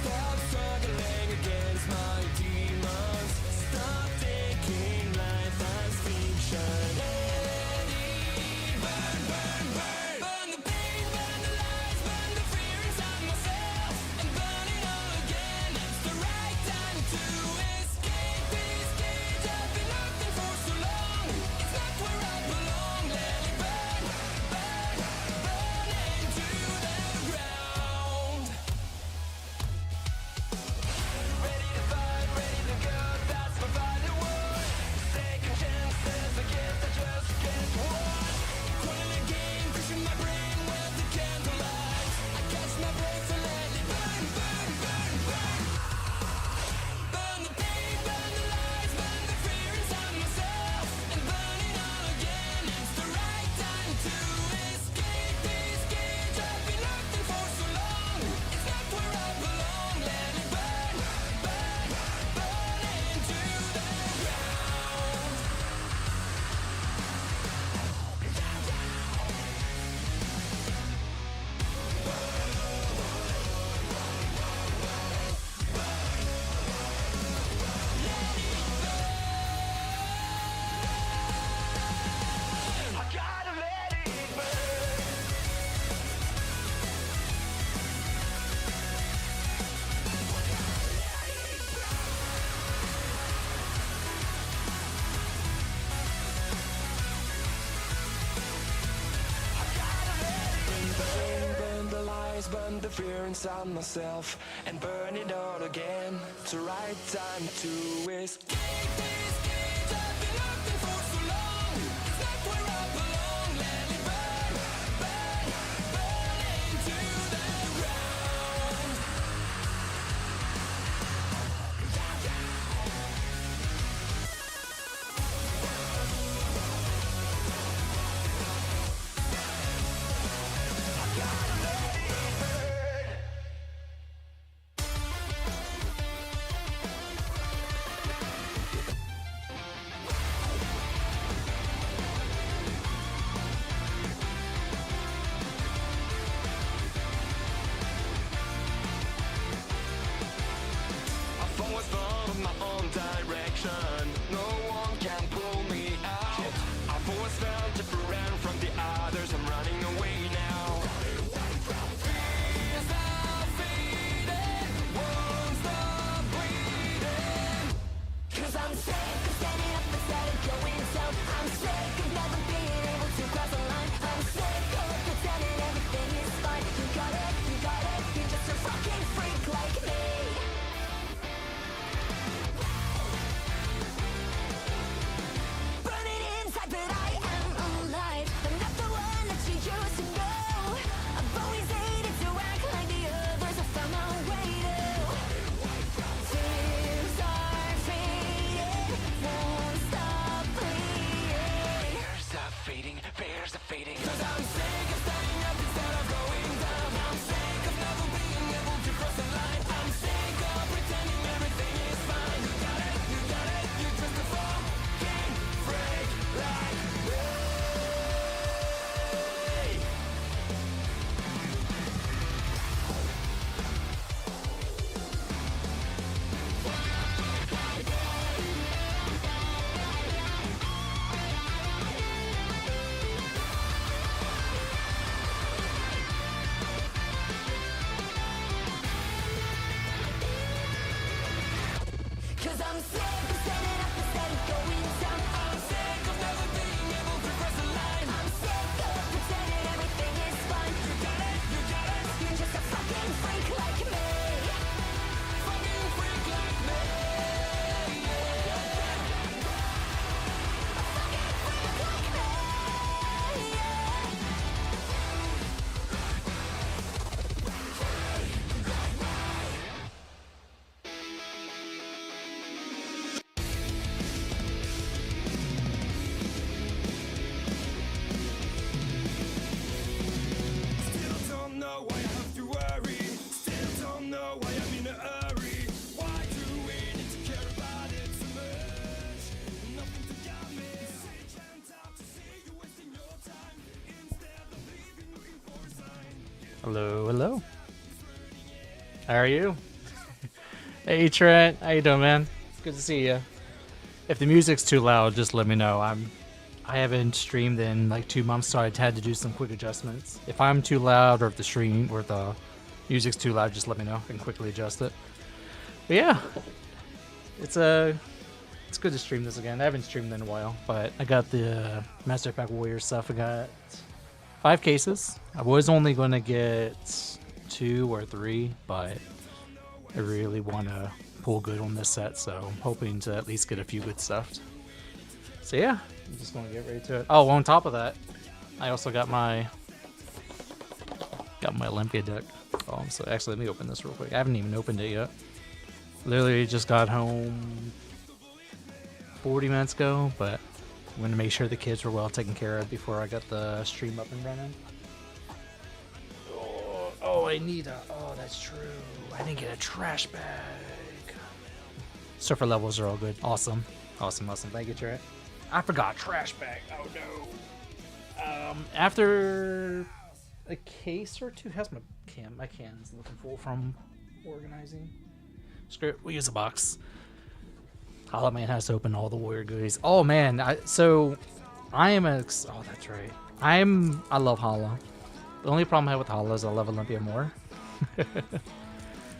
Stop struggling against my demons. Stop thinking life as fiction. Let it burn, burn, burn. Burn the pain, burn the lies, burn the fear inside myself, and burn it all again. It's the right time to escape this cage I've been locked in for so long. It's not where I belong. Let it burn, burn, burn into the ground. Ready to fight, ready to go, that's my final word. Second chances, a gift I just can't watch. Calling a game, crushing my brain with the candlelight. I catch my breath and let it burn, burn, burn, burn. Burn the pain, burn the lies, burn the fear inside myself, and burn it all again. It's the right time to escape this cage I've been locked in for so long. It's not where I belong. Let it burn, burn, burn into the ground. I gotta let it burn. Burn the lies, burn the fear inside myself, and burn it all again. It's the right time to escape this cage I've been locked in for so long. It's not where I belong. Let it burn, burn, burn into the ground. I gotta let it burn. I've always followed my own direction. No one can pull me out. I've always felt different from the others. I'm running away now. Fears are fading, won't stop bleeding. 'Cause I'm sick of standing up instead of going down. I'm sick of never being able to cross the line. I'm sick of pretending everything is fine. You got it, you're just a fucking freak like me. Burning inside, but I am alive. I'm not the one that you used to know. I've always hated to act like the others. I found my way to. Fears are fading, won't stop bleeding. Fears are fading. 'Cause I'm sick of standing up instead of going down. I'm sick of never being able to cross the line. I'm sick of pretending everything is fine. You got it, you're just a fucking freak like me. Hello, hello. How are you? Hey Trent, how you doing, man? Good to see you. If the music's too loud, just let me know. I haven't streamed in like 2 months, so I had to do some quick adjustments. If I'm too loud, or if the stream or the music's too loud, just let me know. I can quickly adjust it. But yeah, it's it's good to stream this again. I haven't streamed in a while, but I got the Master Pack Warrior stuff. I got 5 cases. I was only gonna get 2 or 3, but I really want to pull good on this set, so I'm hoping to at least get a few good stuff. So yeah, I'm just gonna get right to it. Oh, on top of that, I also got my Olympia deck. So actually, let me open this real quick. I haven't even opened it yet. Literally just got home 40 minutes ago, but I'm gonna make sure the kids were well taken care of before I got the stream up and running. Oh, I need a. Oh, that's true. I didn't get a trash bag. Surfer levels are all good. Awesome. Awesome. Thank you, Trent. I forgot trash bag. Oh no. After a case or two, how's my can? My can's looking full from organizing. Screw it. We use a box. Hollow Man has to open all the warrior goodies. Oh man. I am a. Oh, that's right. I love Hollow. The only problem I have with Hollow is I love Olympia more.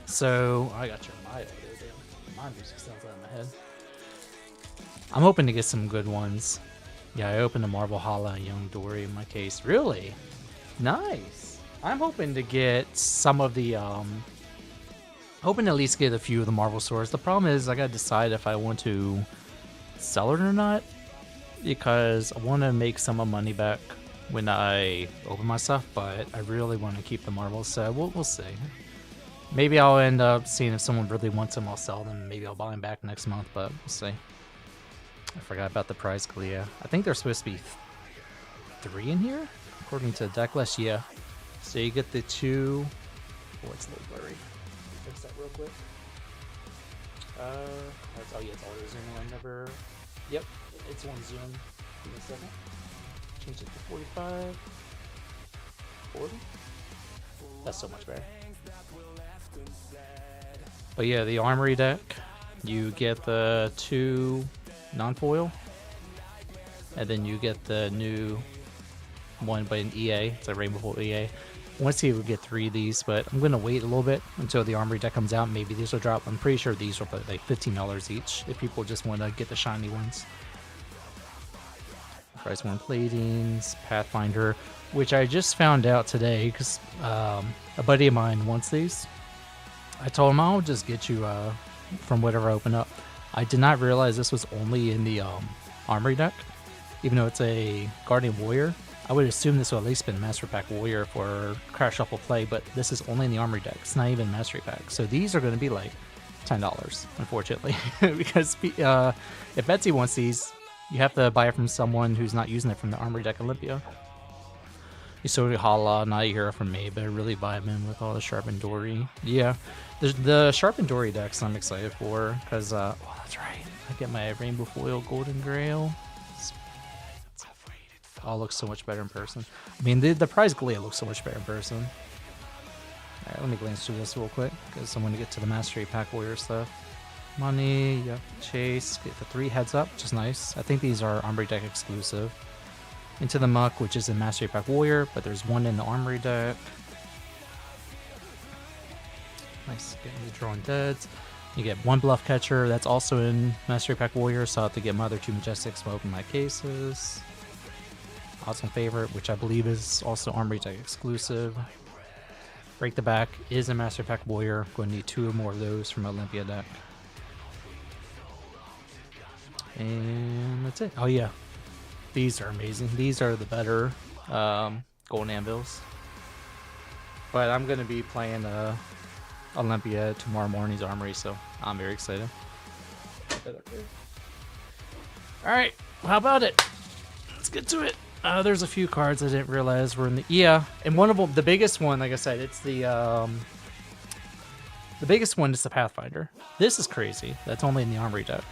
So I got your bio here, damn. My music sounds out of my head. I'm hoping to get some good ones. Yeah, I opened a Marvel Hala Young Dory in my case. Really? Nice. I'm hoping to get some of the hoping to at least get a few of the Marvel stores. The problem is I gotta decide if I want to sell it or not, because I want to make some of my money back when I open my stuff, but I really want to keep the Marvels, so we'll see. Maybe I'll end up seeing if someone really wants them, I'll sell them. Maybe I'll buy them back next month, but we'll see. I forgot about the prize Glia. I think there's supposed to be 3 in here, according to the deck list. Yeah. So you get the 2. Oh, it's a little blurry. Fix that real quick. Oh yeah, it's auto zoom. I never. Yep, it's one zoom. Give me a second. Change it to 45. 40. That's so much better. But yeah, the Armory deck, you get the 2 non-foil, and then you get the new one by an EA. It's a Rainbow Foil EA. I want to see if we get 3 of these, but I'm going to wait a little bit until the Armory deck comes out. Maybe these will drop. I'm pretty sure these will be like $15 each if people just want to get the shiny ones. Price 1 platings, Pathfinder, which I just found out today because a buddy of mine wants these. I told him I'll just get you from whatever I open up. I did not realize this was only in the Armory deck, even though it's a Guardian Warrior. I would assume this would at least been Master Pack Warrior for Crash Shuffle play, but this is only in the Armory deck. It's not even Mastery Pack. So these are going to be like $10, unfortunately, because if Betsy wants these, you have to buy it from someone who's not using it from the Armory Deck Olympia. You still get Hala, not a hero from me, but I really vibe in with all the Sharpened Dory. Yeah, the Sharpened Dory decks I'm excited for, because, oh, that's right. I get my Rainbow Foil Golden Grail. Oh, it looks so much better in person. I mean, the prize Glia looks so much better in person. Alright, let me glance through this real quick, because I'm going to get to the Mastery Pack Warrior stuff. Money, yep, Chase, get the 3 heads up, which is nice. I think these are Armory Deck exclusive. Into the Muck, which is in Mastery Pack Warrior, but there's 1 in the Armory Deck. Nice, getting the Drawing Deads. You get 1 Bluff Catcher, that's also in Mastery Pack Warrior, so I'll have to get my other 2 Majestics to open my cases. Awesome Favorite, which I believe is also Armory Deck exclusive. Break the Back is in Mastery Pack Warrior. Going to need 2 or more of those from Olympia deck. And that's it. Oh yeah, these are amazing. These are the better golden anvils. But I'm gonna be playing Olympia tomorrow morning's Armory, so I'm very excited. All right, well, how about it? Let's get to it. There's a few cards I didn't realize were in the and one of them, the biggest one, like I said, it's the biggest one is the Pathfinder. This is crazy. That's only in the Armory deck.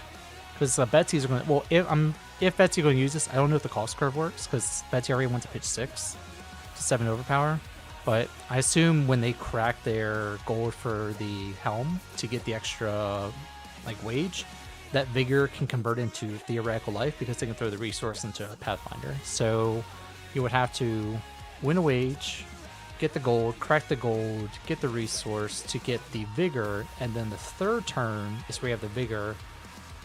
Because Betsy's going to... Well, if Betsy's going to use this, I don't know if the cost curve works, because Betsy already went to pitch 6 to 7 overpower. But I assume when they crack their gold for the helm to get the extra like wage, that vigor can convert into theoretical life because they can throw the resource into a Pathfinder. So you would have to win a wage, get the gold, crack the gold, get the resource to get the vigor, and then the third turn is where you have the vigor,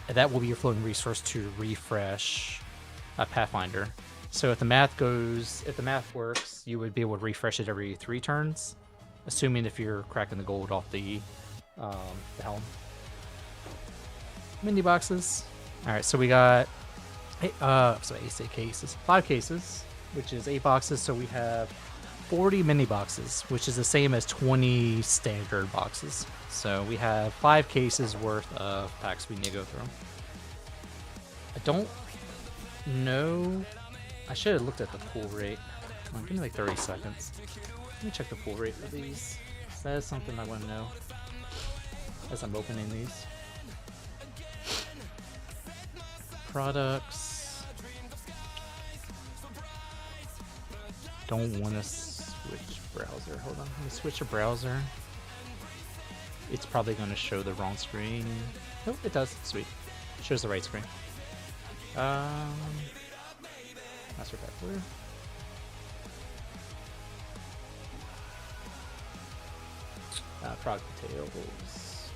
and that will be your floating resource to refresh a Pathfinder. So if the math works, you would be able to refresh it every 3 turns, assuming if you're cracking the gold off the helm. Mini boxes. All right, so we got 8 cases, 5 cases, which is 8 boxes. So we have 40 mini boxes, which is the same as 20 standard boxes. So we have 5 cases worth of packs we need to go through. I don't know. I should have looked at the pull rate. Come on, give me like 30 seconds. Let me check the pull rate for these. That is something I want to know as I'm opening these. Products. Don't want to switch browser. Hold on. Let me switch a browser. It's probably going to show the wrong screen. Nope, it does. Sweet. It shows the right screen. Master Pack Blue. Frog Potatoes.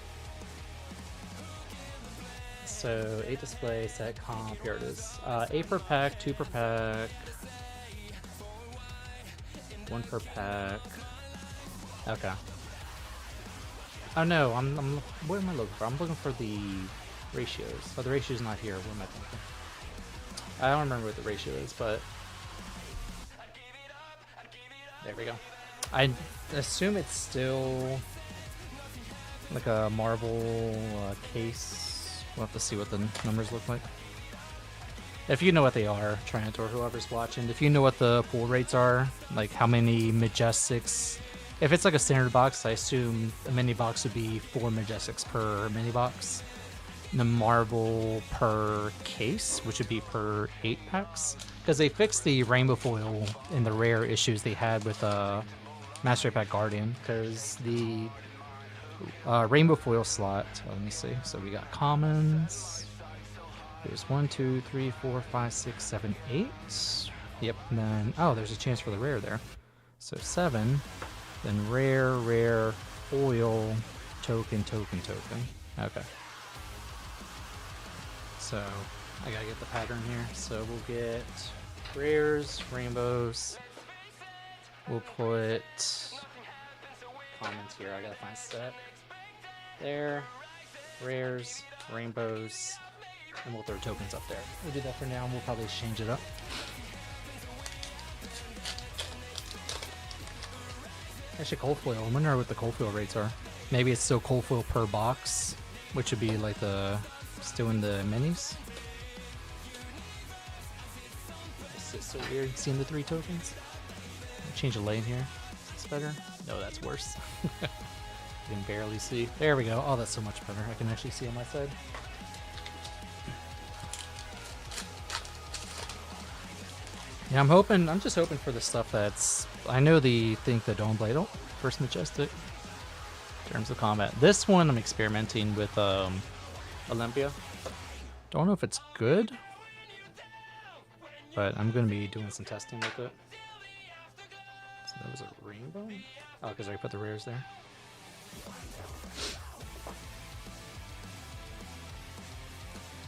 So 8 display, set comp, here it is. 8 per pack, 2 per pack, 1 per pack. Okay. Oh no, what am I looking for? I'm looking for the ratios. Oh, the ratio's not here. What am I thinking? I don't remember what the ratio is, but there we go. I assume it's still like a Marvel case. We'll have to see what the numbers look like. If you know what they are, Trent, or whoever's watching, if you know what the pull rates are, like how many Majestics. If it's like a standard box, I assume a mini box would be 4 Majestics per mini box. The Marvel per case, which would be per 8 packs, because they fixed the rainbow foil in the rare issues they had with Master Pack Guardian, because the rainbow foil slot, let me see, so we got commons, there's 1, 2, 3, 4, 5, 6, 7, 8, yep, and then, oh, there's a chance for the rare there, so 7, then rare, foil, token, okay. So I gotta get the pattern here. So we'll get rares, rainbows. We'll put commons here. I gotta find set. There, rares, rainbows, and we'll throw tokens up there. We'll do that for now, and we'll probably change it up. Actually, cold foil. I wonder what the cold foil rates are. Maybe it's still cold foil per box, which would be like the still in the minis. This is so weird seeing the 3 tokens. Change a lane here. Is this better? No, that's worse. I can barely see. There we go. Oh, that's so much better. I can actually see on my side. Yeah, I'm just hoping for the stuff that's, I know the Dome Blade, oh, first Majestic in terms of combat. This one I'm experimenting with Olympia. Don't know if it's good, but I'm going to be doing some testing with it. So that was a rainbow? Oh, because I put the rares there.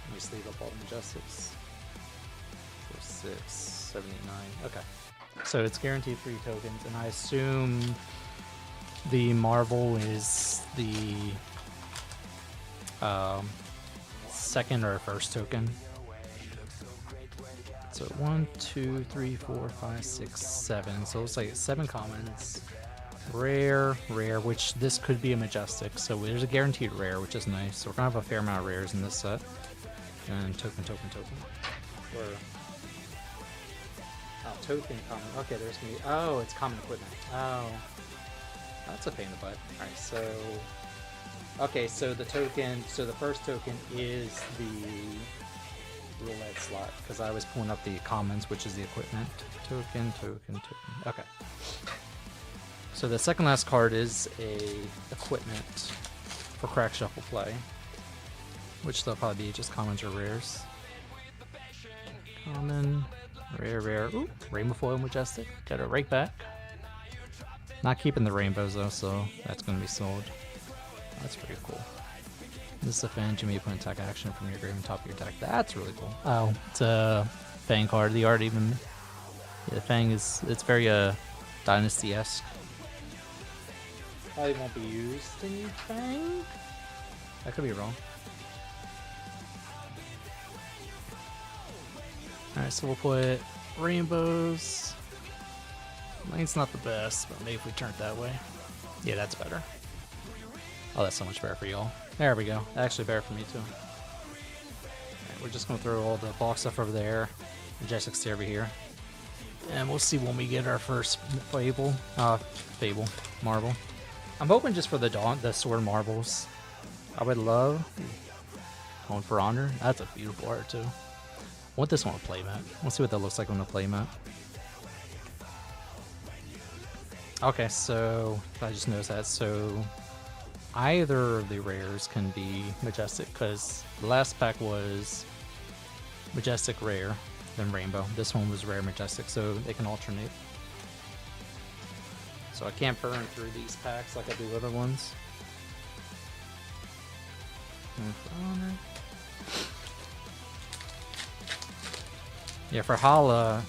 Let me sleeve up all the Majestics. 4, 6, 79. Okay. So it's guaranteed 3 tokens, and I assume the Marvel is the second or first token. So 1, 2, 3, 4, 5, 6, 7. So it's like 7 commons. Rare, which this could be a Majestic. So there's a guaranteed rare, which is nice. So we're gonna have a fair amount of rares in this set. And token. Or token common. Okay, there's gonna be. Oh, it's common equipment. Oh, that's a pain in the butt. All right, so. Okay, so the token. So the first token is the roulette slot because I was pulling up the commons, which is the equipment. Token. Okay. So the second last card is a equipment for crack shuffle play, which they'll probably be just commons or rares. Common, rare, rare. Ooh, rainbow foil majestic. Got it right back. Not keeping the rainbows though, so that's going to be sold. That's pretty cool. This is a fan. You may put an attack action from your grave on top of your deck. That's really cool. Oh, it's a Fang card. The art even. Yeah, Fang is. It's very Dynasty-esque. Probably won't be used in Fang. I could be wrong. Alright, so we'll put rainbows. Mine's not the best, but maybe if we turn it that way. Yeah, that's better. Oh, that's so much better for y'all. There we go. Actually better for me too. Alright, we're just gonna throw all the box stuff over there. Majestic's over here. And we'll see when we get our first marble. I'm hoping just for the sword marbles. I would love going for honor. That's a beautiful art too. I want this one on a playmat. Let's see what that looks like on a playmat. Okay, so I just noticed that. So either of the rares can be majestic, because the last pack was majestic rare, then rainbow. This one was rare majestic, so they can alternate. So I can't burn through these packs like I do other ones. Yeah, for Hala,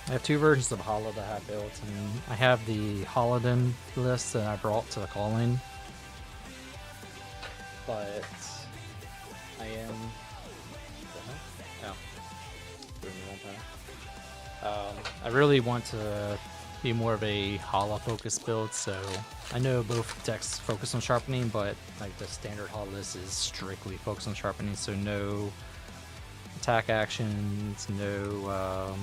I have two versions of Hala that I have built, and I have the Holoden list that I brought to the calling. But I am. I really want to be more of a Hala focused build, so I know both decks focus on sharpening, but like the standard Hala list is strictly focused on sharpening, so no attack actions, no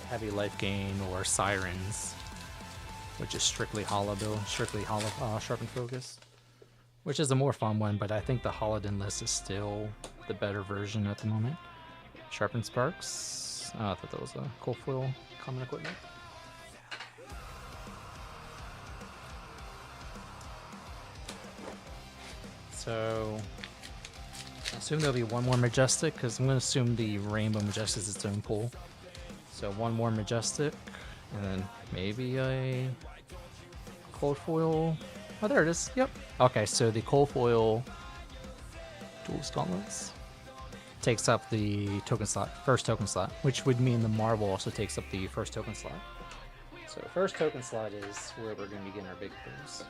heavy life gain or sirens, which is strictly Hala build, strictly Hala sharpen focus, which is a more fun one, but I think the Holoden list is still the better version at the moment. Sharpen Sparks. Oh, I thought that was a cold foil common equipment. So I assume there'll be one more majestic, because I'm going to assume the rainbow majestic is its own pool. So one more majestic, and then maybe a cold foil. Oh, there it is. Yep. Okay, so the cold foil Duelist Gauntlets takes up the token slot, first token slot, which would mean the marble also takes up the first token slot. So first token slot is where we're going to be getting our big things.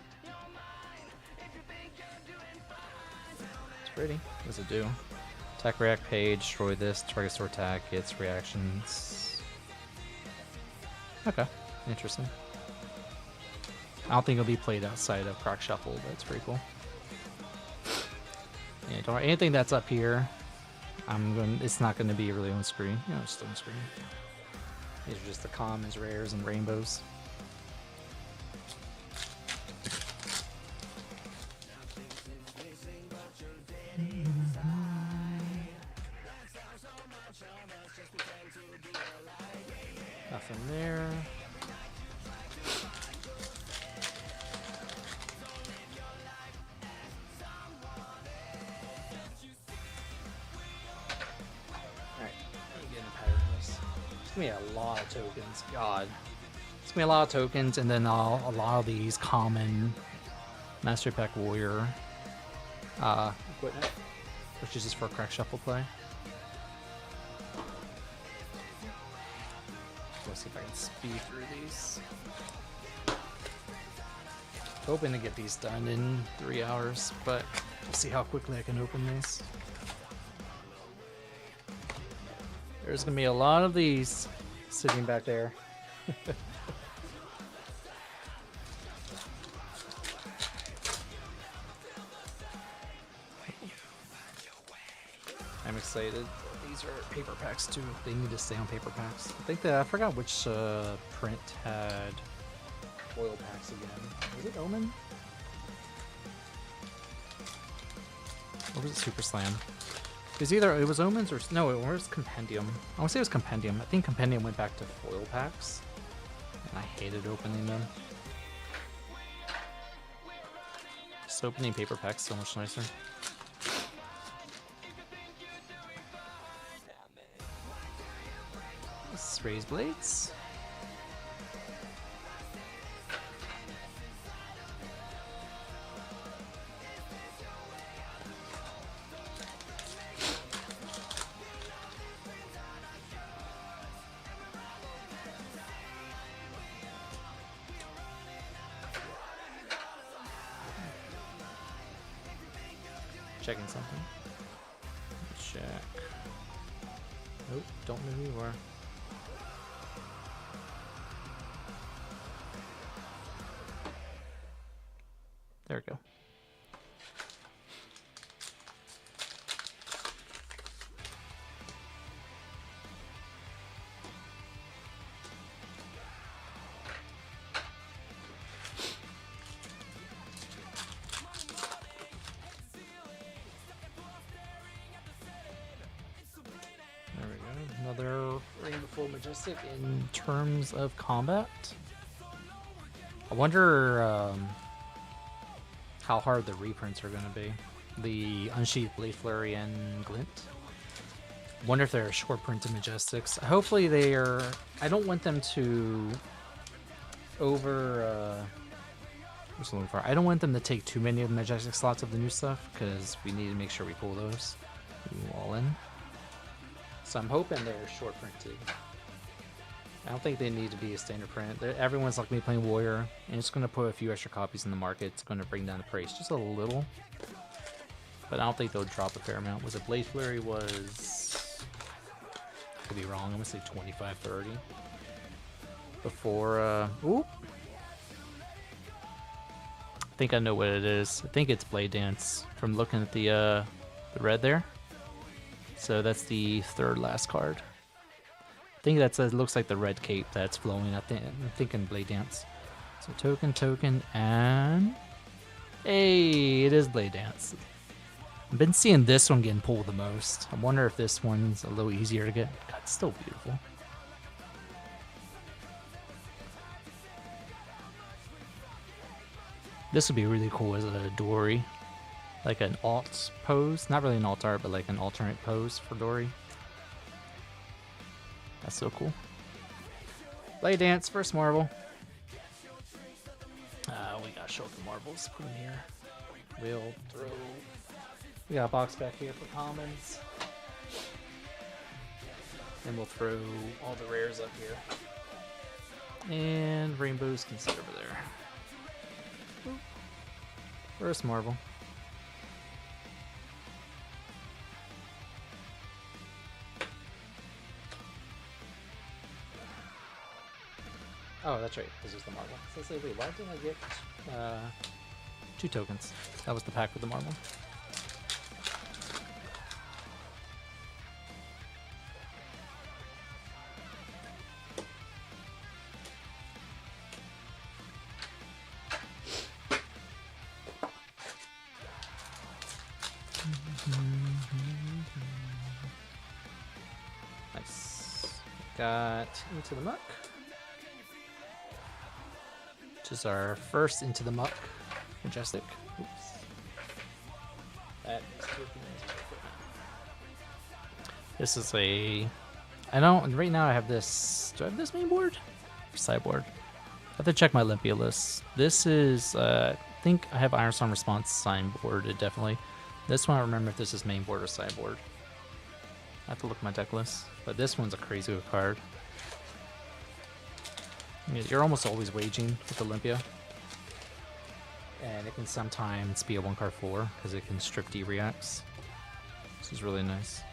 It's pretty. What does it do? Attack, react, page, destroy this, target store attack, gets reactions. Okay, interesting. I don't think it'll be played outside of Croc Shuffle, but it's pretty cool. Yeah, don't worry, anything that's up here, it's not going to be really on screen. You know, it's still on screen. These are just the commons, rares, and rainbows. Nothing there. Gonna be a lot of tokens. God, it's gonna be a lot of tokens, and then a lot of these common Master Pack Warrior equipment, which is just for crack shuffle play. Let's see if I can speed through these. Hoping to get these done in 3 hours, but we'll see how quickly I can open these. There's gonna be a lot of these sitting back there. I'm excited. These are paper packs too. They need to stay on paper packs. I think that I forgot which print had foil packs again. Was it Omen? Or was it Super Slam? It was Omens or no, it was Compendium. I want to say it was Compendium. I think Compendium went back to foil packs. I hated opening them. Just opening paper packs so much nicer. Raised blades. Checking something. Check. Nope, don't know who you are. There we go. There we go. Another Rainbow Majestic in terms of combat. I wonder how hard the reprints are going to be. The Unsheathed Blade Flurry and Glint. Wonder if they're short printed Majestics. Hopefully they are. I don't want them to what's looking for? I don't want them to take too many of the Majestic slots of the new stuff, because we need to make sure we pull those all in. So I'm hoping they're short printed. I don't think they need to be a standard print. Everyone's like me playing Warrior, and it's going to put a few extra copies in the market. It's going to bring down the price just a little. But I don't think they'll drop a fair amount. Was it Blade Flurry was... I could be wrong. I'm going to say 25, 30. Before, oop. I think I know what it is. I think it's Blade Dance from looking at the red there. So that's the third last card. I think that's it looks like the red cape that's flowing. I'm thinking Blade Dance. So token, and hey, it is Blade Dance. I've been seeing this one getting pulled the most. I wonder if this one's a little easier to get. God, it's still beautiful. This would be really cool as a Dory. Like an alt pose. Not really an alt art, but like an alternate pose for Dory. That's so cool. Blade Dance, first Marvel. We got Shulk Marbles. Put them here. We'll throw. We got a box back here for commons. And we'll throw all the rares up here. And rainbows can sit over there. First Marvel. Oh, that's right. This is the marble. So let's say, wait, why did I get 2 tokens? That was the pack with the marble. Nice. Got Into the Muck. Which is our first Into the Muck Majestic. Oops. That is this is a... I don't... Right now I have this... Do I have this main board? Or sideboard? I have to check my Olympia list. This is... I think I have Ironstorm Response sideboarded, definitely. This one I remember if this is main board or sideboard. I have to look at my deck list. But this one's a crazy good card. I mean, you're almost always waging with Olympia. And it can sometimes be a 1-card 4 because it can strip D reacts. This is really nice.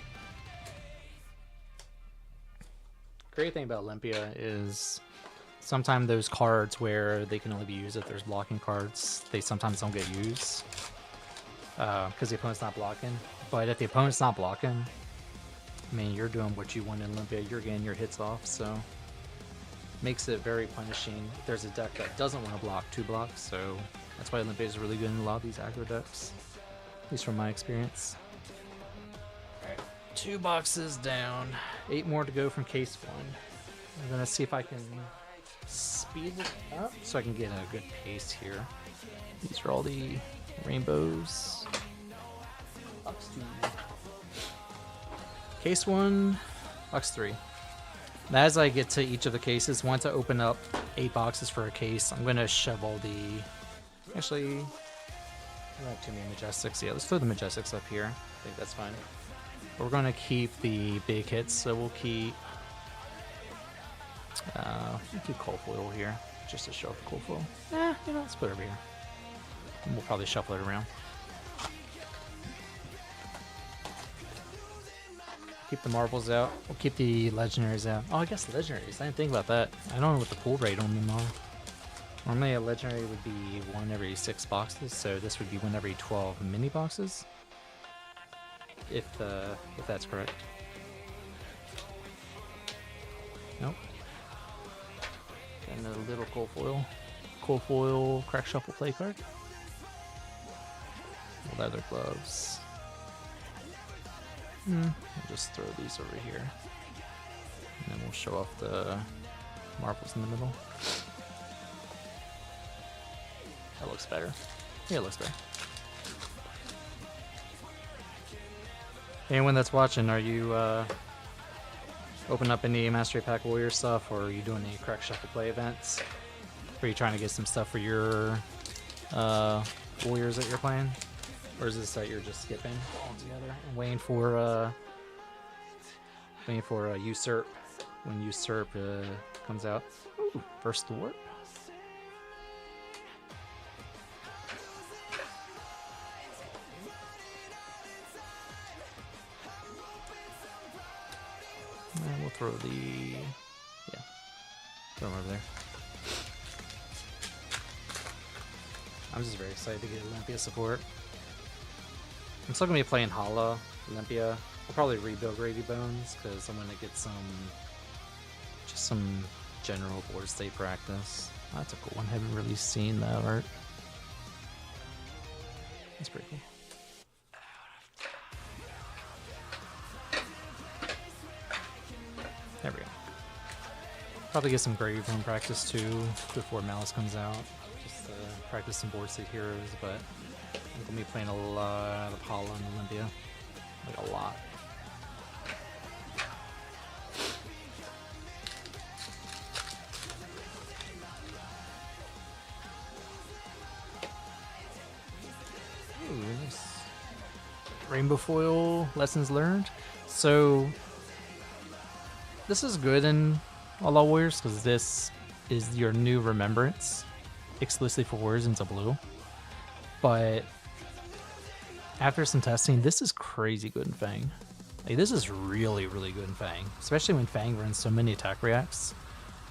Great thing about Olympia is sometimes those cards where they can only be used if there's blocking cards, they sometimes don't get used because the opponent's not blocking. But if the opponent's not blocking, I mean, you're doing what you want in Olympia. You're getting your hits off, so makes it very punishing if there's a deck that doesn't want to block 2 blocks. So that's why Olympia is really good in a lot of these aggro decks, at least from my experience. Alright, 2 boxes down, 8 more to go from case 1. I'm gonna see if I can speed it up so I can get a good pace here. These are all the rainbows. Box 2. Case 1, box 3. And as I get to each of the cases, once I open up 8 boxes for a case, I'm going to shove all the... Actually, I don't have too many Majestics. Yeah, let's throw the Majestics up here. I think that's fine. We're going to keep the big hits, so we'll keep cold foil here, just to show off the cold foil. You know, let's put it over here. And we'll probably shuffle it around. Keep the marbles out. We'll keep the legendaries out. Oh, I guess legendaries. I didn't think about that. I don't know what the pull rate on them are. Normally a legendary would be 1 every 6 boxes, so this would be 1 every 12 mini boxes. If that's correct. Nope. And a little cold foil crack shuffle play card. Leather gloves. We'll just throw these over here, and then we'll show off the marbles in the middle. That looks better. Yeah, it looks better. Anyone that's watching, are you open up any Mastery Pack Warrior stuff, or are you doing any Crack Shuffle Play events? Are you trying to get some stuff for your Warriors that you're playing? Or is this that you're just skipping altogether and waiting for Usurp when Usurp comes out? Ooh, Burst the Warp. And we'll throw throw them over there. I'm just very excited to get Olympia support. I'm still gonna be playing Hala, Olympia. I'll probably rebuild Gravy Bones because I'm gonna get some general board state practice. Oh, that's a cool one. Haven't really seen that art. That's pretty cool. There we go. Probably get some Gravy Bone practice too before Malice comes out. Just practice some board state heroes, but I'm gonna be playing a lot of Hala and Olympia. Like a lot. Ooh, nice. Rainbow foil lessons learned. So this is good in All Out Warriors because this is your new remembrance exclusively for Warriors into blue. But after some testing, this is crazy good in Fang. Like, this is really, really good in Fang, especially when Fang runs so many attack reacts.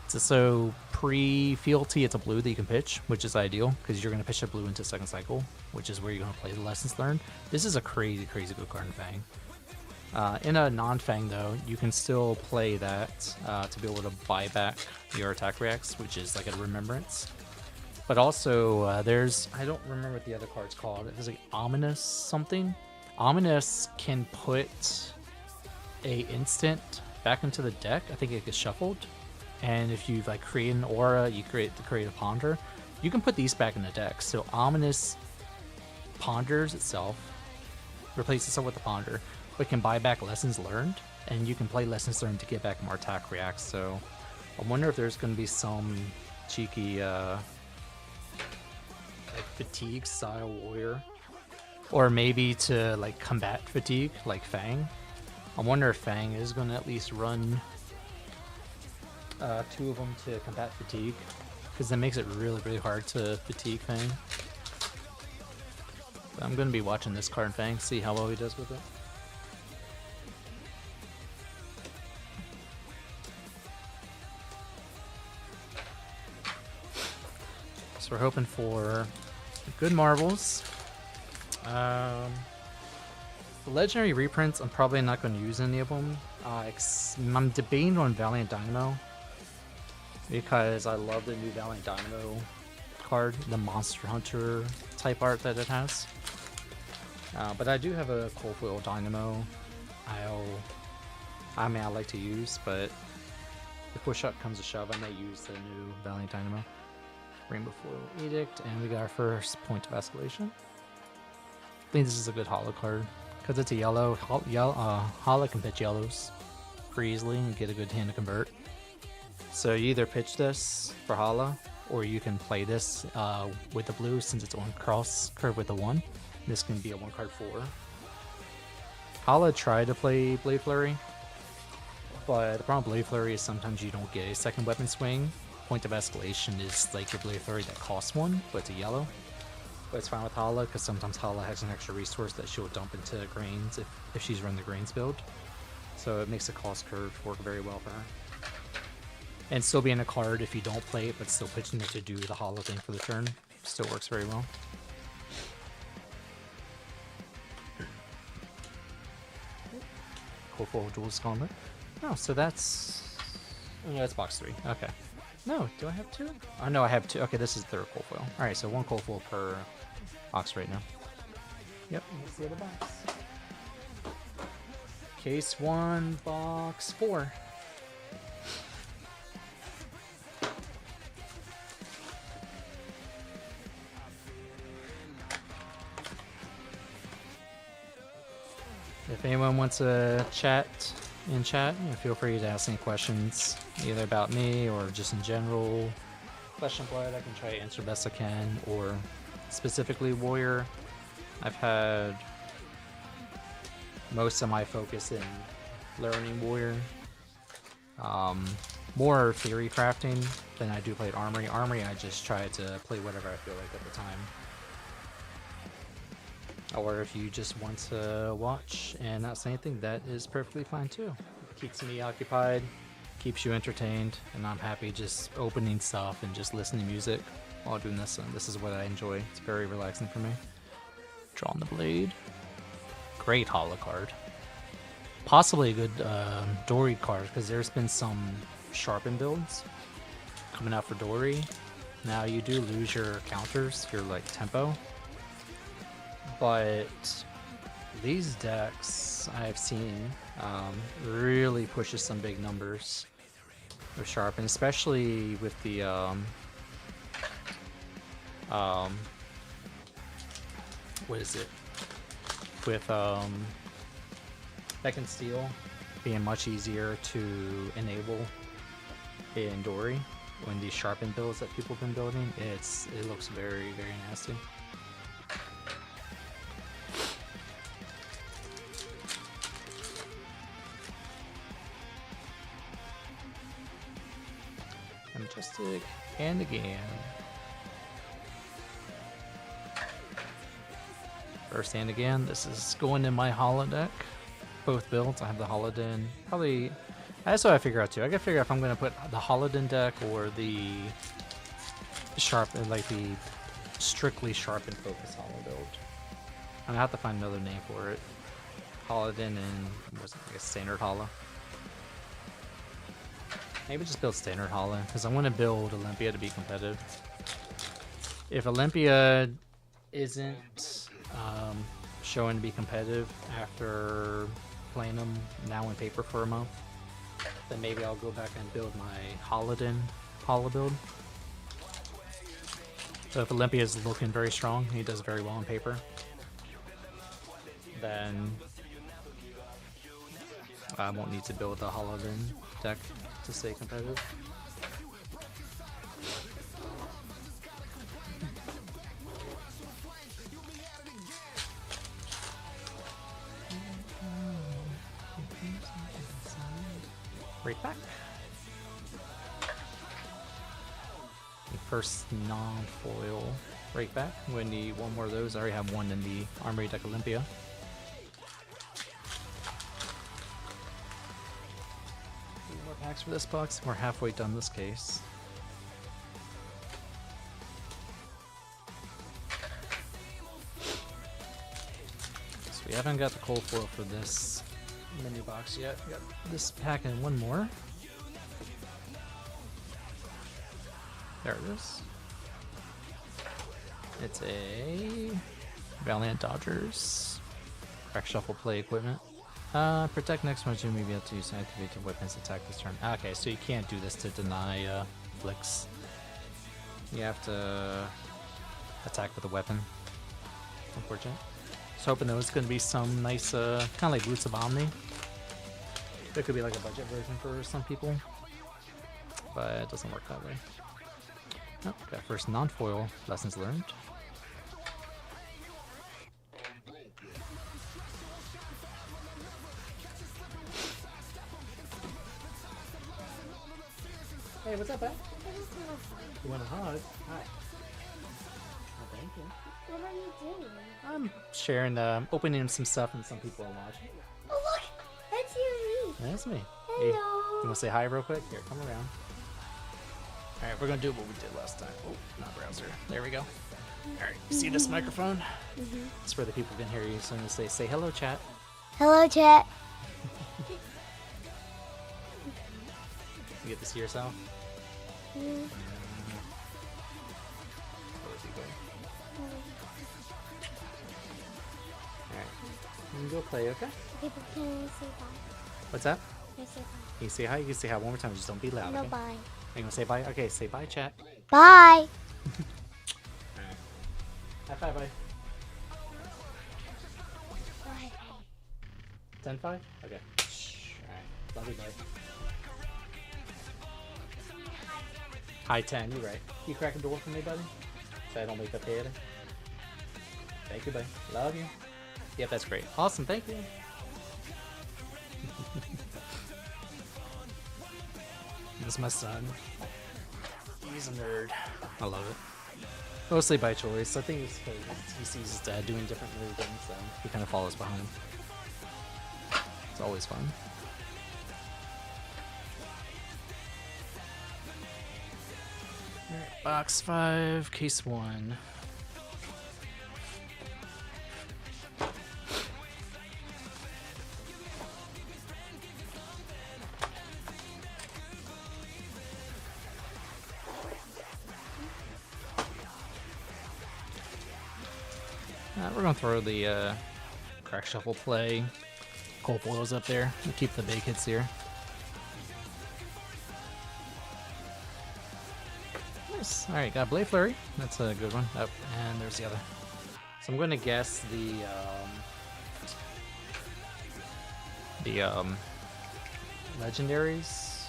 So pre-fealty, it's a blue that you can pitch, which is ideal because you're going to pitch a blue into second cycle, which is where you're going to play the lessons learned. This is a crazy, crazy good card in Fang. In a non-Fang, though, you can still play that to be able to buy back your attack reacts, which is like a remembrance. But also, there's, I don't remember what the other card's called. There's like Ominous something. Ominous can put a instant back into the deck. I think it gets shuffled. And if you like create an aura, you create a ponder. You can put these back in the deck. So Ominous ponders itself, replaces itself with the ponder, but can buy back lessons learned, and you can play lessons learned to get back more attack reacts. So I wonder if there's going to be some cheeky like fatigue style warrior, or maybe to like combat fatigue like Fang. I wonder if Fang is going to at least run 2 of them to combat fatigue, because that makes it really, really hard to fatigue Fang. But I'm going to be watching this card in Fang, see how well he does with it. So we're hoping for good marbles. The legendary reprints, I'm probably not going to use any of them. I'm debating on Valiant Dynamo, because I love the new Valiant Dynamo card, the Monster Hunter type art that it has. But I do have a Cold Foil Dynamo I like to use, but if push up comes to shove, I may use the new Valiant Dynamo. Rainbow Foil Edict, and we got our first point of escalation. I think this is a good holo card because it's a yellow. Holo can pitch yellows pretty easily and get a good hand to convert. So you either pitch this for holo, or you can play this with the blue since it's on cross curve with the 1. This can be a 1 card 4. Holo tried to play Blade Flurry, but the problem with Blade Flurry is sometimes you don't get a second weapon swing. Point of escalation is like your Blade Flurry that costs 1, but it's a yellow. But it's fine with Hala because sometimes Hala has an extra resource that she'll dump into grains if she's run the grains build. So it makes the cost curve work very well for her. And still being a card if you don't play it, but still pitching it to do the Hala thing for the turn, still works very well. Cool full Duel's Gauntlet. Oh, so that's... Oh, no, that's box 3. Okay. No, do I have 2? Oh, no, I have 2. Okay, this is the third cold foil. Alright, so 1 cold foil per box right now. Yep, that's the other box. Case 1, box 4. If anyone wants to chat in chat, feel free to ask any questions, either about me or just in general. Question Blood, I can try to answer best I can, or specifically Warrior. I've had most of my focus in learning Warrior. More theory crafting than I do play at Armory. Armory, I just try to play whatever I feel like at the time. Or if you just want to watch and not say anything, that is perfectly fine too. It keeps me occupied, keeps you entertained, and I'm happy just opening stuff and just listening to music while doing this. And this is what I enjoy. It's very relaxing for me. Drawing the Blade. Great holo card. Possibly a good Dory card because there's been some sharpen builds coming out for Dory. Now you do lose your counters, your like tempo. But these decks I've seen really pushes some big numbers with Sharpen, especially with the what is it? With Beck and Steel being much easier to enable in Dory when these Sharpen builds that people have been building, it looks very, very nasty. Majestic and again. First and again, this is going in my holo deck. Both builds, I have the Holodin. Probably, that's what I figure out too. I gotta figure out if I'm gonna put the Holodin deck or the like the strictly sharpen focus holo build. I'm gonna have to find another name for it. Holodin and what's it, like a standard holo. Maybe just build standard holo because I want to build Olympia to be competitive. If Olympia isn't showing to be competitive after playing them now in paper for a month, then maybe I'll go back and build my Holodin holo build. So if Olympia is looking very strong, he does very well on paper, then I won't need to build the Holodin deck to stay competitive. Right back. The first non-foil right back. I'm going to need one more of those. I already have one in the Armory Deck Olympia. More packs for this box. We're halfway done this case. So we haven't got the cold foil for this mini box yet. We got this pack and one more. There it is. It's a Valiant Dodgers crack shuffle play equipment. Protect next one, you may be able to use activated weapons attack this turn. Okay, so you can't do this to deny flicks. You have to attack with a weapon. Unfortunate. Just hoping there was going to be some nice, kind of like Boots of Omni. There could be like a budget version for some people, but it doesn't work that way. Oh, got first non-foil lessons learned. Hey, what's up, man? You want a hug? Hi. Oh, thank you. What are you doing? I'm sharing, opening some stuff and some people are watching. Oh, look! That's you. That's me. Hello. Hey, you want to say hi real quick? Here, come around. Alright, we're going to do what we did last time. Oh, not browser. There we go. Alright, you see this microphone? It's where the people can hear you. So I'm going to say hello, chat. Hello, chat. You get to see yourself? Where is he going? Alright, you can go play, okay? People can say bye. What's that? Can I say bye? Can you say hi? You can say hi one more time, just don't be loud, No, okay? bye. Are you gonna say bye? Okay, say bye, chat. Bye. Alright. High five, bye. Bye. 10-5? Okay. Alright. Love you, bye. High 10, you're right. Can you crack a door for me, buddy? So I don't wake up here. Thank you, buddy. Love you. Yep, that's great. Awesome, thank you. This is my son. He's a nerd. I love it. Mostly by choice. I think it's because he sees his dad doing different nerd things, so he kind of follows behind. It's always fun. Alright, box 5, case 1. We're gonna throw the crack shuffle play. Cold foils up there. We'll keep the big hits here. Nice. All right, got Blade Flurry. That's a good one. Oh, and there's the other. So I'm gonna guess the legendaries.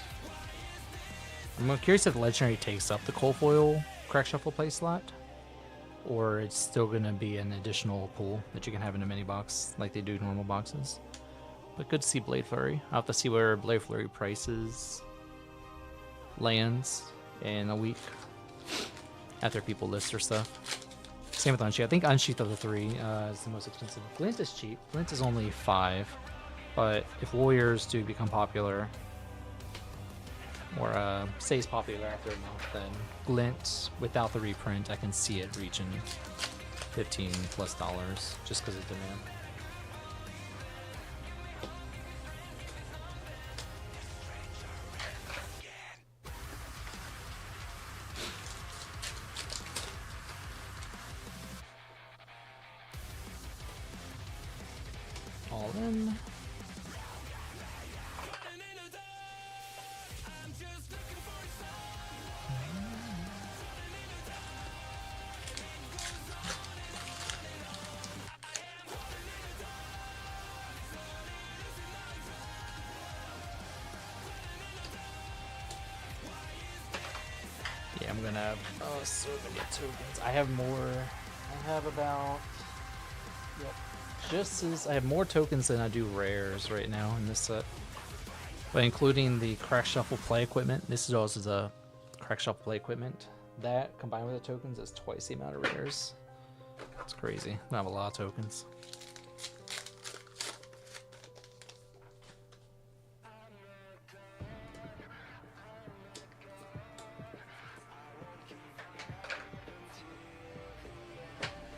I'm curious if the legendary takes up the cold foil crack shuffle play slot, or it's still gonna be an additional pool that you can have in a mini box like they do normal boxes. But good to see Blade Flurry. I'll have to see where Blade Flurry prices lands in a week after people list their stuff. Same with Unsheath. I think Unsheath of the 3 is the most expensive. Glint is cheap. Glint is only 5. But if Warriors do become popular, or stays popular after a month, then Glint, without the reprint, I can see it reaching $15+ just because of demand. All in. Yeah, I'm gonna have so many tokens. I have more. I have about. Yep. Just as I have more tokens than I do rares right now in this set. But including the crack shuffle play equipment, this is also the crack shuffle play equipment. That combined with the tokens is twice the amount of rares. It's crazy. I have a lot of tokens.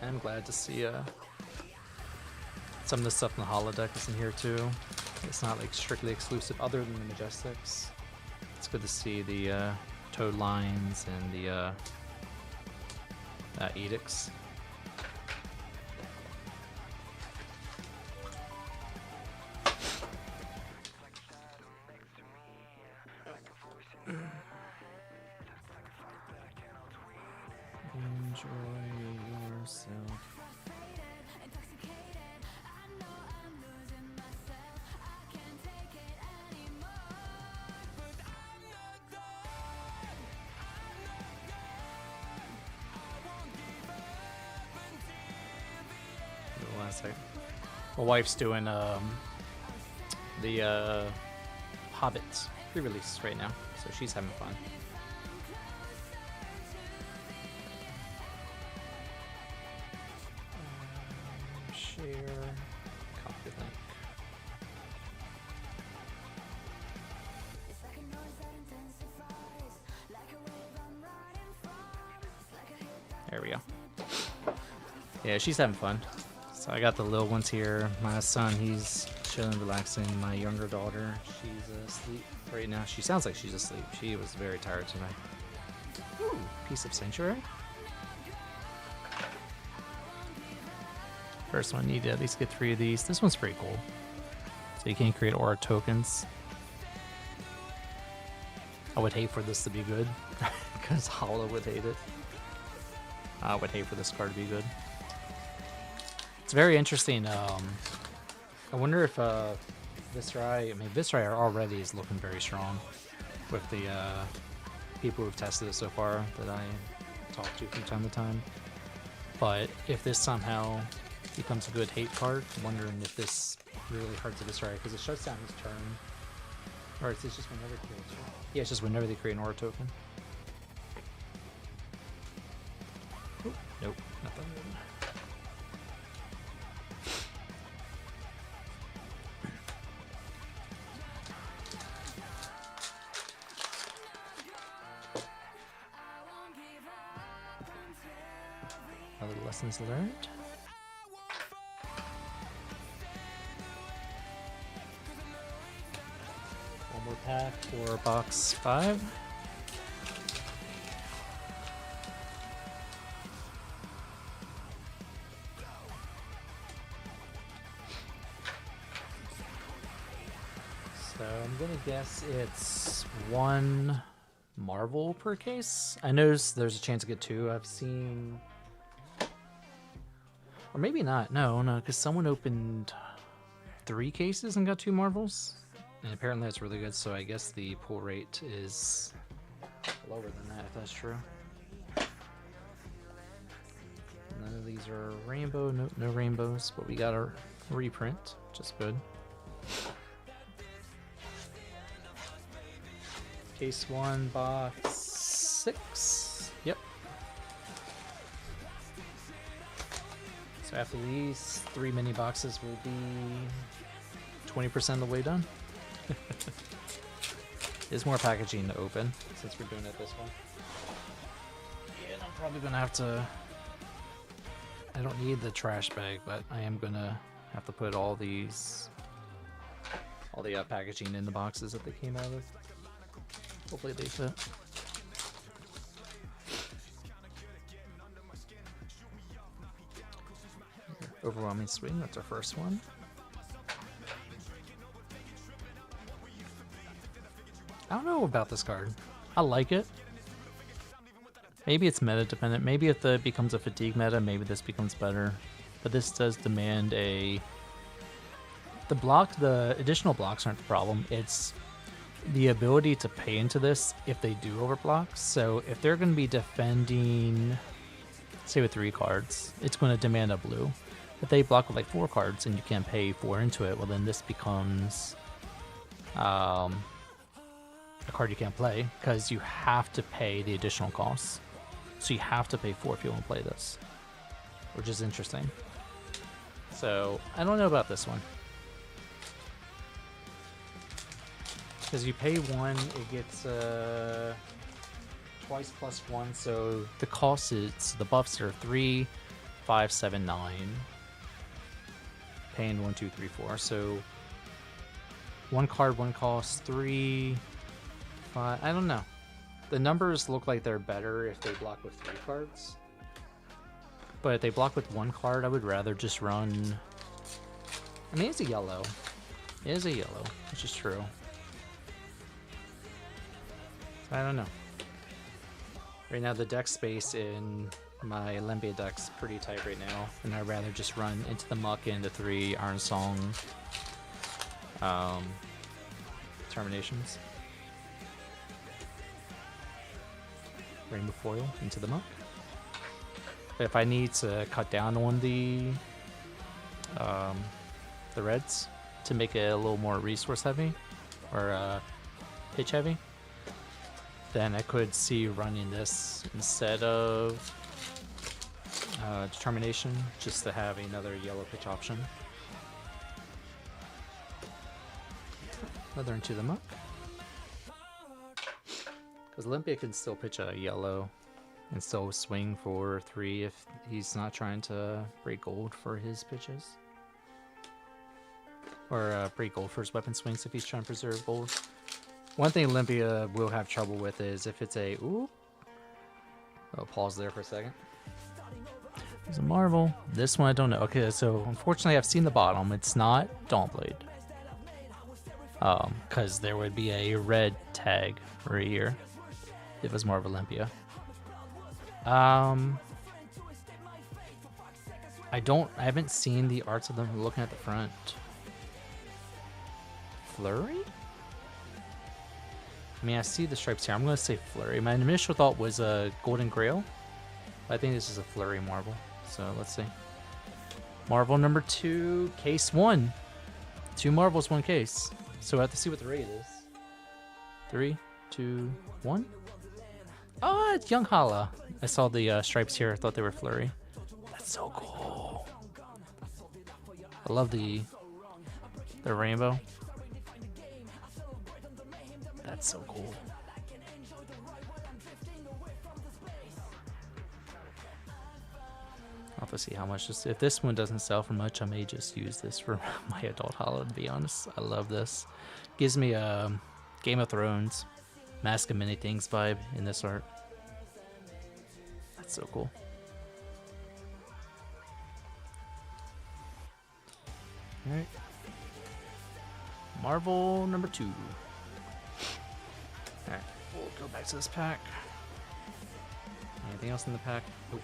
I'm glad to see some of the stuff in the holodeck is in here too. It's not like strictly exclusive other than the Majestics. It's good to see the Toad Lines and the Edicts. sec. My wife's doing the Hobbit pre-release right now, so she's having fun. Share, copy link. There we go. Yeah, she's having fun. So I got the little ones here. My son, he's chilling, relaxing. My younger daughter, she's asleep right now. She sounds like she's asleep. She was very tired tonight. Ooh, piece of sanctuary. First one, need to at least get 3 of these. This one's pretty cool. So you can create aura tokens. I would hate for this to be good, because Hollow would hate it. I would hate for this card to be good. It's very interesting. I wonder if Viscerai, I mean, Viscerai already is looking very strong with the people who've tested it so far that I talk to from time to time. But if this somehow becomes a good hate card, I'm wondering if this really hurts Viscerai, because it shuts down his turn. Or it's just whenever they create a turn. Yeah, it's just whenever they create an aura token. Oop, nope, nothing. Other lessons learned. One more pack for box 5. So I'm gonna guess it's 1 Marvel per case. I know there's a chance to get 2. I've seen, or maybe not. No, because someone opened 3 cases and got 2 Marvels, and apparently that's really good. So I guess the pull rate is lower than that, if that's true. None of these are rainbow. No rainbows, but we got our reprint, which is good. Case 1, box 6. Yep. So after these 3 mini boxes, will be 20% of the way done. There's more packaging to open since we're doing it this way. Yeah, I'm probably gonna have to. I don't need the trash bag, but I am gonna have to put all the packaging in the boxes that they came out of. Hopefully they fit. Overwhelming Swing, that's our first one. I don't know about this card. I like it. Maybe it's meta dependent. Maybe if it becomes a fatigue meta, maybe this becomes better. But this does demand a... The additional blocks aren't the problem. It's the ability to pay into this if they do overblock. So if they're going to be defending, say with 3 cards, it's going to demand a blue. If they block with like 4 cards and you can't pay 4 into it, well then this becomes a card you can't play, because you have to pay the additional costs. So you have to pay 4 if you want to play this, which is interesting. So I don't know about this one. Because you pay 1, it gets twice plus 1, so the cost is, the buffs are 3, 5, 7, 9. Paying 1, 2, 3, 4. So 1 card, 1 cost, 3, 5. I don't know. The numbers look like they're better if they block with 3 cards. But if they block with 1 card, I would rather just run. I mean, it's a yellow. It is a yellow, which is true. I don't know. Right now the deck space in my Olympia deck's pretty tight right now, and I'd rather just run into the muck into 3 Iron Song terminations. Rainbow Foil into the muck. But if I need to cut down on the the reds to make it a little more resource heavy or pitch heavy, then I could see running this instead of determination, just to have another yellow pitch option. Another into the muck. Because Olympia can still pitch a yellow and still swing for 3 if he's not trying to break gold for his pitches. Or break gold for his weapon swings if he's trying to preserve gold. One thing Olympia will have trouble with is if it's a... Ooh. I'll pause there for a second. There's a marble. This one I don't know. Okay, so unfortunately I've seen the bottom. It's not Dawnblade. Because there would be a red tag right here if it was more of Olympia. I haven't seen the arts of them looking at the front. Flurry? I mean, I see the stripes here. I'm going to say Flurry. My initial thought was a Golden Grail. I think this is a Flurry marble. So let's see. Marble number 2, case 1. 2 marbles, 1 case. So I have to see what the rate is. 3, 2, 1. Oh, it's Young Hala. I saw the stripes here. I thought they were Flurry. That's so cool. I love the rainbow. That's so cool. I'll have to see how much this. If this one doesn't sell for much, I may just use this for my adult Hala, to be honest. I love this. Gives me a Game of Thrones, Mask of Many Things vibe in this art. That's so cool. Alright. Marvel number 2. Alright, we'll go back to this pack. Anything else in the pack? Nope.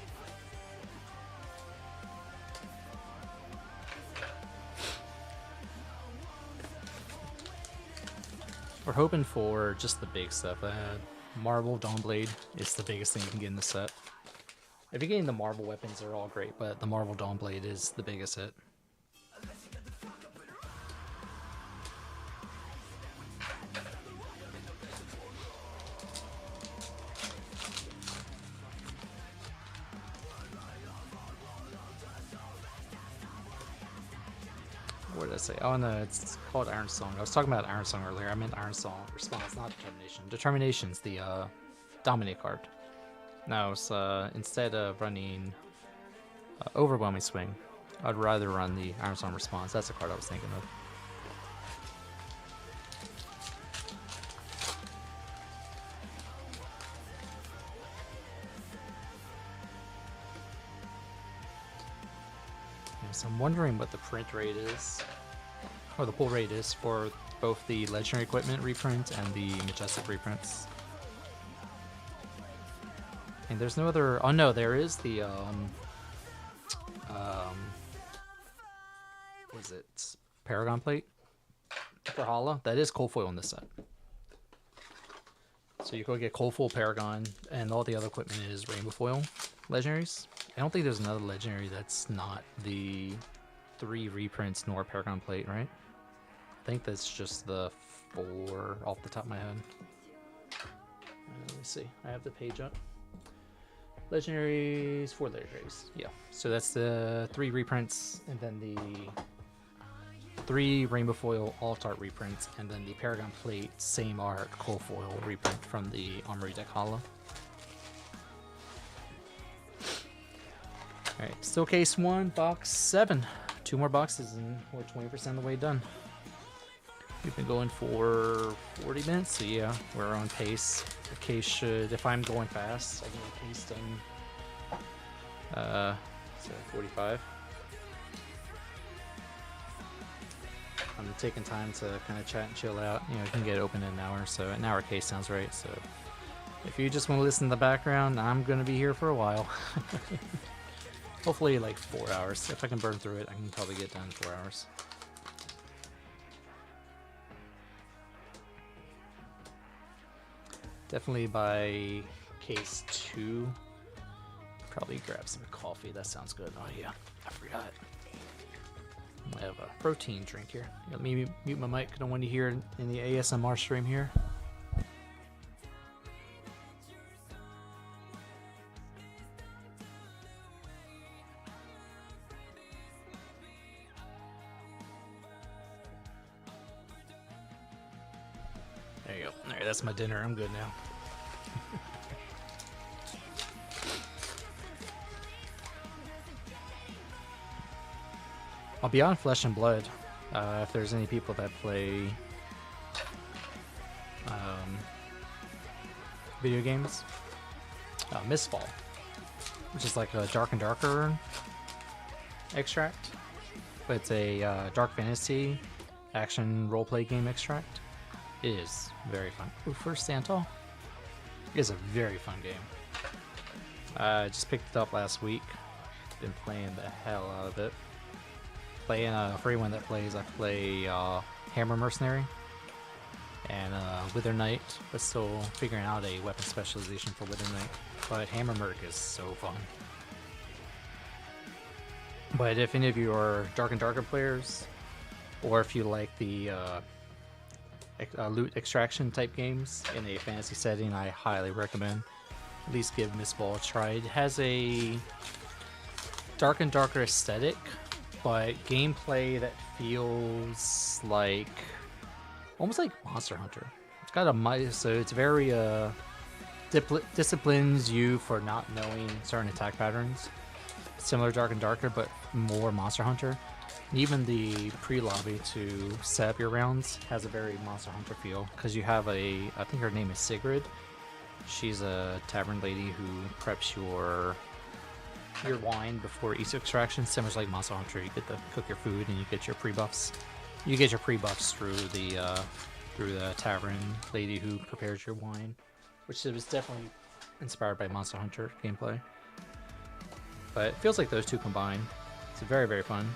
We're hoping for just the big stuff. Marble Dawnblade is the biggest thing you can get in the set. If you're getting the Marble weapons, they're all great, but the Marble Dawnblade is the biggest hit. What did I say? Oh no, it's called Iron Song. I was talking about Iron Song earlier. I meant Iron Song Response, not Determination. Determination's the Dominate card. No, it's instead of running Overwhelming Swing, I'd rather run the Iron Song Response. That's the card I was thinking of. So I'm wondering what the print rate is, or the pull rate is, for both the Legendary Equipment reprint and the Majestic reprints. And there's no other. Oh no, there is the what is it? Paragon plate for Hala. That is cold foil in this set. So you go get cold foil Paragon, and all the other equipment is rainbow foil legendaries. I don't think there's another legendary that's not the 3 reprints nor Paragon plate, right? I think that's just the 4 off the top of my head. Let me see. I have the page up. Legendaries, 4 legendaries. Yeah. So that's the 3 reprints, and then the 3 rainbow foil alt art reprints, and then the Paragon plate same art cold foil reprint from the Armory Deck Olympia. Alright, still case 1, box 7. 2 more boxes and we're 20% of the way done. We've been going for 40 minutes, so yeah, we're on pace. The case should, if I'm going fast, I can get the case done, so 45. I'm taking time to kind of chat and chill out. You know, you can get it open in an hour, so an hour case sounds right. So if you just want to listen in the background, I'm going to be here for a while. Hopefully like 4 hours. If I can burn through it, I can probably get done in 4 hours. Definitely by case 2, probably grab some coffee. That sounds good. Oh yeah, I forgot. I have a protein drink here. Let me mute my mic. I don't want to hear in the ASMR stream here. There you go. All right, that's my dinner. I'm good now. Beyond Flesh and Blood, if there's any people that play video games, Mistfall, which is like a Dark and Darker extract, but it's a dark fantasy action roleplay game extract. It is very fun. Ooh, first Santa. It is a very fun game. I just picked it up last week. Been playing the hell out of it. Playing for anyone that plays, I play Hammer Mercenary and Wither Knight, but still figuring out a weapon specialization for Wither Knight. But Hammer Merc is so fun. But if any of you are Dark and Darker players, or if you like the loot extraction type games in a fantasy setting, I highly recommend at least give Mistfall a try. It has a Dark and Darker aesthetic, but gameplay that feels like almost like Monster Hunter. It's got a so it's very disciplines you for not knowing certain attack patterns. Similar to Dark and Darker, but more Monster Hunter. And even the pre-lobby to set up your rounds has a very Monster Hunter feel, because you have I think her name is Sigrid. She's a tavern lady who preps your wine before each extraction, similar to like Monster Hunter. You get to cook your food and you get your pre-buffs. You get your pre-buffs through the tavern lady who prepares your wine, which was definitely inspired by Monster Hunter gameplay. But it feels like those two combined. It's very, very fun.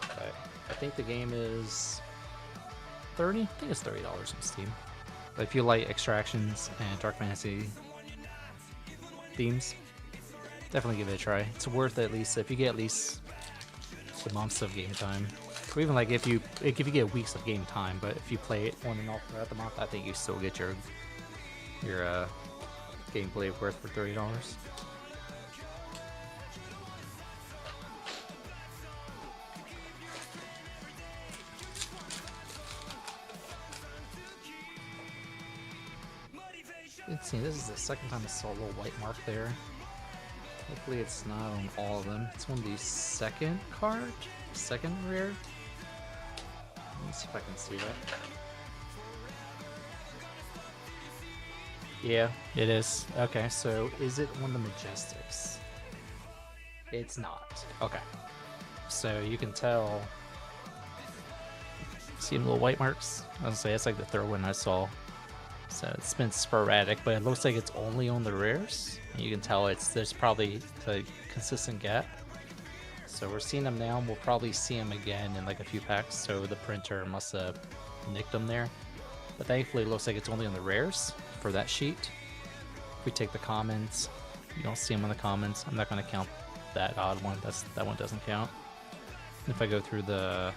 But I think the game is $30. I think it's $30 on Steam. But if you like extractions and dark fantasy themes, definitely give it a try. It's worth it, at least if you get at least the months of game time, or even like if you get weeks of game time. But if you play it on and off throughout the month, I think you still get your gameplay worth for $30. Let's see, this is the second time I saw a little white mark there. Hopefully it's not on all of them. It's on the second card? Second rare? Let me see if I can see that. Yeah, it is. Okay, so is it one of the Majestics? It's not. Okay. So you can tell. See the little white marks? I was gonna say, it's like the third one I saw. So it's been sporadic, but it looks like it's only on the rares. And you can tell there's probably a consistent gap. So we're seeing them now, and we'll probably see them again in like a few packs. So the printer must have nicked them there. But thankfully, it looks like it's only on the rares for that sheet. If we take the commons, you don't see them on the commons. I'm not going to count that odd one. That one doesn't count. And if I go through the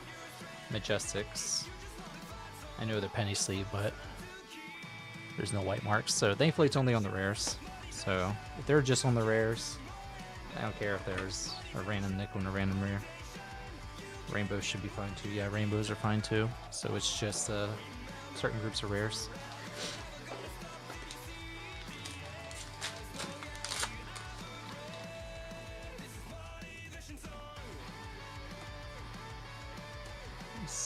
Majestics, I know they're penny sleeve, but there's no white marks, so thankfully it's only on the rares. So if they're just on the rares, I don't care if there's a random nickel and a random rare. Rainbows should be fine too. Yeah, rainbows are fine too. So it's just certain groups of rares.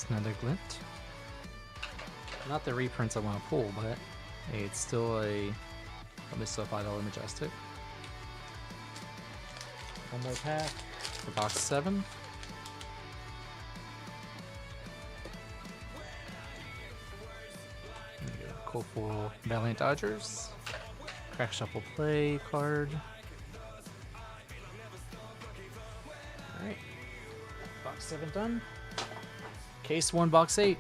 Another glint. Not the reprints I want to pull, but hey, it's still probably still $5 Majestic. One more pack for box 7. Cool for Valiant Dodgers. Crack Shuffle Play card. Alright. Box 7 done. Case 1, box 8.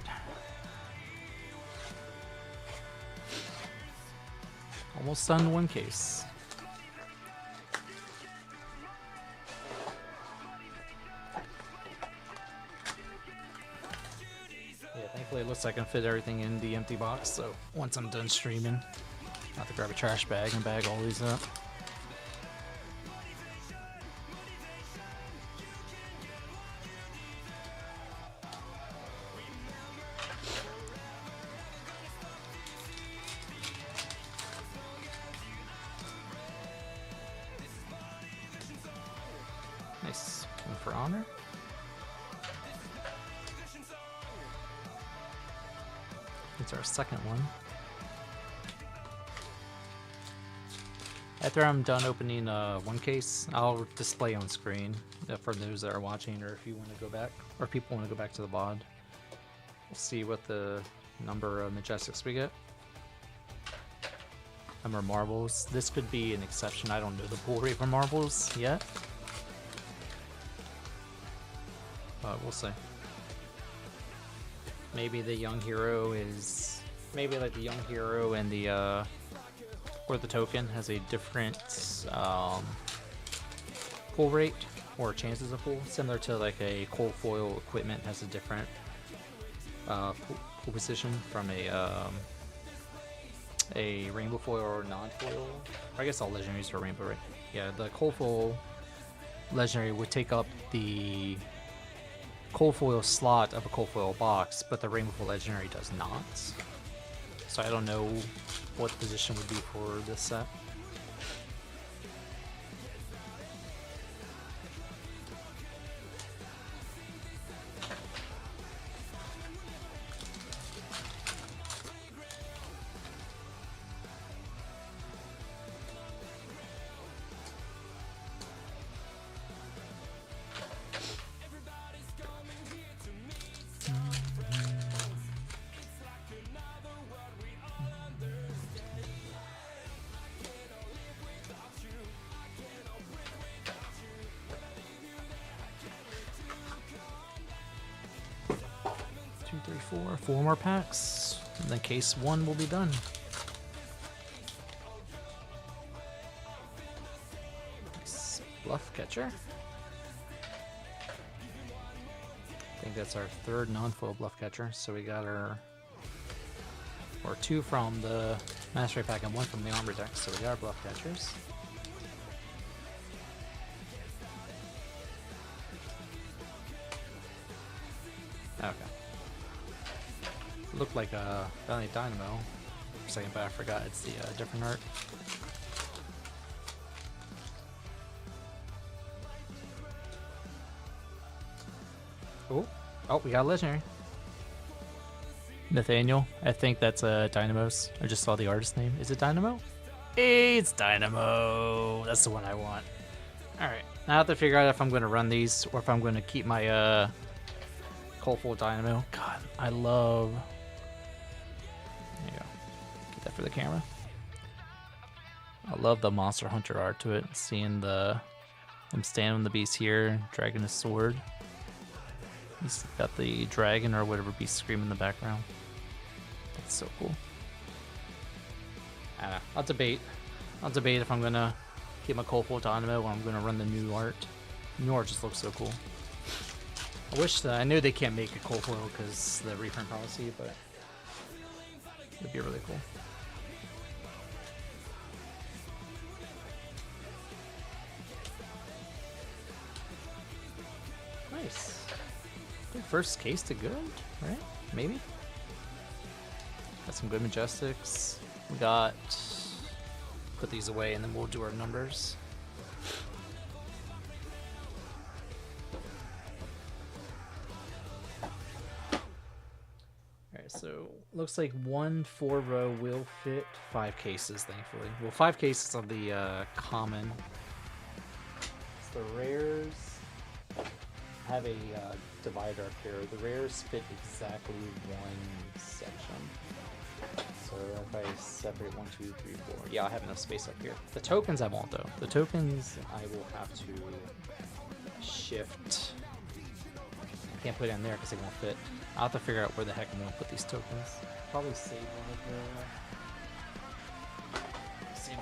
Almost done one case. Hopefully it looks like I can fit everything in the empty box, so once I'm done streaming, I'll have to grab a trash bag and bag all these up. Nice. One for honor. It's our second one. After I'm done opening one case, I'll display on screen for those that are watching, or if you want to go back, or if people want to go back to the VOD. We'll see what the number of Majestics we get. Number of marbles. This could be an exception. I don't know the pull rate for marbles yet. But we'll see. Maybe the young hero is... Maybe like the young hero and the... or the token has a different pull rate or chances of pull, similar to like a cold foil equipment has a different pull position from a rainbow foil or non-foil. I guess all legendaries are rainbow, right? Yeah, the cold foil legendary would take up the cold foil slot of a cold foil box, but the rainbow foil legendary does not. So I don't know what the position would be for this set. Four more packs, and then case one will be done. Nice. Bluff catcher. I think that's our third non-foil bluff catcher. So we got our, or two from the mastery pack and one from the armor deck. So we got our bluff catchers. Okay. Looked like a Valley Dynamo for a second, but I forgot it's the different art. Oh, we got a legendary. Nathaniel, I think that's Dynamos. I just saw the artist name. Is it Dynamo? It's Dynamo. That's the one I want. Alright, now I have to figure out if I'm going to run these or if I'm going to keep my Coldfoil Dynamo. God, I love... There you go. Get that for the camera. I love the Monster Hunter art to it. Seeing him stand on the beast here, dragging his sword. He's got the dragon or whatever beast screaming in the background. That's so cool. I don't know. I'll debate if I'm gonna keep my Coldfoil Dynamo or I'm gonna run the new art. New art just looks so cool. I wish I knew they can't make a Coldfoil because the reprint policy, but it'd be really cool. Nice. I think first case to good, right? Maybe. Got some good Majestics. We got... Put these away and then we'll do our numbers. Alright, so looks like 1 4-row will fit 5 cases, thankfully. Well, 5 cases of the common. It's the rares. Have a divider up here. The rares fit exactly one section. So if I separate 1, 2, 3, 4, yeah, I have enough space up here. The tokens I won't though. The tokens I will have to shift. I can't put it in there because they won't fit. I'll have to figure out where the heck I'm gonna put these tokens. Probably save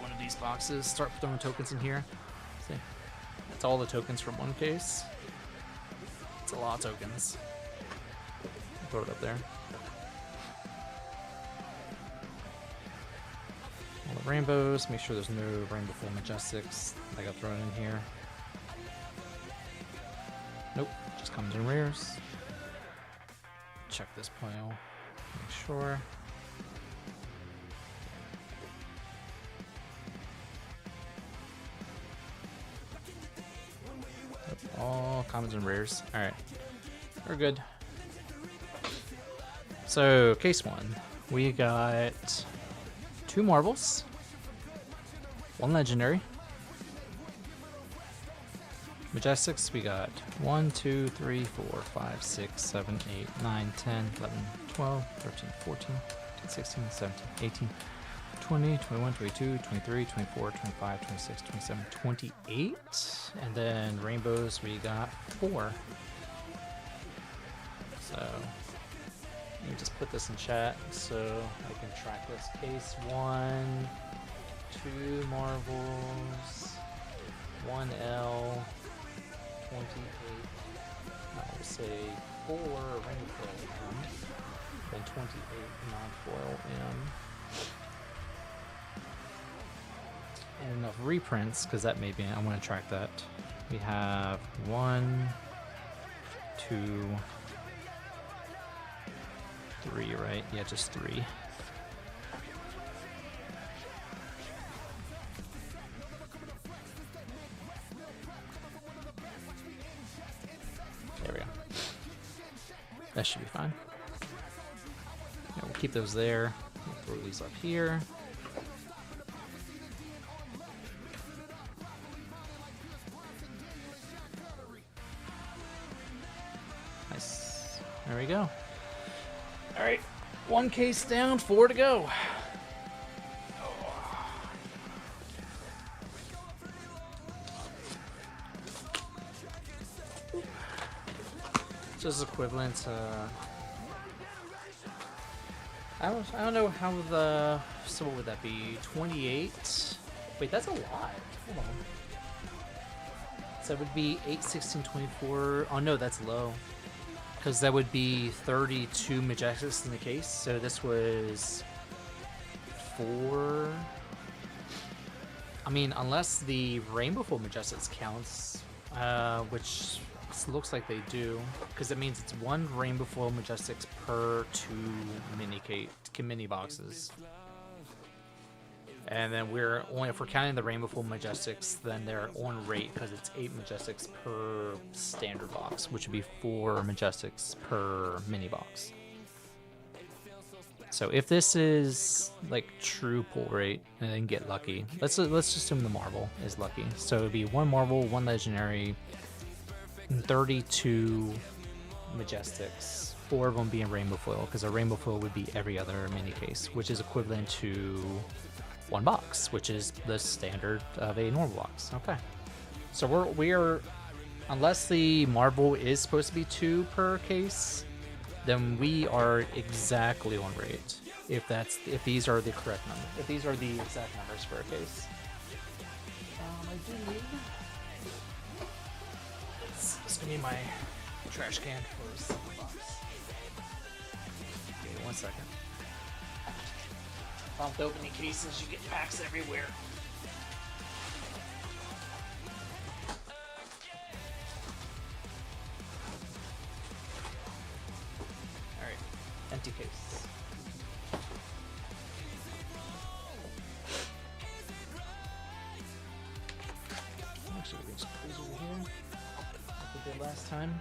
one of these boxes. Start throwing tokens in here. See, that's all the tokens from one case. It's a lot of tokens. Throw it up there. rainbows. Make sure there's no rainbow full majestics that got thrown in here. Nope, just comes in rares. Check this pile. Make sure. Nope, all commons and rares. Alright, we're good. So, case one. We got 2 marbles, 1 legendary. Majestics, we got 1, 2, 3, 4, 5, 6, 7, 8, 9, 10, 11, 12, 13, 14, 15, 16, 17, 18, 20, 21, 22, 23, 24, 25, 26, 27, 28. And then rainbows, we got 4. So, let me just put this in chat so I can track this. Case 1, 2 marbles, 1 L, 28, I will say 4 rainbow M, then 28 non-foil M. And enough reprints, because that may be, I want to track that. We have 1, 2, 3, right? Yeah, just 3. There we go. That should be fine. Yeah, we'll keep those there. We'll throw these up here. Nice. There we go. All right, 1 case down, 4 to go. Just equivalent to, I don't know how the, so what would that be, 28? Wait, that's a lot. Hold on. So that would be 8, 16, 24. Oh no, that's low. Because that would be 32 Majestics in the case. So this was 4. I mean, unless the Rainbow Full Majestics counts, which looks like they do, because it means it's 1 Rainbow Full Majestics per 2 mini boxes. And then we're only, if we're counting the Rainbow Full Majestics, then they're on rate because it's 8 Majestics per standard box, which would be 4 Majestics per mini box. So if this is like true pull rate and then get lucky, let's assume the marble is lucky. So it'd be 1 marble, 1 legendary, 32 Majestics, 4 of them being Rainbow Foil, because a Rainbow Foil would be every other mini case, which is equivalent to 1 box, which is the standard of a normal box. Okay, so we're unless the marble is supposed to be 2 per case, then we are exactly on rate. If these are the correct number, if these are the exact numbers for a case. I do need. It's gonna be my trash can for the box. Give me 1 second. Prompt opening cases, you get packs everywhere. Alright, empty case. Actually, we can just cruise over here, like we did last time.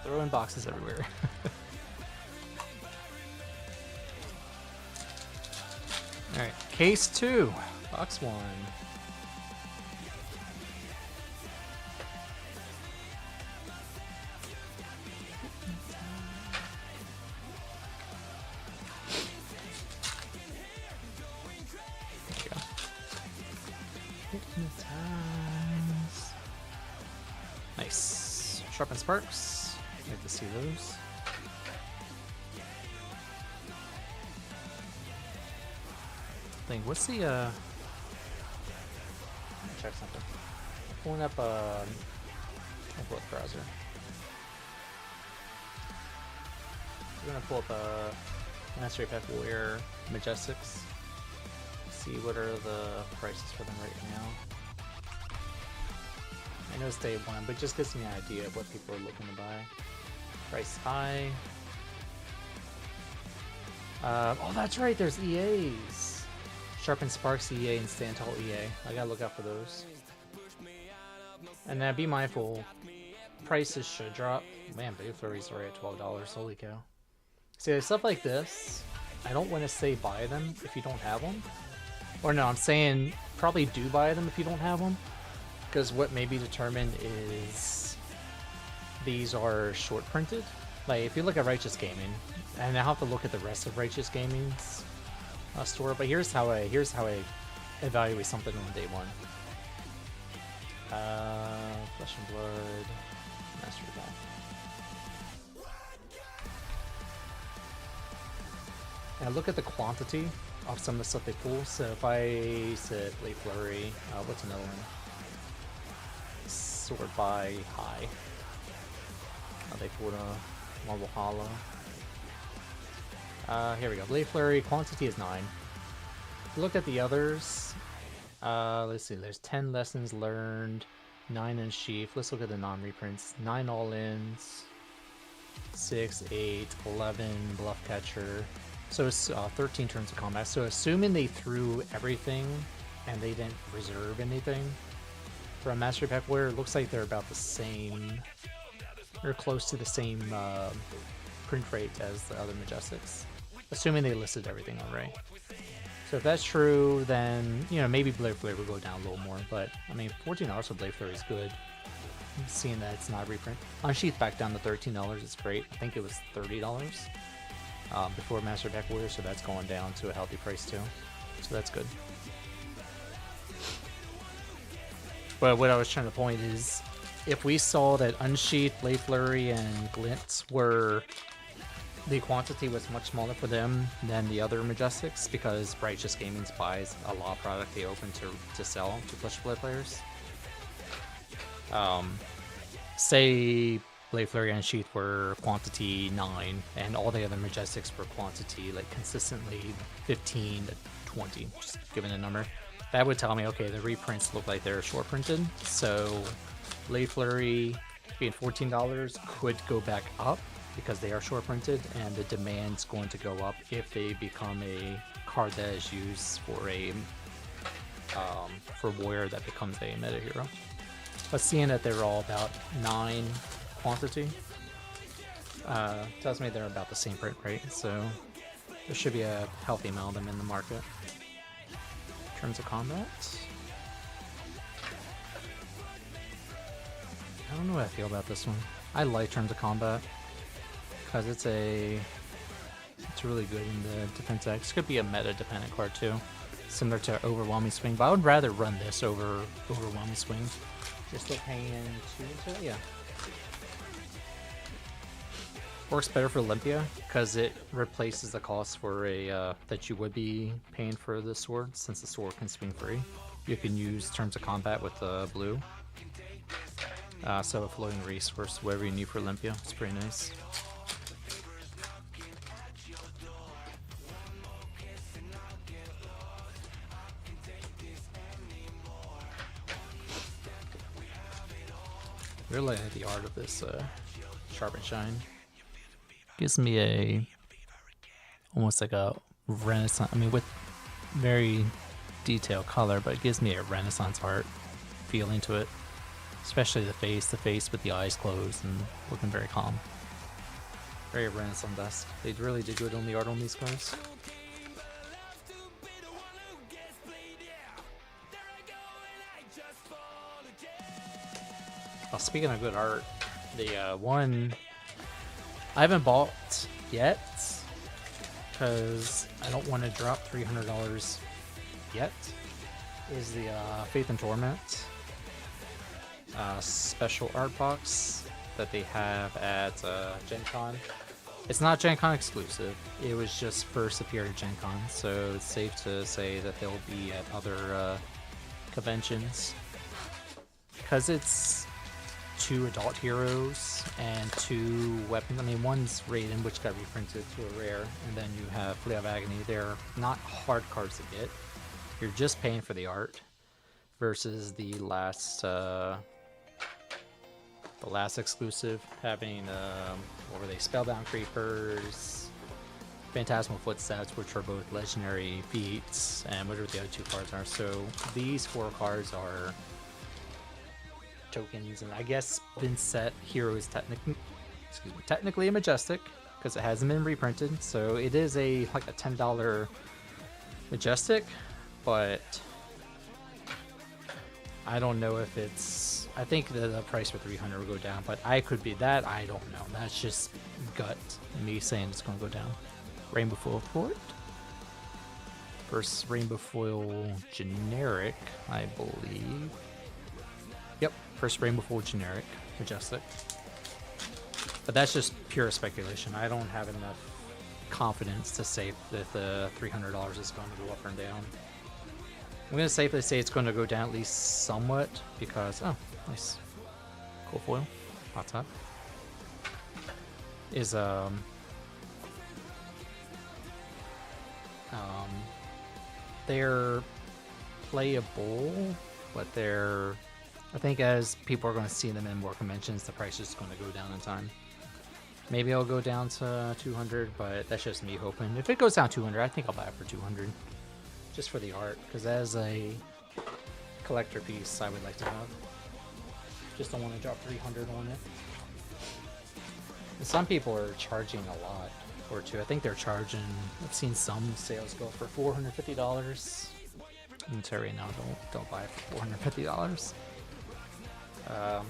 Throwing boxes everywhere. Alright, case 2, box 1. There you go. Hypnotize. Nice. Sharpen Sparks. Like to see those. Thing. What's the let me check something. Pulling up a web browser. we're gonna pull up Mastery Pack Warrior Majestics. See what are the prices for them right now. I know it's day one, but just gives me an idea of what people are looking to buy. Price high. Oh, that's right. There's EAs. Sharpen Sparks EA and Stand Tall EA. I gotta look out for those. And then be mindful, prices should drop. Man, Blade Flurries are at $12. Holy cow. See, stuff like this, I don't want to say buy them if you don't have them. Or no, I'm saying probably do buy them if you don't have them. Because what may be determined is these are short printed. Like if you look at Righteous Gaming, and I have to look at the rest of Righteous Gaming's store, but here's how I evaluate something on day one. Flesh and Blood, Master Pack. And I look at the quantity of some of the stuff they pull. So if I said Blade Flurry, what's another one? Sword by High. They pulled a Marble Hollow. Here we go. Blade Flurry, quantity is 9. Look at the others. Let's see, there's 10 lessons learned, 9 in Sheath. Let's look at the non-reprints. 9 all-ins, 6, 8, 11 Bluff Catcher. So it's 13 turns of combat. So assuming they threw everything and they didn't reserve anything for a Mastery Pack Warrior, it looks like they're about the same, or close to the same print rate as the other Majestics. Assuming they listed everything alright. So if that's true, then, you know, maybe Blade Flurry will go down a little more. But, I mean, $14 for Blade Flurry is good. Seeing that it's not a reprint. Unsheath back down to $13, it's great. I think it was $30 before Master Pack Warrior, so that's going down to a healthy price too. So that's good. But what I was trying to point is, if we saw that Unsheath, Blade Flurry, and Glint were... the quantity was much smaller for them than the other Majestics, because Righteous Gaming buys a lot of product they open to sell to Flesh Blood players. Say Blade Flurry and Sheath were quantity 9, and all the other Majestics were quantity like consistently 15 to 20, just giving a number. That would tell me, okay, the reprints look like they're short printed, so Blade Flurry being $14 could go back up because they are short printed, and the demand's going to go up if they become a card that is used for a for Warrior that becomes a meta hero. But seeing that they're all about 9 quantity tells me they're about the same print rate, so there should be a healthy amount of them in the market. In terms of combat, I don't know how I feel about this one. I like Terms of Combat because it's really good in the defense deck. This could be a meta dependent card too, similar to Overwhelming Swing, but I would rather run this over Overwhelming Swing. You're still paying 2 into it? Yeah. Works better for Olympia because it replaces the cost for a that you would be paying for the sword, since the sword can swing free. You can use Terms of Combat with the blue. So a floating resource, whatever you need for Olympia. It's pretty nice. Really like the art of this Sharp and Shine. Gives me a almost like a Renaissance. I mean, with very detailed color, but it gives me a Renaissance art feeling to it. Especially the face with the eyes closed and looking very calm. Very Renaissance-esque. They really did good on the art on these cards. Oh, speaking of good art, the one I haven't bought yet because I don't want to drop $300 yet is the Faith and Torment special art box that they have at Gen Con. It's not Gen Con exclusive, it was just first appeared at Gen Con, so it's safe to say that they'll be at other conventions, because it's 2 adult heroes and 2 weapons. I mean, one's Raiden, which got reprinted to a rare, and then you have Fleet of Agony. They're not hard cards to get. You're just paying for the art, versus the last exclusive having what were they? Spellbound Creepers, Phantasmal Footsteps, which are both legendary feats, and whatever the other 2 cards are. So these 4 cards are tokens, and I guess Vincent Hero is technically a Majestic because it hasn't been reprinted. So it is like a $10 Majestic, but I don't know if it's. I think the price for 300 will go down, but I could be that. I don't know. That's just gut me saying it's going to go down. Rainbow Foil Port. First Rainbow Foil Generic, I believe. Yep, first Rainbow Foil Generic Majestic. But that's just pure speculation. I don't have enough confidence to say that the $300 is going to go up or down. I'm going to safely say it's going to go down at least somewhat because, oh, nice. Cool foil. Hot top. Is, they're playable, but they're, I think as people are going to see them in more conventions, the price is going to go down in time. Maybe I'll go down to 200, but that's just me hoping. If it goes down 200, I think I'll buy it for 200. Just for the art, because as a collector piece, I would like to have. Just don't want to drop 300 on it. And some people are charging a lot for it too. I think they're charging. I've seen some sales go for $450. I'm telling you right now, don't buy it for $450. I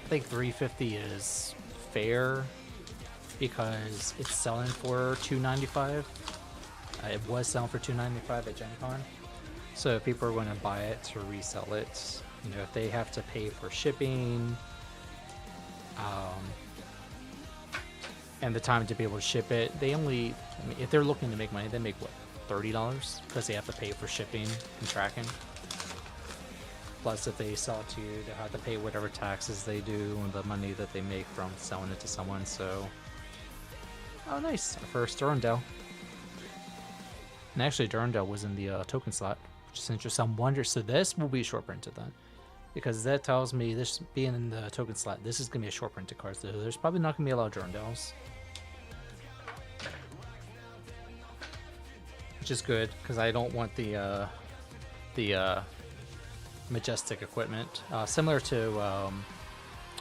think $350 is fair because it's selling for $295. It was selling for $295 at Gen Con. So if people are going to buy it to resell it, you know, if they have to pay for shipping, and the time to be able to ship it, they only, I mean, if they're looking to make money, they make what, $30? Because they have to pay for shipping and tracking. Plus, if they sell it to you, they have to pay whatever taxes they do and the money that they make from selling it to someone. So, oh, nice, our first Durandal. And actually, Durandal was in the token slot, which is interesting. I'm wondering, so this will be short printed then, because that tells me this being in the token slot, this is gonna be a short printed card. So there's probably not gonna be a lot of Durandals, which is good because I don't want the Majestic equipment, similar to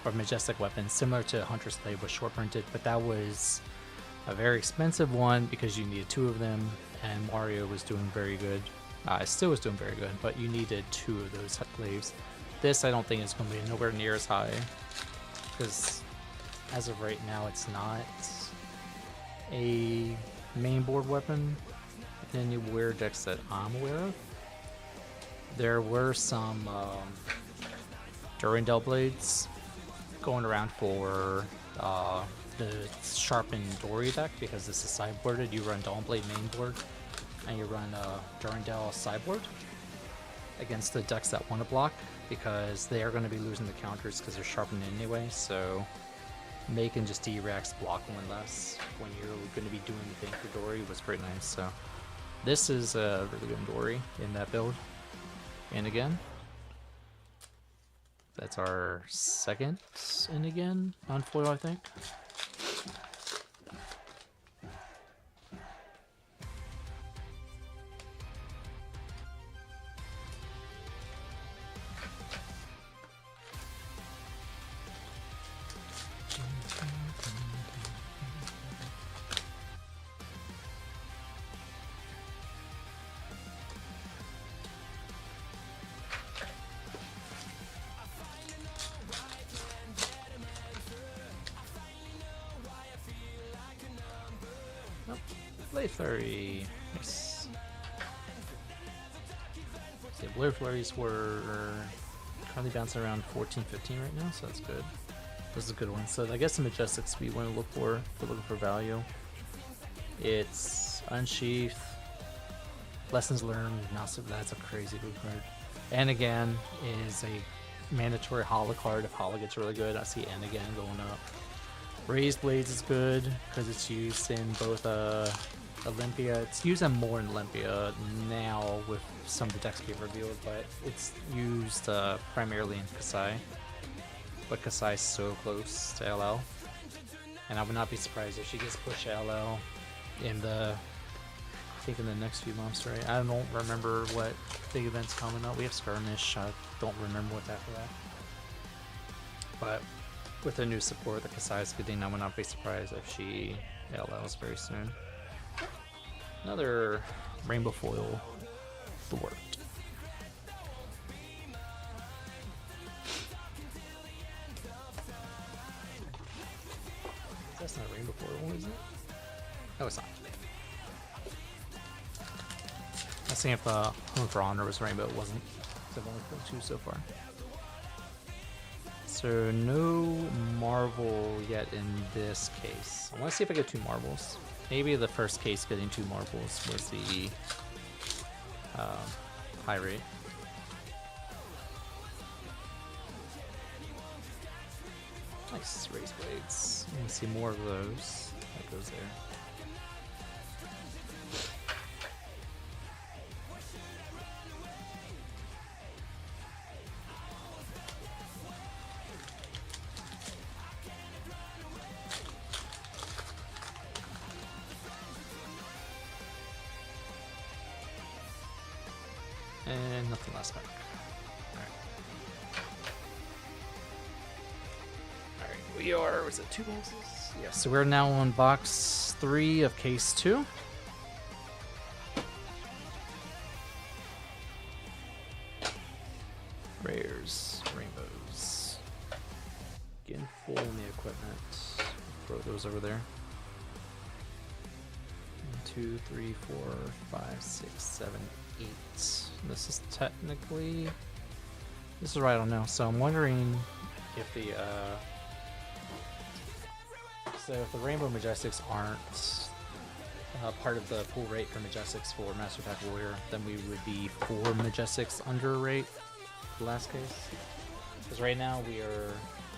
or Majestic weapons, similar to Hunter's Slave was short printed, but that was a very expensive one because you needed 2 of them. And Mario was doing very good. It still was doing very good, but you needed 2 of those slaves. This I don't think is going to be nowhere near as high, because as of right now, it's not a main board weapon in any weird decks that I'm aware of. There were some Durandal blades going around for the sharpened Dory deck, because this is sideboarded. You run Dawnblade main board and you run Durandal sideboard against the decks that want to block, because they are going to be losing the counters because they're sharpened anyway. So making just D-Rex block one less when you're going to be doing the thing for Dory was pretty nice. So this is a really good Dory in that build. And again, that's our second in again on foil, I think. Blade Flurry. Nice. Okay, Blade Flurries were currently bouncing around 14, 15 right now, so that's good. This is a good one. So I guess the Majestic Speed one to look for if we're looking for value. It's Unsheath, Lessons Learned, That's a crazy good card. And again, is a mandatory Hala card if Hala gets really good. I see N again going up. Raised Blades is good because it's used in both Olympia. It's used more in Olympia now with some of the decks being revealed, but it's used primarily in Kasai. But Kasai is so close to LL. And I would not be surprised if she gets pushed to LL in the, I think in the next few months, right? I don't remember what big events coming up. We have Skirmish. I don't remember what's after that. But with the new support that Kasai is getting, I would not be surprised if she LLs very soon. Another Rainbow Foil Thwart. That's not Rainbow Foil, is it? No, it's not. I was thinking if Home for Honor was Rainbow, it wasn't. So I've only put 2 so far. So no Marvel yet in this case. I want to see if I get 2 marbles. Maybe the first case getting 2 marbles was the high rate. Nice Raised Blades. I want to see more of those. That goes there. And nothing last back. Alright, we are, was it 2 boxes? Yeah, so we're now on box 3 of case 2. Rares, rainbows. Getting full in the equipment. Throw those over there. 1, 2, 3, 4, 5, 6, 7, 8. This is technically, this is right on now. So I'm wondering if the if the Rainbow Majestics aren't part of the pool rate for Majestics for Master Pack Warrior, then we would be 4 Majestics under rate the last case. Because right now we are,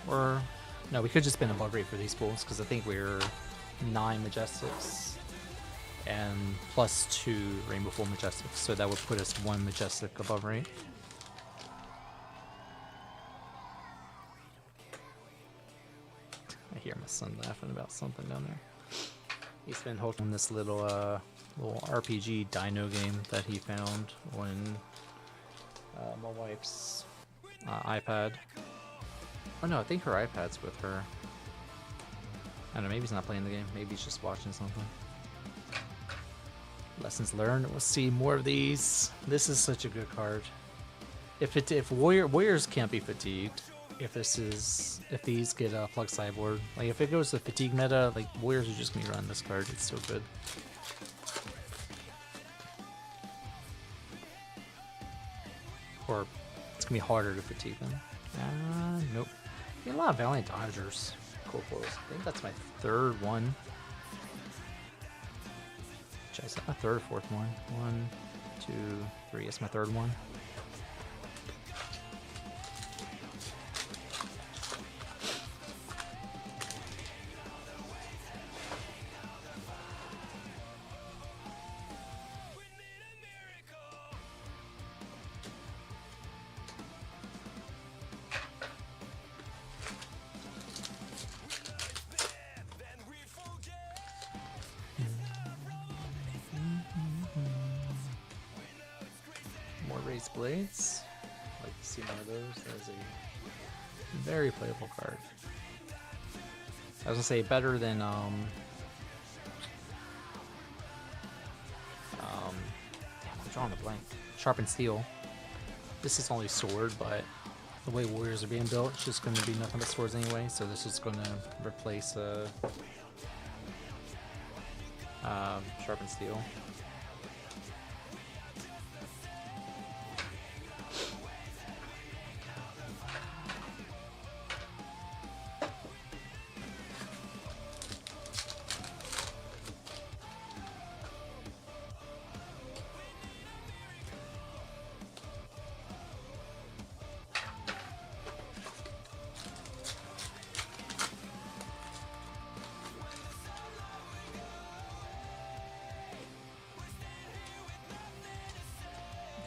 or no, we could just been above rate for these pools because I think we're 9 Majestics and plus 2 Rainbow Full Majestics, so that would put us 1 Majestic above rate. I hear my son laughing about something down there. He's been holding this little little RPG dino game that he found on my wife's iPad. Oh no, I think her iPad's with her. I don't know, maybe he's not playing the game, maybe he's just watching something. Lessons learned. We'll see more of these. This is such a good card. If warriors can't be fatigued, if these get a plug sideboard, like if it goes to fatigue meta, like warriors are just gonna run this card. It's so good. Or it's gonna be harder to fatigue them. Nope. Get a lot of Valiant Dodgers. Cool foils. I think that's my 3rd one. Is that my 3rd or 4th one? 1, 2, 3. It's my 3rd one. Raised Blades. I'd like to see more of those. That is a very playable card. I was gonna say better than damn, I'm drawing a blank. Sharpened Steel. This is only sword, but the way warriors are being built, it's just gonna be nothing but swords anyway, so this is gonna replace Sharpened Steel.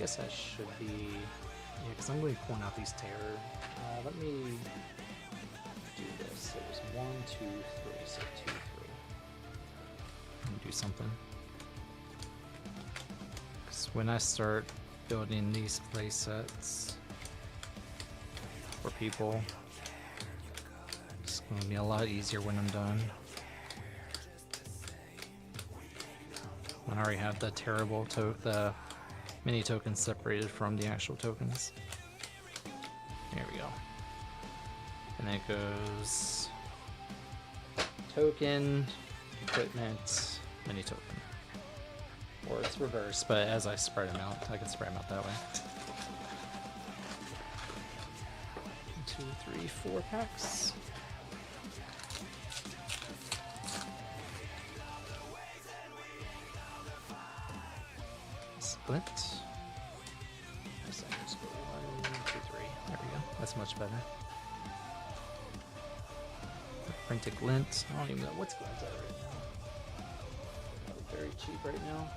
guess that should be... Yeah, because I'm going to point out these terror. Let me do this. So there's 1, 2, 3. So 2, 3. Let me do something. Because when I start building these play sets for people, it's going to be a lot easier when I'm done. When I already have the terrible the mini tokens separated from the actual tokens. There we go. And then it goes token, equipment, mini token. Or it's reversed, but as I spread them out, I can spread them out that way. 1, 2, 3, 4 packs. Split. Just go 1, 2, 3. There we go. That's much better. Printed glint. I don't even know what's glint at right now. Very cheap right now.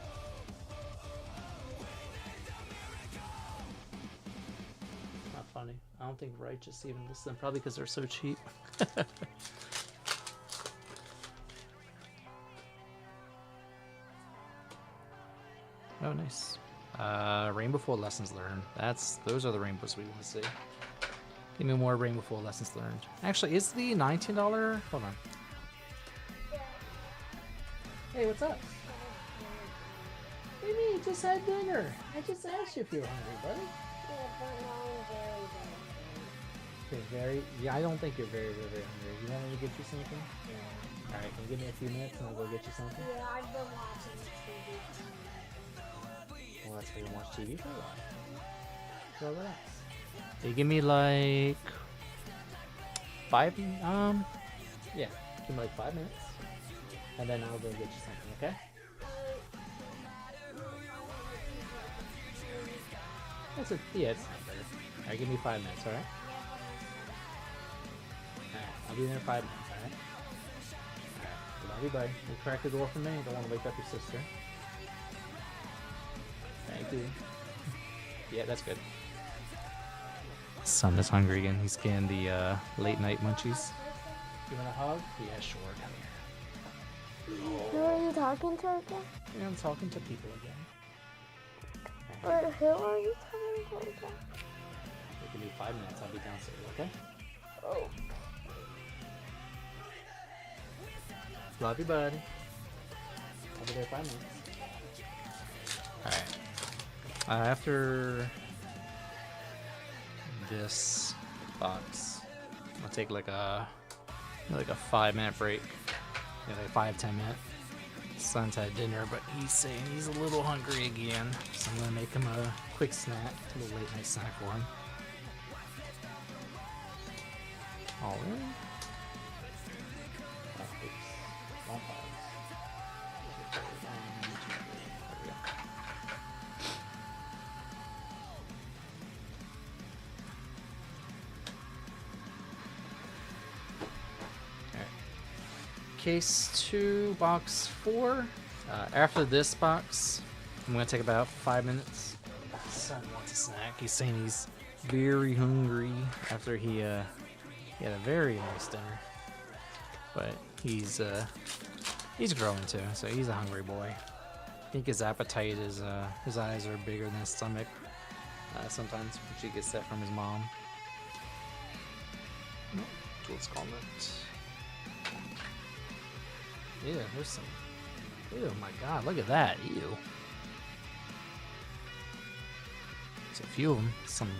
Not funny. I don't think Righteous even lists them. Probably because they're so cheap. Oh, nice. Rainbow Full Lessons Learned. Those are the rainbows we want to see. Give me more Rainbow Full Lessons Learned. Actually, is the $19? Hold on. Hey, what's up? What do you mean? You just had dinner. I just asked you if you were hungry, buddy. Yeah, I don't think you're very, very, very hungry. You want me to get you something? Yeah. Alright, can you give me a few minutes and I'll go get you something? Yeah, I've been watching TV. Well, that's why you watch TV for a while. So relax. Hey, give me like 5, yeah, give me like 5 minutes. And then I'll go get you something, okay? Yeah, it's not better. Alright, give me 5 minutes, alright? Alright, I'll be there in 5 minutes, alright? Alright, love you, buddy. You crack the door for me, I don't want to wake up your sister. Thank you. Yeah, that's good. Son is hungry again. He's getting the late night munchies. You want a hug? Yeah, sure. Come here. Who are you talking to again? Yeah, I'm talking to people again. Or who are you talking to again? Give me 5 minutes. I'll be downstairs, okay? Oh. Love you, buddy. I'll be there 5 minutes. Alright. After this box, I'll take like a 5-minute break. Yeah, like 5-10 minute. Son's had dinner, but he's saying he's a little hungry again, so I'm gonna make him a quick snack, a little late night snack for him. All in. Oh, oops. Wrong files. There we go. Case 2, box 4. After this box, I'm gonna take about 5 minutes. Son wants a snack. He's saying he's very hungry after he had a very nice dinner. But he's growing too, so he's a hungry boy. I think his appetite is his eyes are bigger than his stomach. Sometimes, which he gets that from his mom. Let's call it. Yeah, there's some. Ew, my god, look at that. Ew. There's a few of them. Some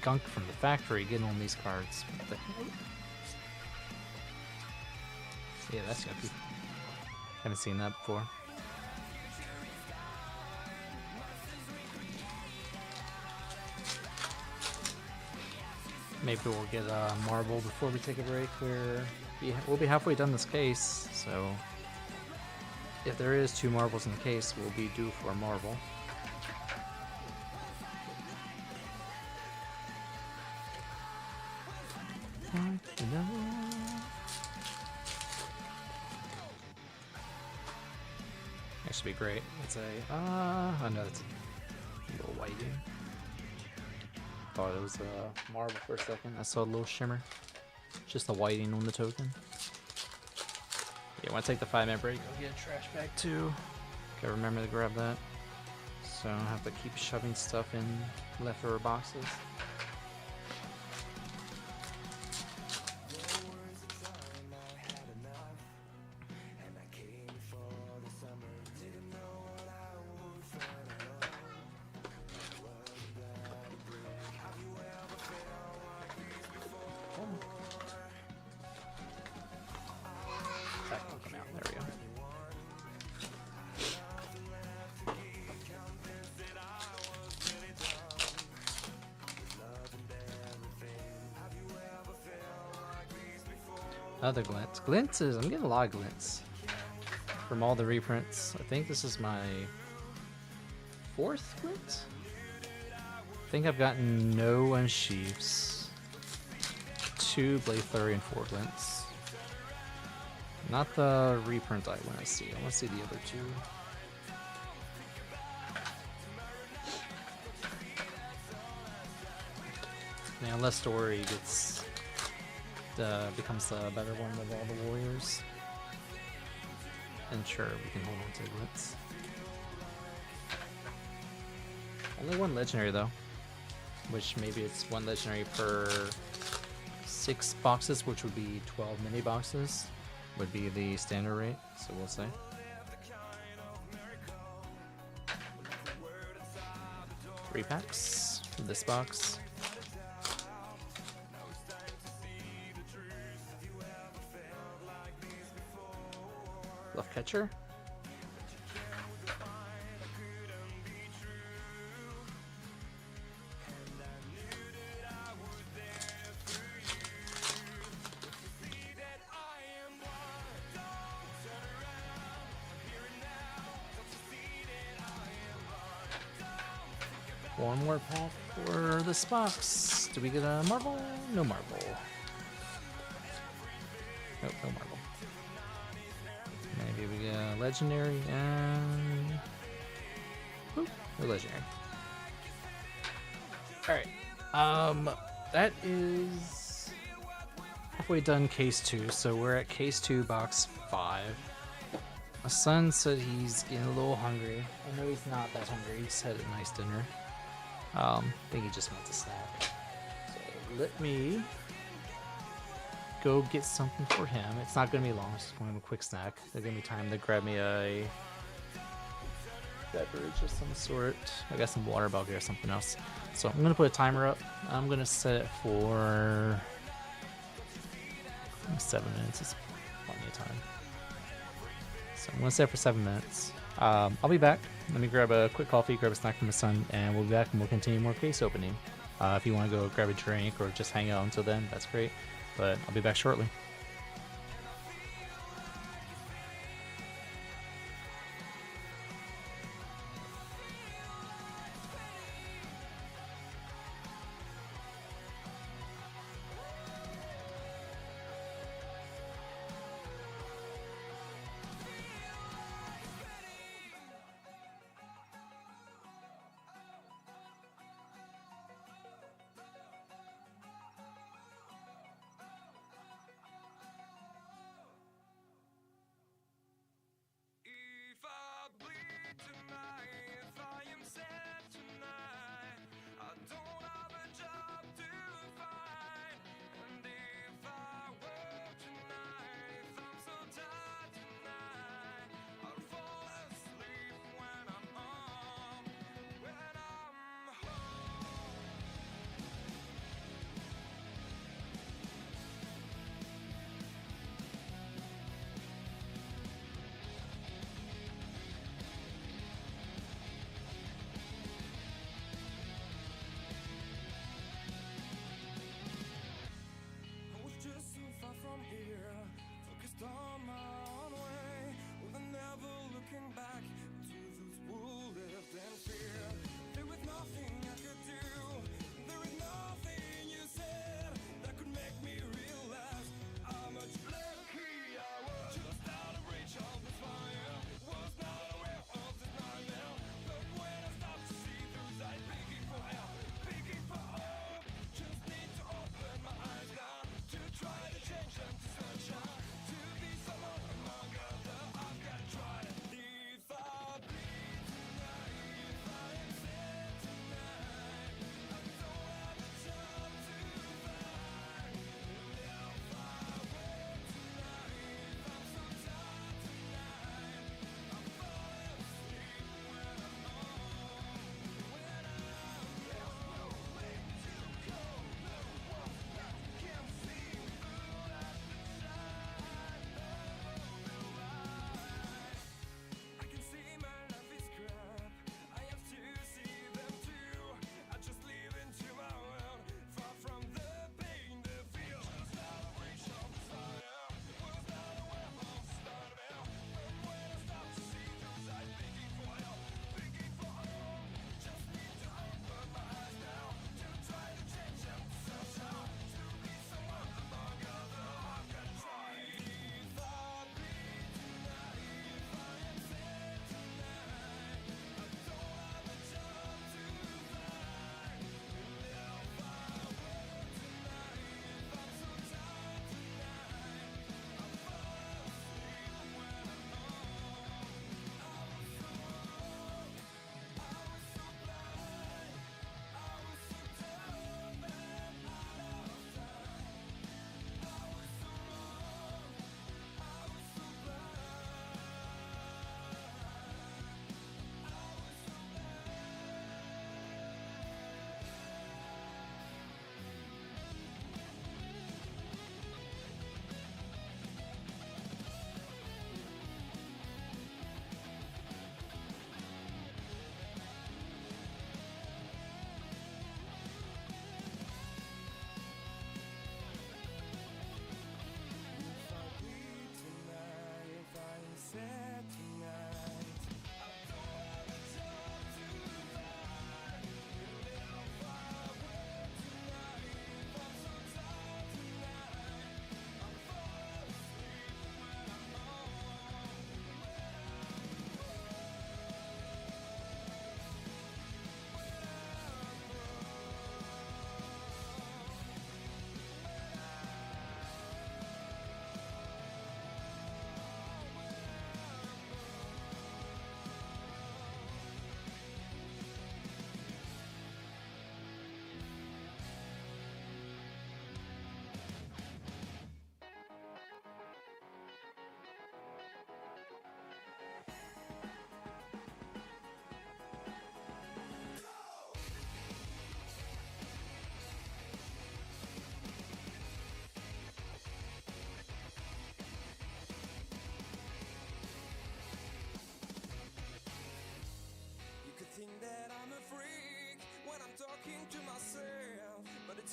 gunk from the factory getting on these cards. What the hell? Yeah, that's yucky. Haven't seen that before. Maybe we'll get a marble before we take a break. We'll be halfway done this case, so if there is 2 marbles in the case, we'll be due for a marble. That should be great. It's a, oh no, it's a little whiting. Thought it was a marble for a second. I saw a little shimmer. Just the whiting on the token. Yeah, when I take the 5-minute break, I'll get a trash bag too. Okay, remember to grab that. So I don't have to keep shoving stuff in leftover boxes. That will come out. There we go. Other glints. Glints is, I'm getting a lot of glints from all the reprints. I think this is my 4th glint. I think I've gotten no unsheaths, 2 blade flurry, and 4 glints. Not the reprint I want to see. I want to see the other 2. Now, unless Story gets becomes the better one of all the warriors, and sure, we can hold on to glints. Only 1 legendary though, which maybe it's 1 legendary per 6 boxes, which would be 12 mini boxes, would be the standard rate. So we'll see. 3 packs for this box. Left catcher. One more pack for this box. Do we get a marble? No marble. Nope, no marble. Maybe we get a legendary and... Oop, no legendary. Alright. That is halfway done case 2, so we're at case 2, box 5. My son said he's getting a little hungry. I know he's not that hungry. He's had a nice dinner. I think he just wants a snack. So let me go get something for him. It's not going to be long. It's just going to be a quick snack. There's going to be time to grab me a beverage of some sort. I got some water, but I'll get something else. So I'm going to put a timer up. I'm going to set it for 7 minutes. It's plenty of time. So I'm going to set it for 7 minutes. I'll be back. Let me grab a quick coffee, grab a snack for my son, and we'll be back and we'll continue more case opening. If you want to go grab a drink or just hang out until then, that's great. But I'll be back shortly.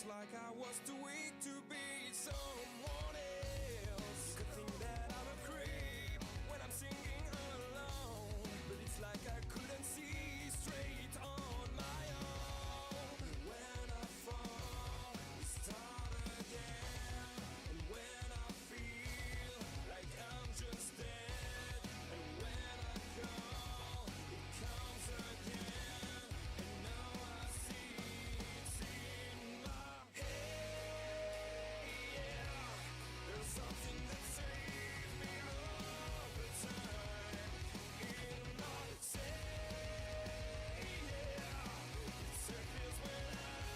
it's like I was too weak to be someone else. Could think that I'm a creep when I'm singing all alone, but it's like I couldn't see straight on my own. When I fall, we start again, and when I feel like I'm just dead, and when I call, it comes again, and now I see it's in my head. Yeah, there's something that saves me all the time in my say. Yeah, it circles when I'm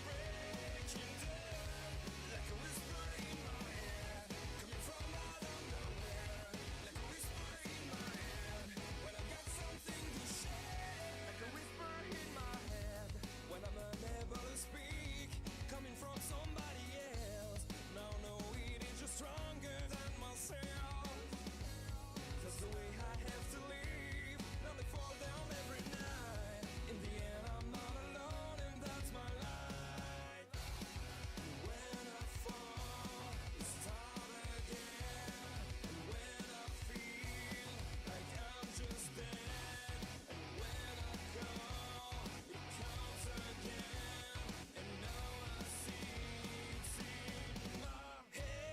breaking down, like a whisper in my head, coming from out of nowhere, like a whisper in my head, when I got something to share, like a whisper in my head, when I'm unable to speak, coming from somebody else. Now know it is just stronger than myself. That's the way I have to live. Now they fall down every night. In the end, I'm not alone, and that's my life. When I fall, we start again. And when I feel like I'm just dead, and when I call, it comes again. And now I see it's in my head.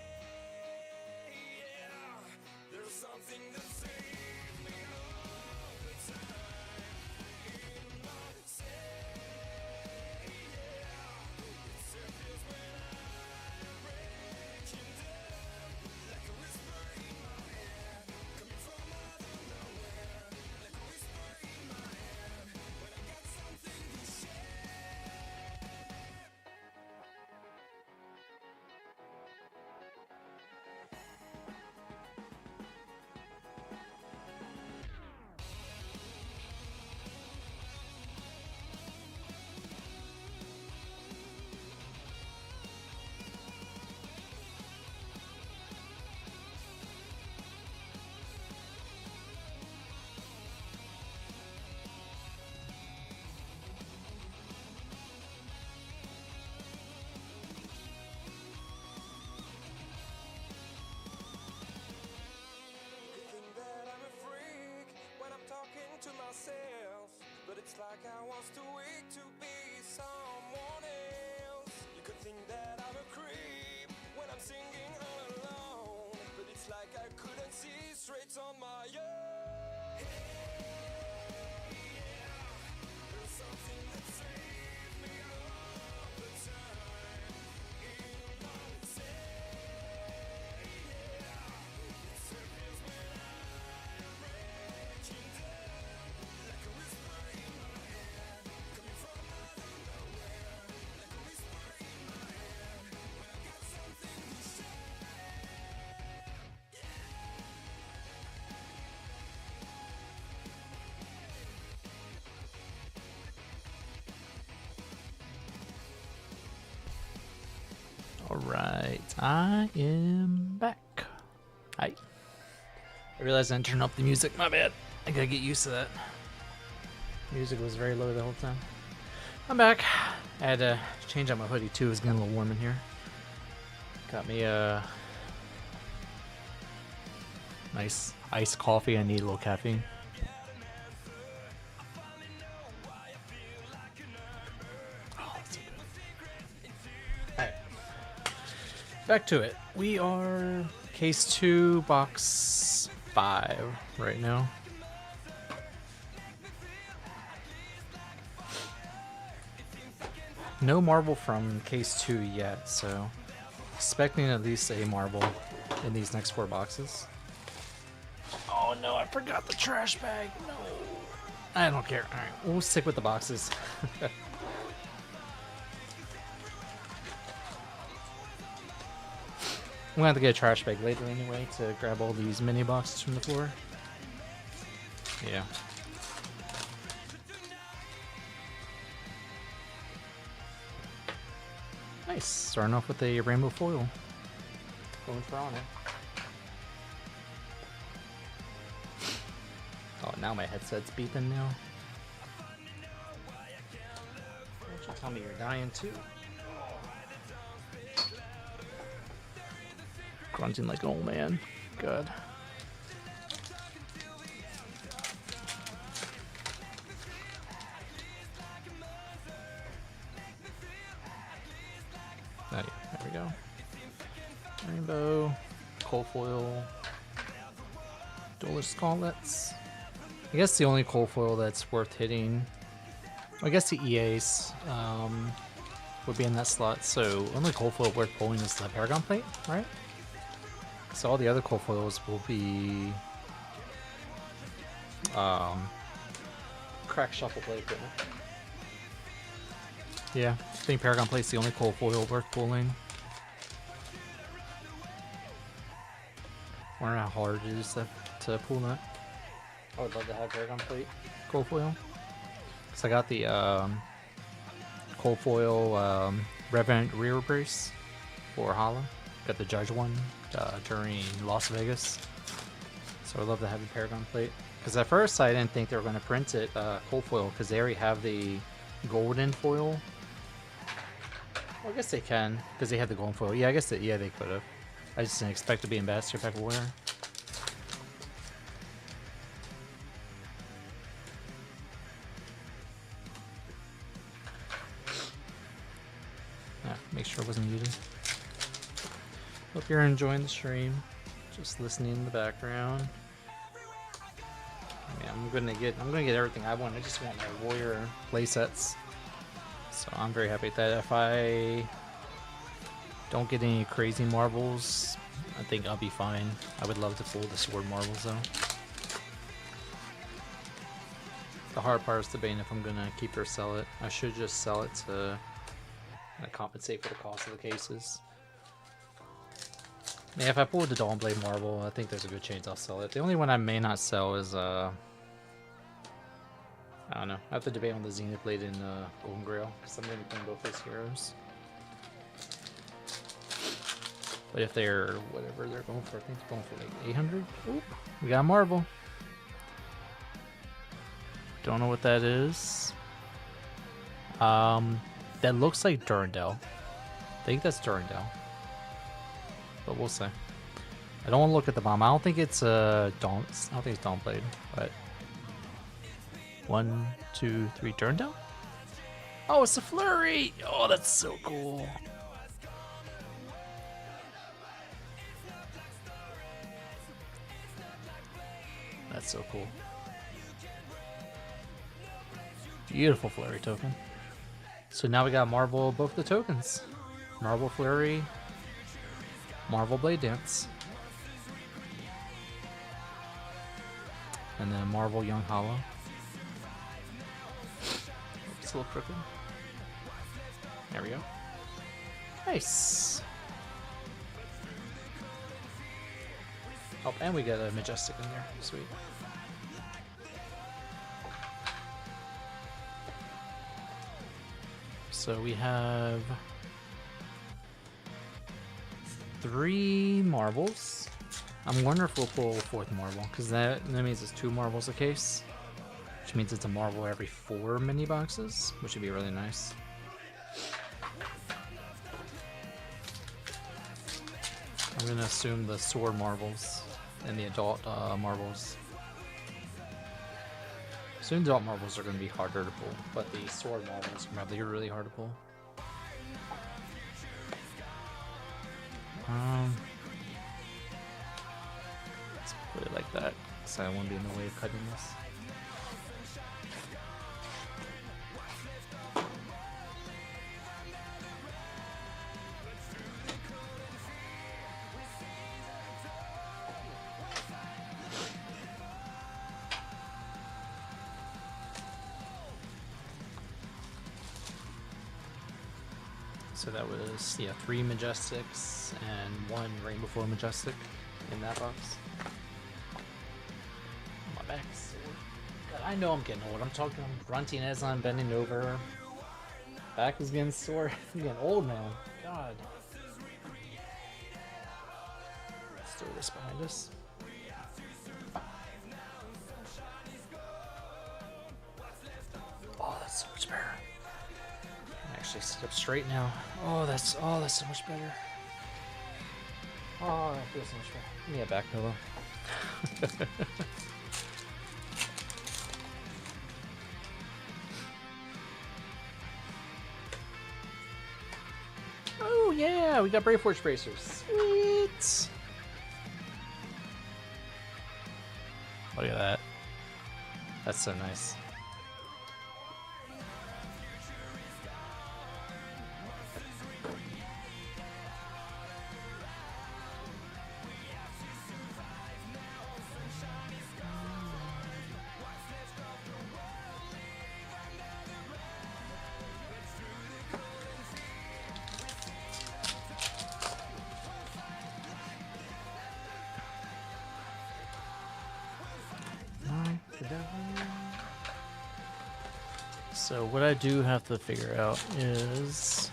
Yeah, there's something that saves me all the time in my say. Yeah, it circles when I'm breaking down, like a whisper in my head, coming from out of nowhere, like a whisper in my head, when I got something to share. Think that I'm a freak when I'm talking to myself, but it's like I was too weak to be someone else. You could think that I'm a creep when I'm singing all alone, but it's like I couldn't see straight on my own. Hey, yeah, there's something that saves me all the time in my say. Yeah, it circles when I'm breaking down, like a whisper in my head, coming from out of nowhere, like a whisper in my head, when I got something to share. All right, I am back. Hi. I realized I didn't turn up the music. My bad. I gotta get used to that. Music was very low the whole time. I'm back. I had to change out my hoodie too. It's getting a little warm in here. Got me a nice iced coffee. I need a little caffeine. Oh, that's so good. Alright. Back to it. We are case 2, box 5 right now. No marble from case 2 yet, so expecting at least a marble in these next 4 boxes. Oh no, I forgot the trash bag. No. I don't care. Alright, we'll stick with the boxes. I'm gonna have to get a trash bag later anyway to grab all these mini boxes from the floor. Yeah. Nice. Starting off with a rainbow foil. Going for honor. Oh, now my headset's beeping now. Don't you tell me you're dying too. Grunting like an old man. Good. Oh, yeah, there we go. Rainbow, coal foil, Duelist Gauntlets. I guess the only coal foil that's worth hitting, I guess the EAs would be in that slot. So only coal foil worth pulling is the Paragon Plate, right? So all the other coal foils will be crack shuffle plate equipment. Yeah, I think Paragon Plate's the only coal foil worth pulling. I wonder how hard it is to pull that. I would love to have Paragon Plate coal foil. Cause I got the coal foil Revenant rear brace for Hala. Got the Judge one during Las Vegas. So I'd love to have the Paragon Plate. Because at first I didn't think they were going to print it coal foil because they already have the golden foil. Well, I guess they can because they have the golden foil. Yeah, I guess they could have. I just didn't expect to be Ambassador Pack Warrior. Yeah, make sure it wasn't muted. Hope you're enjoying the stream. Just listening in the background. I mean, I'm gonna get everything I want. I just want my warrior playsets. So I'm very happy with that. If I don't get any crazy marbles, I think I'll be fine. I would love to pull the sword marbles though. The hard part is debating if I'm gonna keep or sell it. I should just sell it to compensate for the cost of the cases. Yeah, if I pull the Dawnblade marble, I think there's a good chance I'll sell it. The only one I may not sell is I don't know. I have to debate on the Zenith Blade and Golden Grail because I'm going to be playing both those heroes. But if they're whatever they're going for, I think it's going for like 800. Oop, we got a marble. Don't know what that is. That looks like Durandal. I think that's Durandal. But we'll see. I don't want to look at the bomb. I don't think it's I don't think it's Dawnblade, but 1, 2, 3, Durandal? Oh, it's a flurry! Oh, that's so cool. That's so cool. Beautiful flurry token. So now we got Marvel both the tokens. Marvel Flurry, Marvel Blade Dance, and then Marvel Young Hollow. It's a little crooked. There we go. Nice. Oh, and we got a Majestic in there. Sweet. So we have 3 marbles. I'm wondering if we'll pull a 4th marble, because that means it's 2 marbles a case, which means it's a marble every 4 mini boxes, which would be really nice. I'm gonna assume the sword marbles and the adult marbles. Soon adult marbles are going to be harder to pull, but the sword marbles are probably really hard to pull. Let's put it like that, because I don't want to be in the way of cutting this. So that was, yeah, 3 Majestics and 1 Rainbow Foil Majestic in that box. My back's sore. God, I know I'm getting old. I'm grunting as I'm bending over. Back is getting sore. I'm getting old now. God. Let's throw this behind us. Oh, that's so much better. Actually sit up straight now. Oh, that's so much better. Oh, that feels so much better. Give me a back pillow. Oh yeah, we got Brave Forge bracers. Sweet. Look at that. That's so nice. So what I do have to figure out is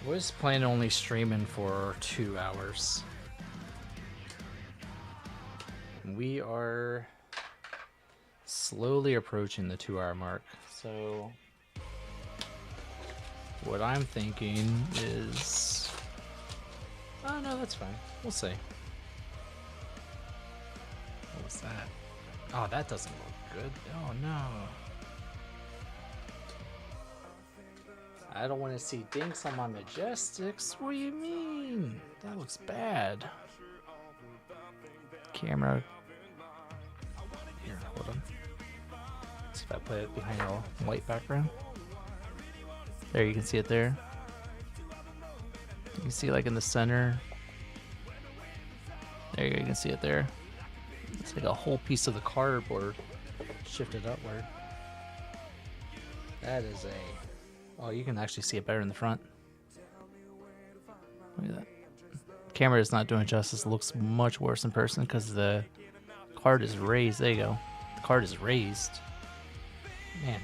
I was planning on only streaming for 2 hours. We are slowly approaching the 2-hour mark. So what I'm thinking is, oh no, that's fine. We'll see. What was that? Oh, that doesn't look good. Oh no. I don't want to see dinks on my Majestics. What do you mean? That looks bad. Camera. Here, hold on. Let's see if I put it behind a white background. There, you can see it there. You can see like in the center. There you go, you can see it there. It's like a whole piece of the cardboard shifted upward. That is a... Oh, you can actually see it better in the front. Look at that. The camera is not doing justice. It looks much worse in person because the card is raised. There you go. The card is raised. Man,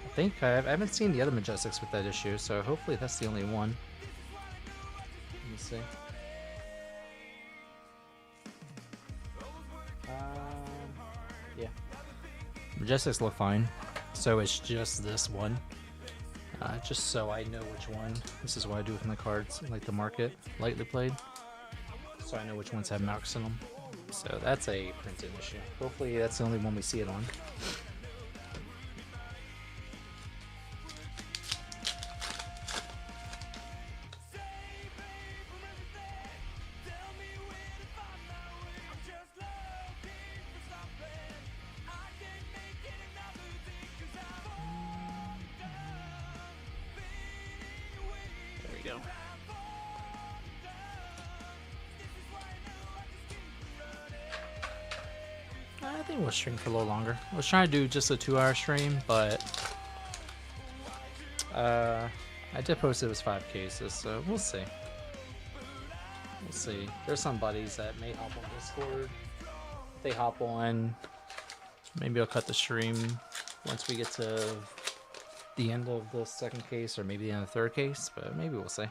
I think I haven't seen the other Majestics with that issue, so hopefully that's the only one. Let me see. Yeah. Majestics look fine. So it's just this one. Just so I know which one. This is what I do with my cards. I like to mark it lightly played, so I know which ones have marks in them. So that's a printed issue. Hopefully that's the only one we see it on. Go. I think we'll stream for a little longer. I was trying to do just a 2-hour stream, but I did post it was 5 cases, so we'll see. We'll see. There's some buddies that may hop on Discord. If they hop on, maybe I'll cut the stream once we get to the end of the second case, or maybe the end of the third case, but maybe we'll see.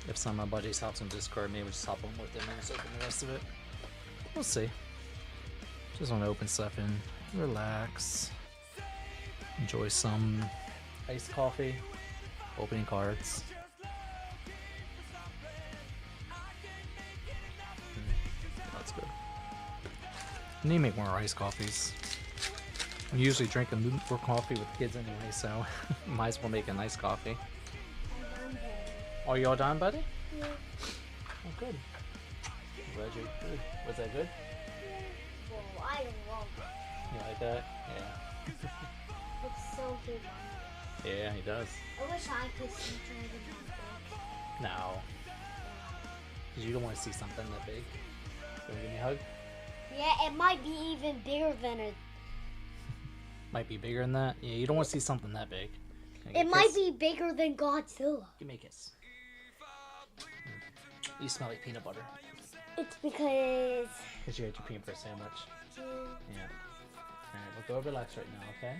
If some of my buddies hops on Discord, maybe we'll just hop on with them and just open the rest of it. We'll see. Just want to open stuff and relax. Enjoy some iced coffee. Opening cards. That's good. I need to make more iced coffees. I'm usually drinking more coffee with kids anyway, so might as well make a nice coffee. Oh, you all done, buddy? Yeah. Oh, good. I'm glad you're good. Was that good? Well, I love it. You like that? Yeah. Looks so good. Yeah, he does. I wish I could see Dragon. No. Because you don't want to see something that big. You want to give me a hug? Yeah, it might be even bigger than it. Might be bigger than that? Yeah, you don't want to see something that big. It might be bigger than Godzilla. Give me a kiss. You smell like peanut butter. It's because. Because you had your peanut butter sandwich. Yeah. Alright, we'll go relax right now, okay?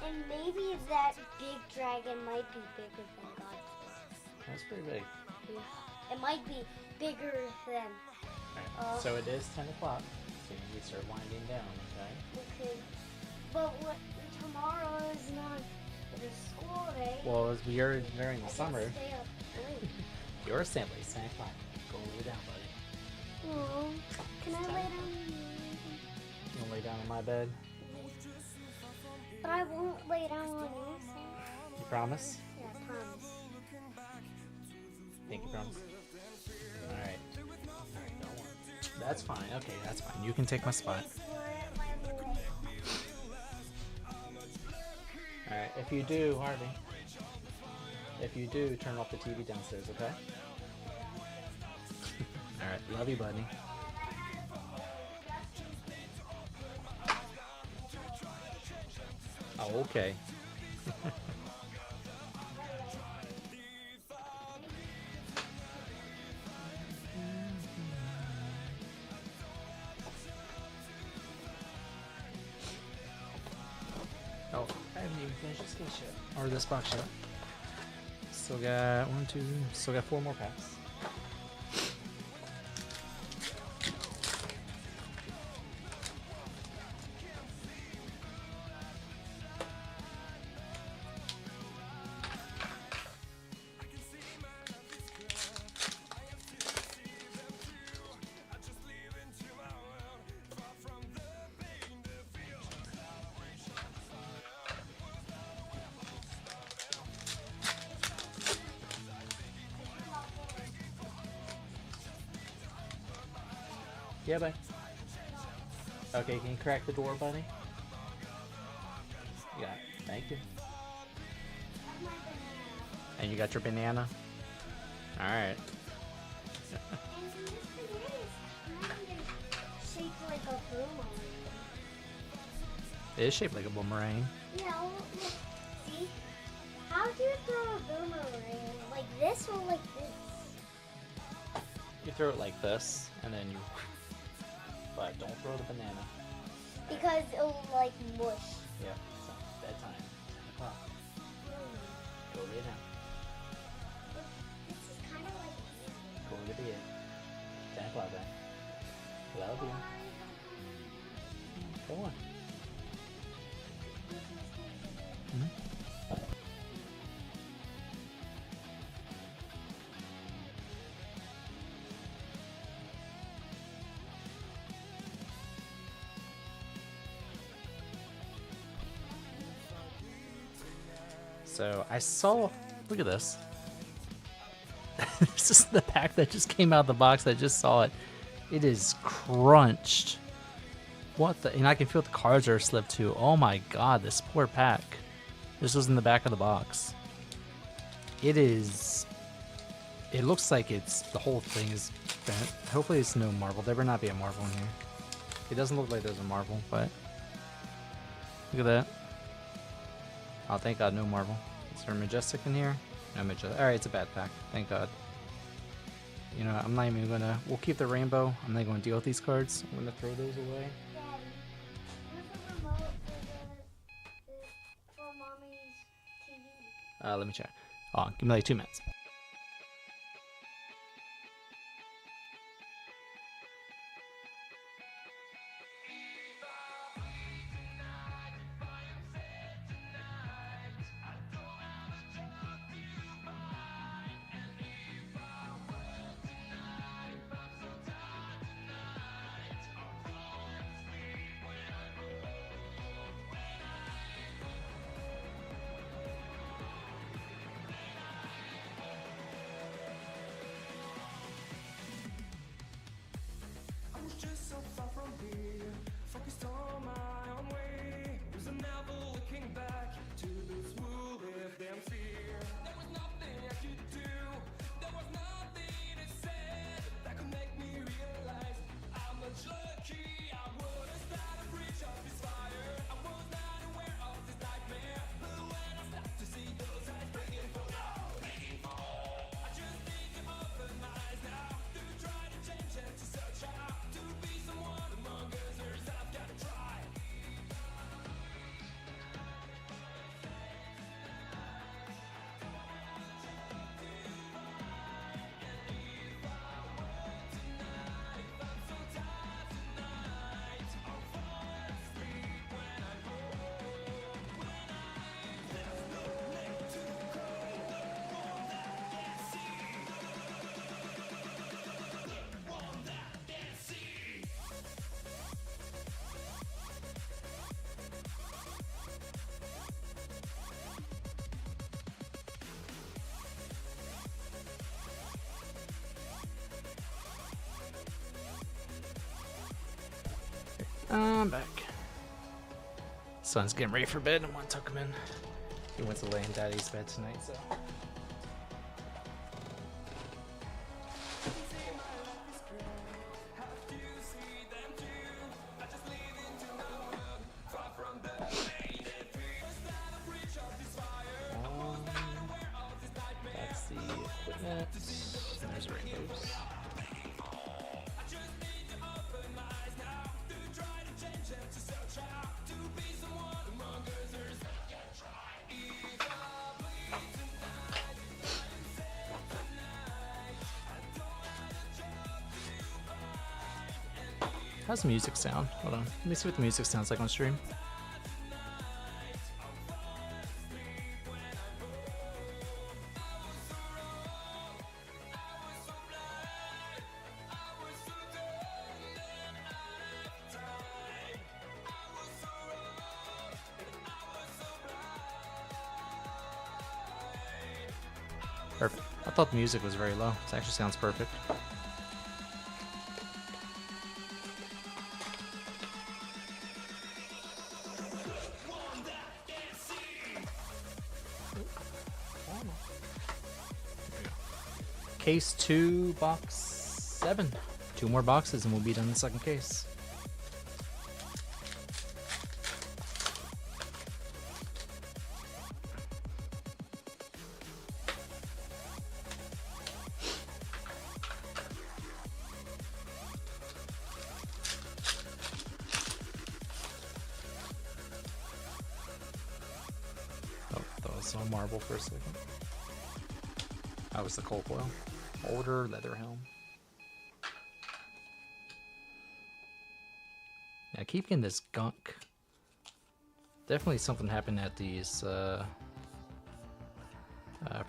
And maybe that big dragon might be bigger than Godzilla. That's pretty big. Yeah. It might be bigger than. Alright, so it is 10 o'clock. So we start winding down, okay? Okay. But tomorrow is not the school day. Well, as we are during the summer. Stay up You're assembly. Stand fine. Go lay down, buddy. Oh, can I lay down? You wanna lay down on my bed? But I won't lay down on your side. You promise? Yeah, I promise. Think you promise? Alright. Alright, don't worry. That's fine. Okay, that's fine. You can take my spot. Alright, if you do, Harvey. If you do, turn off the TV downstairs, okay? Alright, love you, buddy. Oh, okay. Oh, I haven't even finished this case yet. Or this box yet. Still got still got 4 more packs. Yeah, bye. Okay, can you crack the door, buddy? Yeah, thank you. And you got your banana? Alright. Shaped like a boomerang. It is shaped like a boomerang. Yeah, look, see? How do you throw a boomerang? Like this or like this? You throw it like this, and then you... But don't throw the banana. Because it'll like mush. Yeah, so bedtime. 10 o'clock. Go lay down. This is kind of like... Go to bed. 10 o'clock, then. Love you. Come on. So I saw, look at this. This is the pack that just came out of the box. I just saw it. It is crunched. What the? And I can feel the cards are slipped too. Oh my god, this poor pack. This was in the back of the box. It is. It looks like it's the whole thing is bent. Hopefully it's no marble. There better not be a marble in here. It doesn't look like there's a marble, but look at that. Oh, thank God, no marble. Is there a Majestic in here? No Majestic. Alright, it's a bad pack. Thank God. You know, I'm not even gonna... We'll keep the rainbow. I'm not gonna deal with these cards. I'm gonna throw those away. Daddy, where's the remote for Mommy's TV? Let me check. Oh, give me like 2 minutes. I'm back. Son's getting ready for bed. I want to tuck him in. He went to lay in Daddy's bed tonight, so. That's the equipment. There's rainbows. How's the music sound? Hold on. Let me see what the music sounds like on stream. Perfect. I thought the music was very low. It actually sounds perfect. Case 2, box 7. 2 more boxes and we'll be done the second case. Oh, that was on marble for a second. That was the cold foil. Older leather helm. I keep getting this gunk. Definitely something happened at these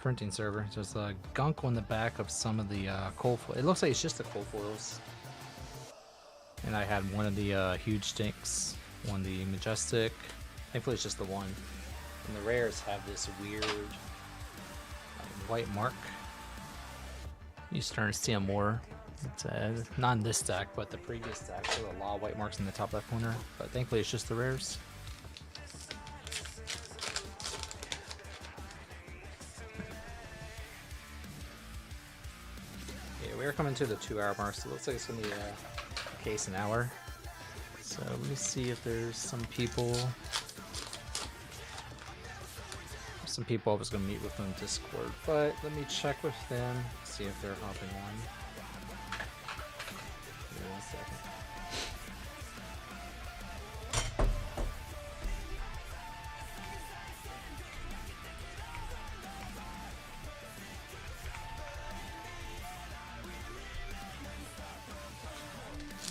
printing server. There's a gunk on the back of some of the cold foil. It looks like it's just the cold foils. And I had one of the huge stinks, one of the majestic. Thankfully it's just the one. And the rares have this weird white mark. You starting to see them more. It's, not in this stack, but the previous stack. There were a lot of white marks in the top left corner. But thankfully it's just the rares. Yeah, we're coming to the 2-hour mark, so it looks like it's going to be a case an hour. So let me see if there's some people. Some people I was going to meet with on Discord, but let me check with them, see if they're hopping on. Give me 1 second.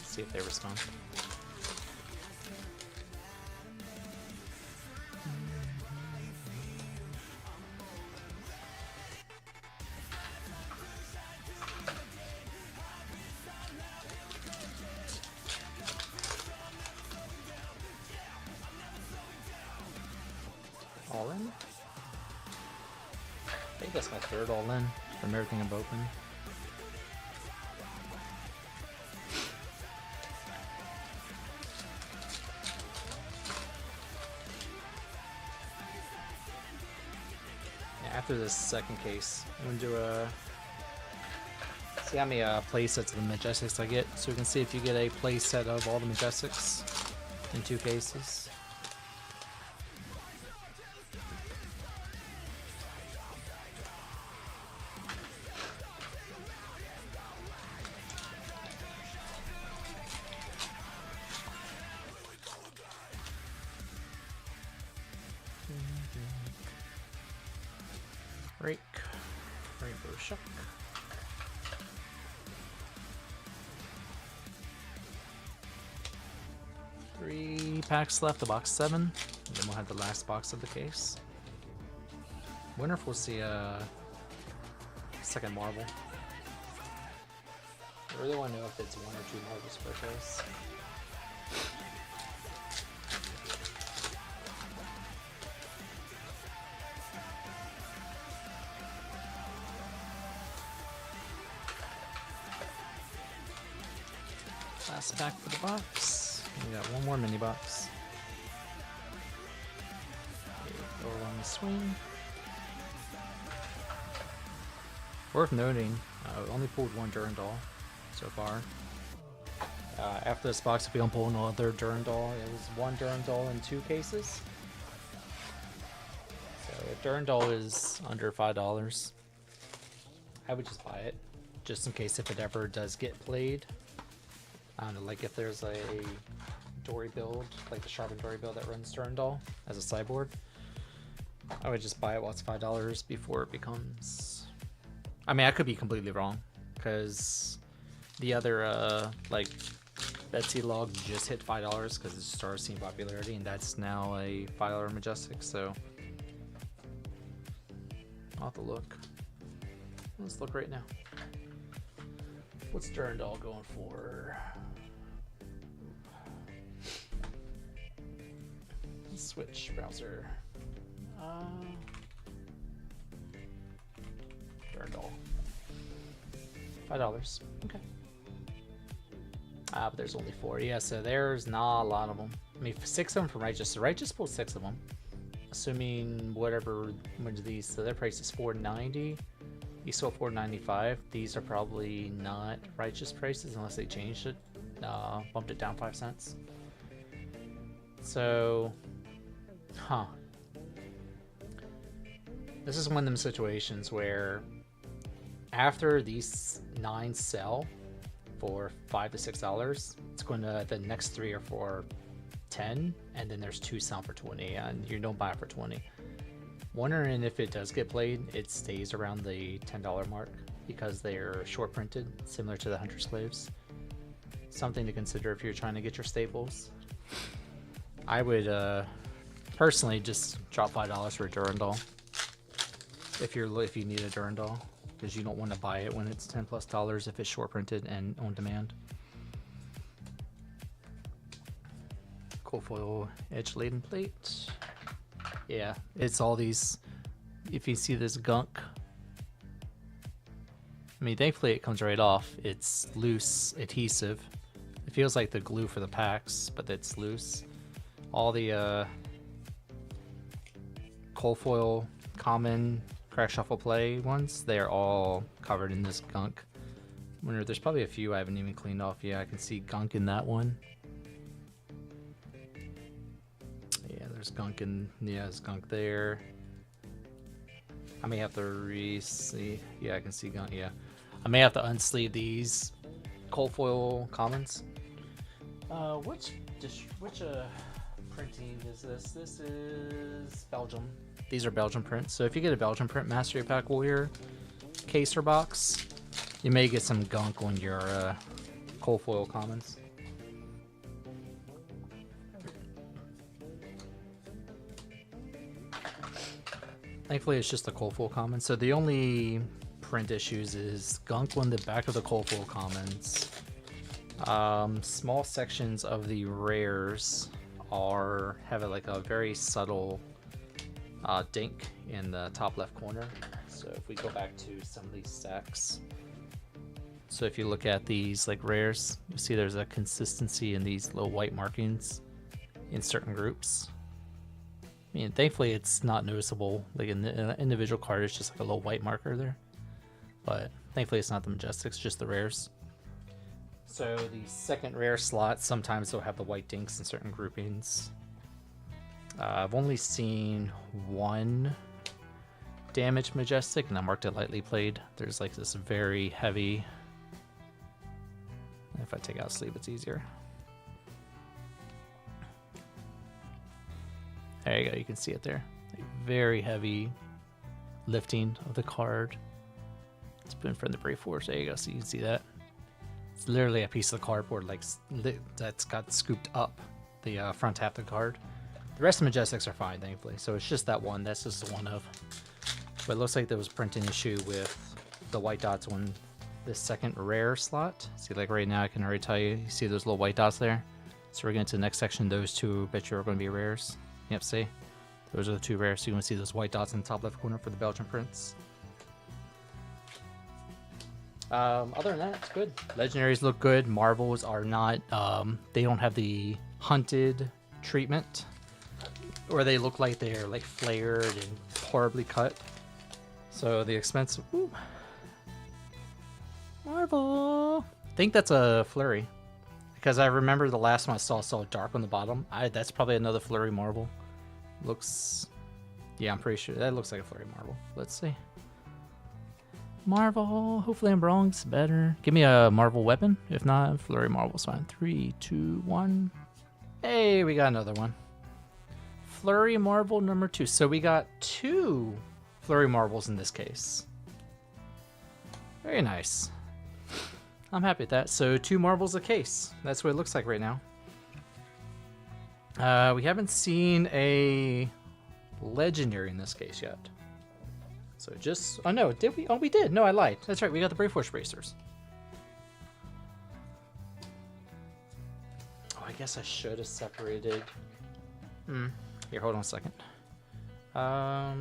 See if they respond. All in? I think that's my 3rd all in from everything I've opened. Yeah, after this second case, I'm gonna do a see how many play sets of the Majestics I get, so we can see if you get a play set of all the Majestics in 2 cases. Rake, Rainbow Shock. 3 packs left, the box 7. And then we'll have the last box of the case. Wonder if we'll see a second marble. I really want to know if it's 1 or 2 marbles per case. Last pack for the box. We got one more mini box. Okay, go along the swing. Worth noting, we only pulled one Durandal so far. After this box, if we don't pull another Durandal, it was one Durandal in 2 cases. So if Durandal is under $5, I would just buy it, just in case if it ever does get played. I don't know, like if there's a Dory build, like the Sharpened Dory build that runs Durandal as a sideboard, I would just buy it while it's $5 before it becomes... I mean, I could be completely wrong, because the other, like, Betsy Log just hit $5 because it started seeing popularity, and that's now a $5 Majestic, so I'll have to look. Let's look right now. What's Durandal going for? Switch browser. Durandal. $5. Okay. But there's only 4. Yeah, so there's not a lot of them. I mean, 6 of them from Righteous. So Righteous pulled 6 of them. Assuming whatever one of these, so their price is $4.90. You sold $4.95. These are probably not Righteous prices unless they changed it, bumped it down 5 cents. So, this is one of them situations where after these 9 sell for $5 to $6, it's going to, the next 3 are for 10, and then there's 2 selling for 20, and you don't buy it for 20. Wondering if it does get played, it stays around the $10 mark because they're short printed, similar to the Hunter Slaves. Something to consider if you're trying to get your staples. I would personally just drop $5 for a Durandal if you need a Durandal, because you don't want to buy it when it's $10+ if it's short printed and on demand. Cool foil edge laden plate. Yeah, it's all these. If you see this gunk, I mean, thankfully it comes right off. It's loose adhesive. It feels like the glue for the packs, but it's loose. All the cold foil common crack shuffle play ones, they are all covered in this gunk. I wonder, there's probably a few I haven't even cleaned off. Yeah, I can see gunk in that one. Yeah, there's gunk in, yeah, there's gunk there. I may have to re-see. Yeah, I can see gunk, yeah. I may have to unsleeve these cold foil commons. Which printing is this? This is Belgium. These are Belgian prints. So if you get a Belgian print Mastery Pack Warrior case or box, you may get some gunk on your cold foil commons. Thankfully, it's just the cold foil common. So the only print issues is gunk on the back of the cold foil commons. Small sections of the rares have like a very subtle dink in the top left corner. So if we go back to some of these stacks, so if you look at these like rares, you see there's a consistency in these little white markings in certain groups. I mean, thankfully it's not noticeable. Like in the individual card, it's just like a little white marker there. But thankfully it's not the Majestics, just the rares. So the second rare slot, sometimes they'll have the white dinks in certain groupings. I've only seen one damaged Majestic, and I marked it lightly played. There's like this very heavy... If I take out sleeve, it's easier. There you go, you can see it there. Like very heavy lifting of the card. It's put in front of the Brave Force. There you go, so you can see that. It's literally a piece of the cardboard like that's got scooped up the front half of the card. The rest of the Majestics are fine, thankfully. So it's just that one. That's just the one of. But it looks like there was a printing issue with the white dots on this second rare slot. See, like right now, I can already tell you. You see those little white dots there? So we're getting to the next section. Those two, bet you are going to be rares. Yep, see? Those are the 2 rares. So you want to see those white dots in the top left corner for the Belgian prints. Other than that, it's good. Legendaries look good. Marvels are not, they don't have the hunted treatment, where they look like they're like flared and horribly cut. So the expensive. Ooh. Marvel. I think that's a flurry, because I remember the last one I saw dark on the bottom. That's probably another flurry marble. Looks. Yeah, I'm pretty sure that looks like a flurry marble. Let's see. Marvel. Hopefully I'm wrong. It's better. Give me a Marvel weapon. If not, flurry marble's fine. 3, 2, 1. Hey, we got another one. Flurry marble number 2. So we got 2 flurry marbles in this case. Very nice. I'm happy with that. So 2 marbles a case. That's what it looks like right now. We haven't seen a legendary in this case yet. So just, oh no, did we? Oh, we did. No, I lied. That's right. We got the Brave Force bracers. Oh, I guess I should have separated. Here, hold on a second. I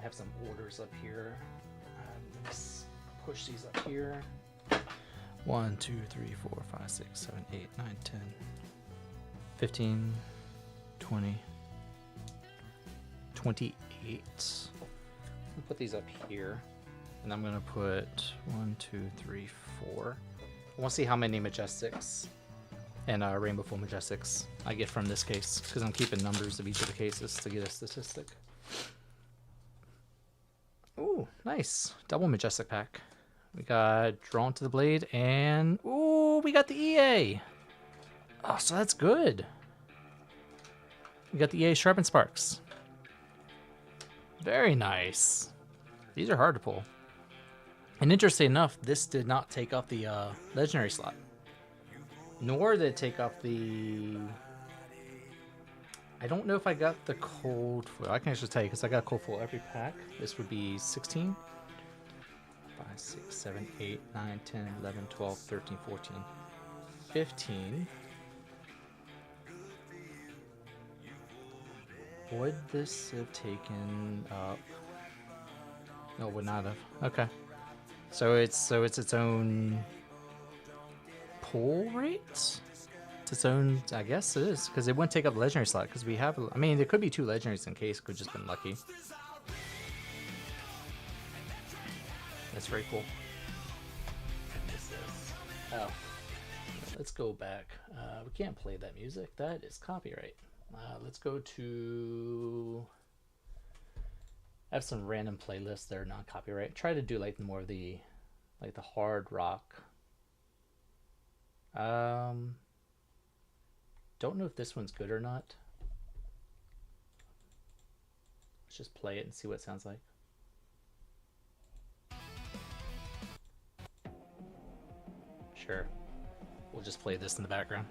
have some orders up here. Let's push these up here. 1, 2, 3, 4, 5, 6, 7, 8, 9, 10, 15, 20, 28. I'll put these up here, and I'm gonna put 1, 2, 3, 4. I want to see how many Majestics and Rainbow Full Majestics I get from this case, because I'm keeping numbers of each of the cases to get a statistic. Ooh, nice. Double Majestic pack. We got Drawn to the Blade, and ooh, we got the EA. Oh, so that's good. We got the EA Sharpened Sparks. Very nice. These are hard to pull. And interesting enough, this did not take up the legendary slot. Nor did it take up the... I don't know if I got the cold foil. I can actually tell you, because I got cold foil every pack. This would be 16. 5, 6, 7, 8, 9, 10, 11, 12, 13, 14, 15. Would this have taken up? No, it would not have. Okay. So it's its own pull rate? It's its own, I guess it is, because it wouldn't take up the legendary slot, because we have, I mean, there could be 2 legendaries in case, could have just been lucky. That's very cool. Oh. Let's go back. We can't play that music. That is copyright. Let's go to... I have some random playlists that are non-copyright. Try to do like more of the hard rock. Don't know if this one's good or not. Let's just play it and see what it sounds like. Sure. We'll just play this in the background.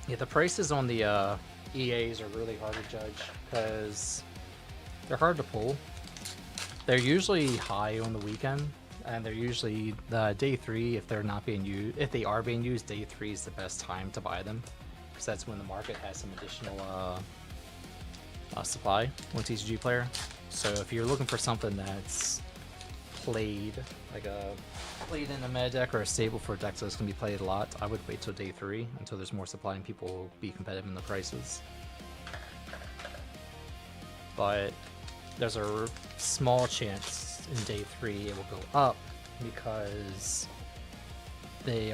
Yeah, the prices on the EAs are really hard to judge because they're hard to pull. They're usually high on the weekend, and they're usually the day 3 if they're not being used. If they are being used, day 3 is the best time to buy them because that's when the market has some additional supply on TCG Player. So if you're looking for something that's played, like played in a meta deck or a stable for a deck that's going to be played a lot, I would wait till day 3 until there's more supply and people will be competitive in the prices. But there's a small chance in day 3 it will go up because the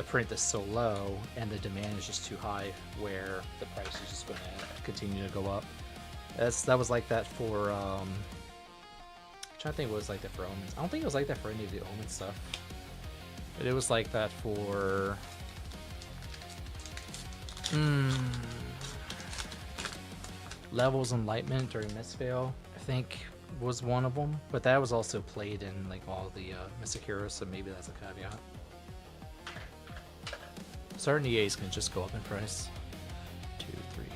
print is so low and the demand is just too high where the price is just going to continue to go up. That was like that for I'm trying to think what it was like that for Omens. I don't think it was like that for any of the Omen stuff. But it was like that for... Levels Enlightenment during Mistveil, I think, was one of them. But that was also played in like all the Mystic Heroes, so maybe that's a caveat. Certain EAs can just go up in price. 2, 3, 4,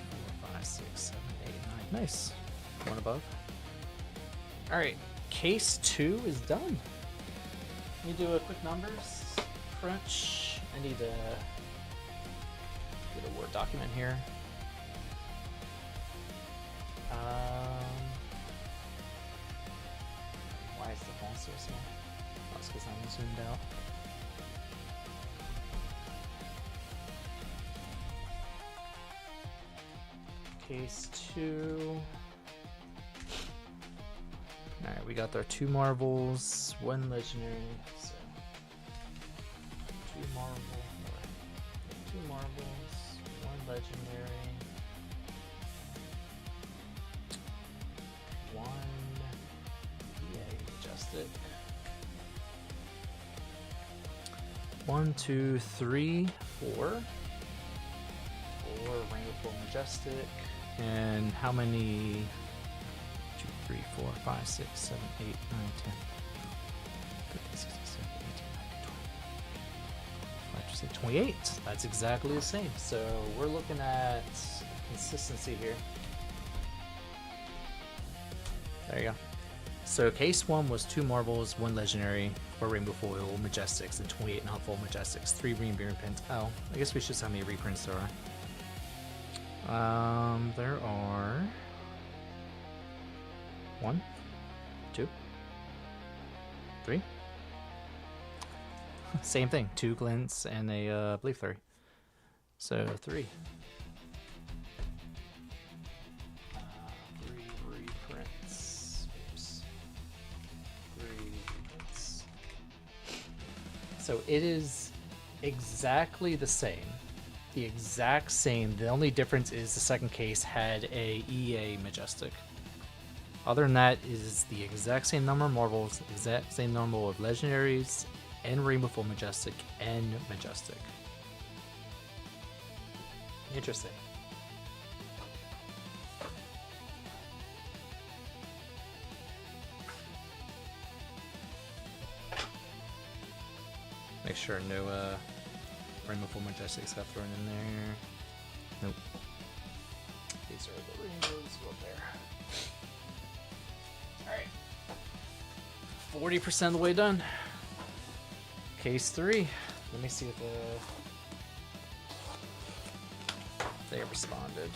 5, 6, 7, 8, 9. Nice. One above. Alright. Case 2 is done. Let me do a quick numbers crunch. I need to get a Word document here. Why is the phone so small? That's because I'm zoomed out. Case 2. Alright, we got our 2 marbles, 1 legendary. So 2 marbles, 1 legendary, 1 majestic. 1, 2, 3, 4. 4 rainbow majestic. And how many? 2, 3, 4, 5, 6, 7, 8, 9, 10, 15, 16, 17, 18, 19, 20. 28. That's exactly the same. So we're looking at consistency here. There you go. So case 1 was 2 marbles, 1 legendary, 4 rainbow foil majestics, and 28 non-foil majestics, 3 reinbeer pins. Oh, I guess we should see how many reprints there are. There are 1, 2, 3. Same thing, 2 glints and a belief 3. So 3. 3 reprints. Oops. 3 reprints. So it is exactly the same. The exact same. The only difference is the second case had a EA majestic. Other than that, is the exact same number of marbles, exact same number of legendaries, and rainbow full majestic and majestic. Interesting. Make sure no rainbow full majestics got thrown in there. Nope. These are the rainbows up there. Alright. 40% of the way done. Case 3. Let me see if they responded.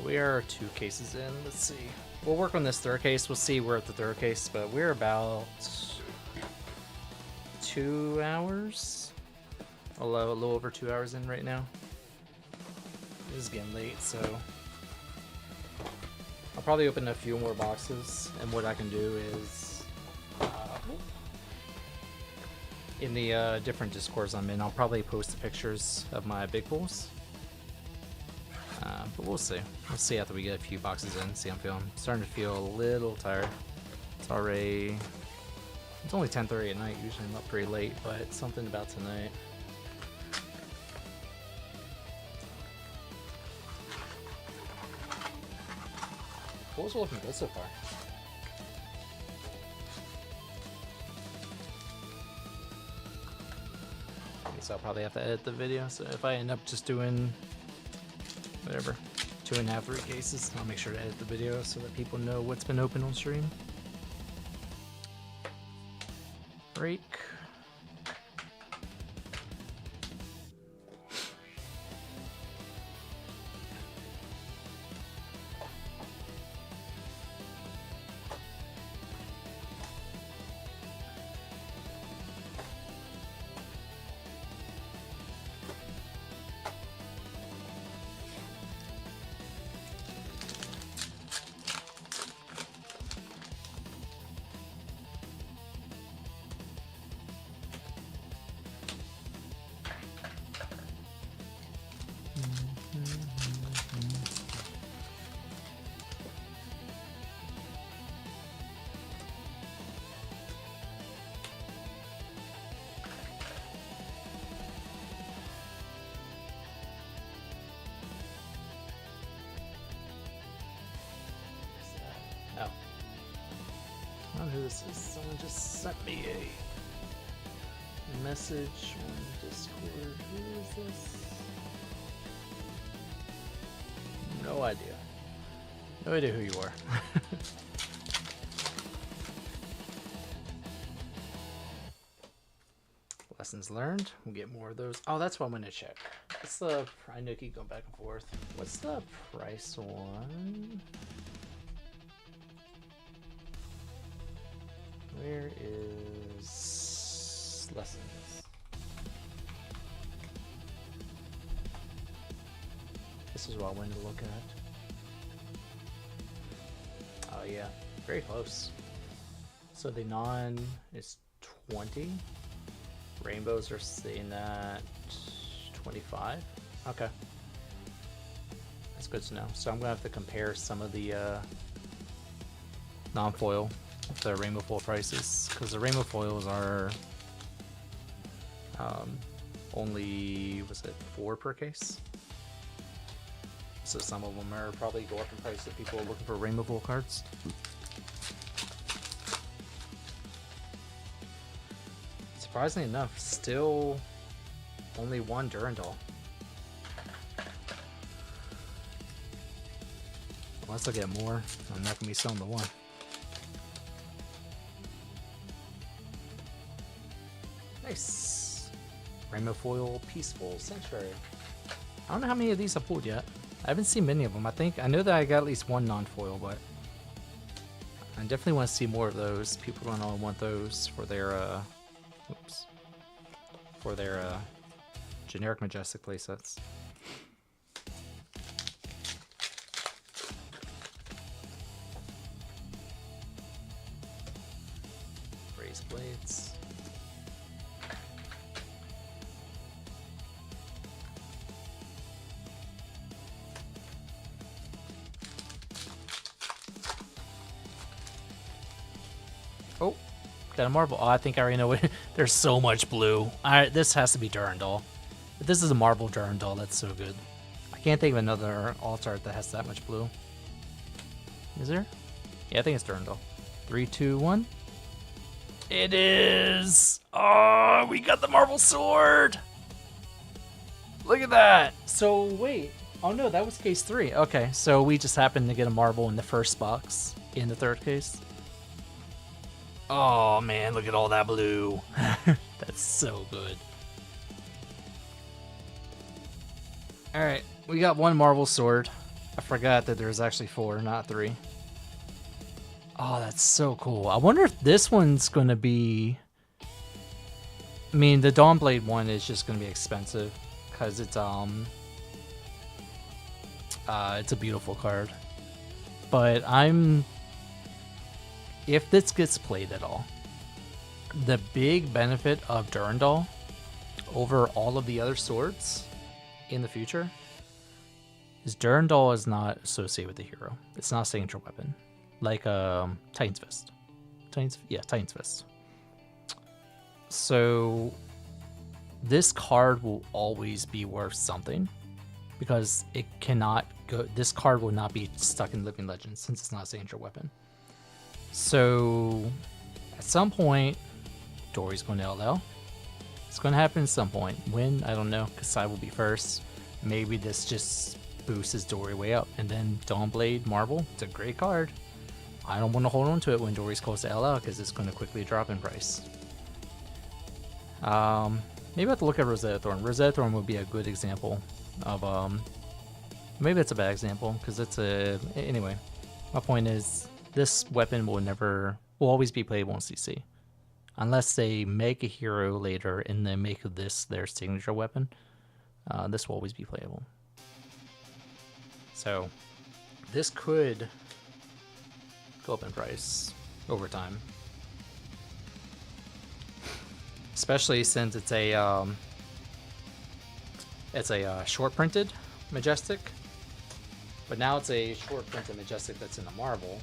We are 2 cases in. Let's see. We'll work on this third case. We'll see we're at the third case, but we're about 2 hours. A little over 2 hours in right now. It is getting late, so I'll probably open a few more boxes. And what I can do is in the different Discords I'm in, I'll probably post the pictures of my big pulls. But we'll see. We'll see after we get a few boxes in, see how I'm feeling. I'm starting to feel a little tired. It's already... It's only 10:30 at night. Usually I'm up pretty late, but something about tonight. Pulls are looking good so far. I guess I'll probably have to edit the video, so if I end up just doing... whatever, 2.5, 3 cases. I'll make sure to edit the video so that people know what's been open on stream. Break. I don't know who this is. Someone just sent me a message on Discord. Who is this? No idea. No idea who you are. Lessons learned. We'll get more of those. Oh, that's what I'm gonna check. What's the? I know keep going back and forth. What's the price one? Where is lessons? This is what I wanted to look at. Oh yeah, very close. So the non is 20. Rainbows are staying at 25. Okay. That's good to know. So I'm gonna have to compare some of the non-foil with the rainbow foil prices, because the rainbow foils are only, was it 4 per case? So some of them are probably go up in price if people are looking for rainbow foil cards. Surprisingly enough, still only one Durandal. Unless I get more, I'm not gonna be selling the one. Nice. Rainbow foil peaceful sanctuary. I don't know how many of these I pulled yet. I haven't seen many of them. I know that I got at least one non-foil, but I definitely want to see more of those. People are gonna want those for their oops. For their generic Majestic playsets. Raised blades. Oh. Got a marble. Oh, I think I already know it. There's so much blue. This has to be Durandal. If this is a marble Durandal, that's so good. I can't think of another alt art that has that much blue. Is there? Yeah, I think it's Durandal. 3, 2, 1. It is! Oh, we got the marble sword! Look at that! So, wait. Oh no, that was case 3. Okay, so we just happened to get a marble in the first box in the third case. Oh man, look at all that blue. That's so good. Alright, we got one marble sword. I forgot that there's actually 4, not 3. Oh, that's so cool. I wonder if this one's gonna be... I mean, the Dawnblade one is just gonna be expensive because it's a beautiful card. But if this gets played at all, the big benefit of Durandal over all of the other swords in the future is Durandal is not associated with the hero. It's not a signature weapon, like Titan's Fist. Titan's Fist. So this card will always be worth something because it cannot go. This card will not be stuck in Living Legends since it's not a signature weapon. So, at some point, Dory's going to LL. It's going to happen at some point. When? I don't know, because Sai will be first. Maybe this just boosts his Dory way up. And then Dawnblade Marble, it's a great card. I don't want to hold on to it when Dory's close to LL, because it's going to quickly drop in price. Maybe I have to look at Rosetta Thorn. Rosetta Thorn would be a good example of... maybe that's a bad example, because it's a... Anyway, my point is... This weapon will always be playable in CC. Unless they make a hero later and they make this their signature weapon, this will always be playable. So, this could go up in price over time. Especially since it's a short printed Majestic. But now it's a short printed Majestic that's in a marble.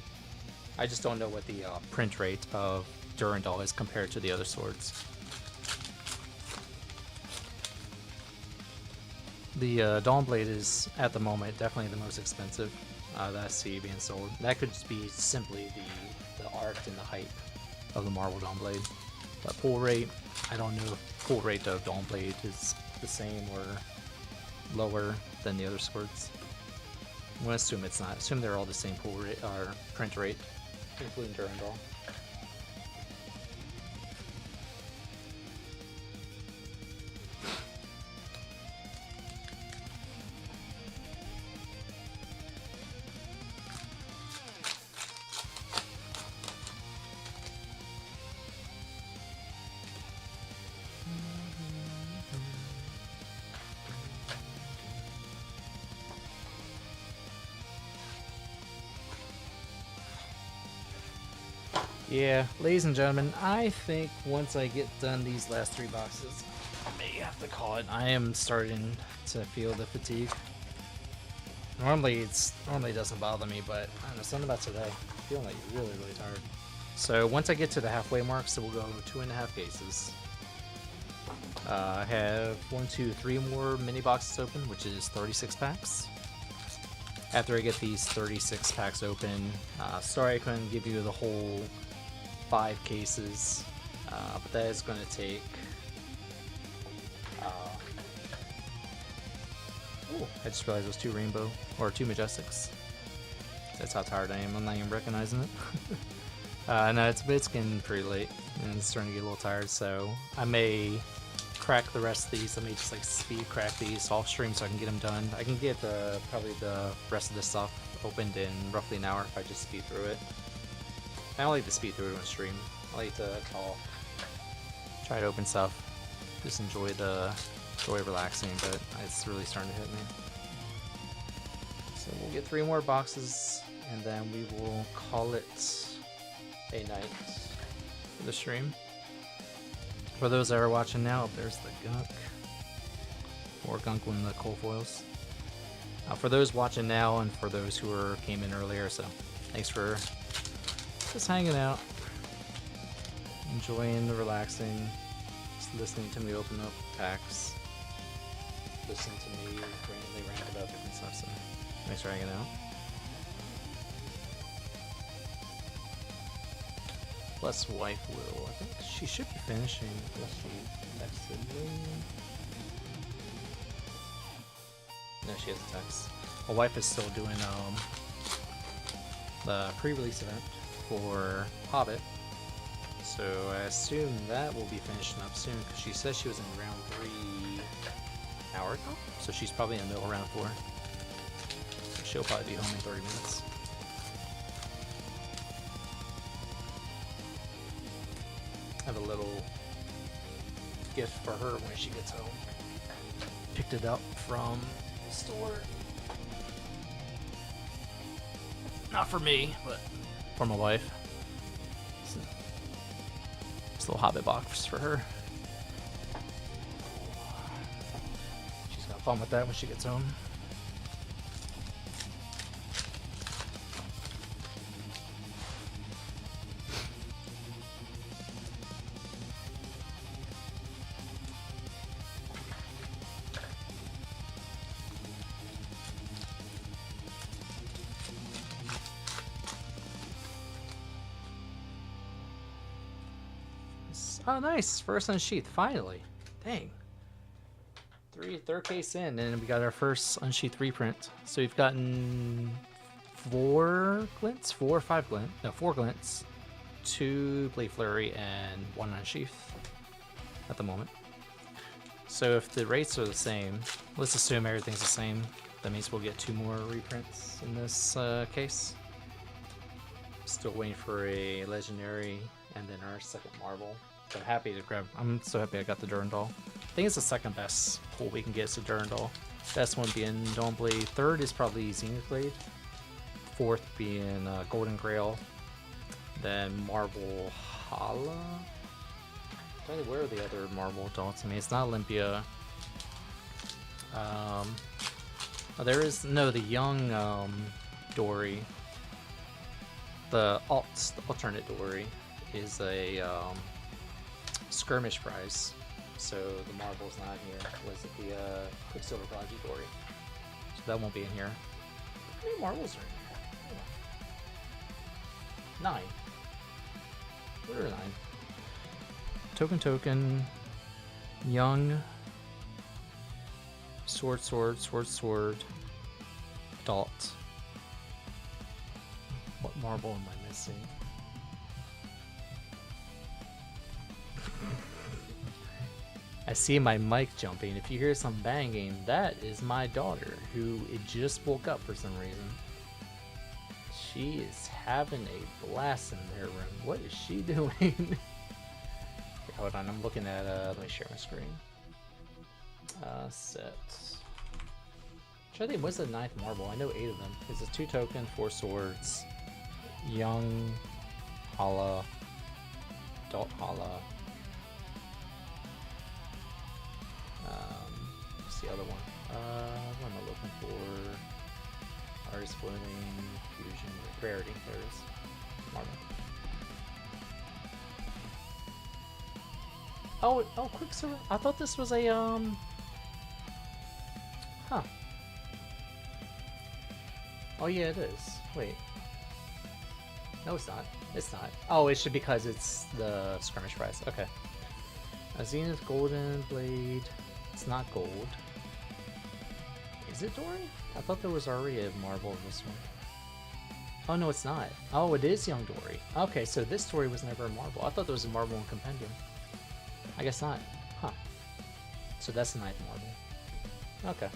I just don't know what the print rate of Durandal is compared to the other swords. The Dawnblade is, at the moment, definitely the most expensive that I see being sold. That could just be simply the art and the hype of the Marble Dawnblade. But pull rate, I don't know if pull rate of Dawnblade is the same or lower than the other swords. I'm gonna assume it's not. Assume they're all the same pull rate or print rate, including Durandal. Yeah, ladies and gentlemen, I think once I get done these last 3 boxes, I may have to call it. I am starting to feel the fatigue. Normally it doesn't bother me, but I don't know, something about today. I'm feeling like really tired. So once I get to the halfway mark, so we'll go 2.5 cases. I have 1, 2, 3 more mini boxes open, which is 36 packs. After I get these 36 packs open, sorry I couldn't give you the whole 5 cases, but that is going to take. Oh, I just realized it was 2 rainbow or 2 majestics. That's how tired I am. I'm not even recognizing it. No, it's getting pretty late and it's starting to get a little tired, so I may crack the rest of these. I may just like speed crack these off stream so I can get them done. I can get probably the rest of this stuff opened in roughly an hour if I just speed through it. I don't like to speed through it on stream. I like to talk, try to open stuff, just enjoy relaxing, but it's really starting to hit me. So we'll get 3 more boxes and then we will call it a night for the stream. For those that are watching now, there's the gunk. Or gunk when the coal foils. For those watching now and for those who came in earlier, so thanks for just hanging out, enjoying the relaxing, just listening to me open up packs, listening to me randomly rant about different stuff, so thanks for hanging out. Plus wife will, I think she should be finishing, unless she texted me. No, she has a text. My wife is still doing the pre-release event for Hobbit, so I assume that will be finishing up soon because she says she was in round 3 an hour ago, so she's probably in the middle of round 4. So she'll probably be home in 30 minutes. I have a little gift for her when she gets home. Picked it up from the store. Not for me, but for my wife. It's a little Hobbit box for her. She's got fun with that when she gets home. Oh, nice. First unsheath, finally. Dang. Third case in, and we got our first unsheath reprint. So we've gotten 4 glints, 4 or 5 glint, no, 4 glints, 2 blade flurry, and 1 unsheath at the moment. So if the rates are the same, let's assume everything's the same. That means we'll get 2 more reprints in this case. Still waiting for a legendary and then our second marble. So I'm so happy I got the Durandal. I think it's the second best pull we can get is the Durandal. Best one being Dawnblade. Third is probably Zenith Blade. Fourth being Golden Grail. Then Marble Hala. Where are the other marble dots? I mean, it's not Olympia. There is the young Dory. The alternate Dory is a skirmish prize, so the marble's not here. Was it the Quicksilver Prodigy Dory? So that won't be in here. How many marbles are in here? 9. What are 9? Token. Young. Sword. Adult. What marble am I missing? I see my mic jumping. If you hear some banging, that is my daughter, who it just woke up for some reason. She is having a blast in her room. What is she doing? Here, hold on, I'm looking at, let me share my screen. Set. I'm trying to think, what's the 9th marble? I know 8 of them. It's a 2 token, 4 swords, young, Hala, adult Hala. What's the other one? What am I looking for? Artist floating, fusion, rarity. There it is. Marble. Oh, Quicksilver. I thought this was a Huh. Oh yeah, it is. Wait. No, it's not. It's not. Oh, it should because it's the skirmish price. Okay. A Zenith Golden Blade. It's not gold. Is it Dory? I thought there was already a marble in this one. Oh no, it's not. Oh, it is Young Dory. Okay, so this story was never a marble. I thought there was a marble in Compendium. I guess not. Huh. So that's the 9th marble. Okay.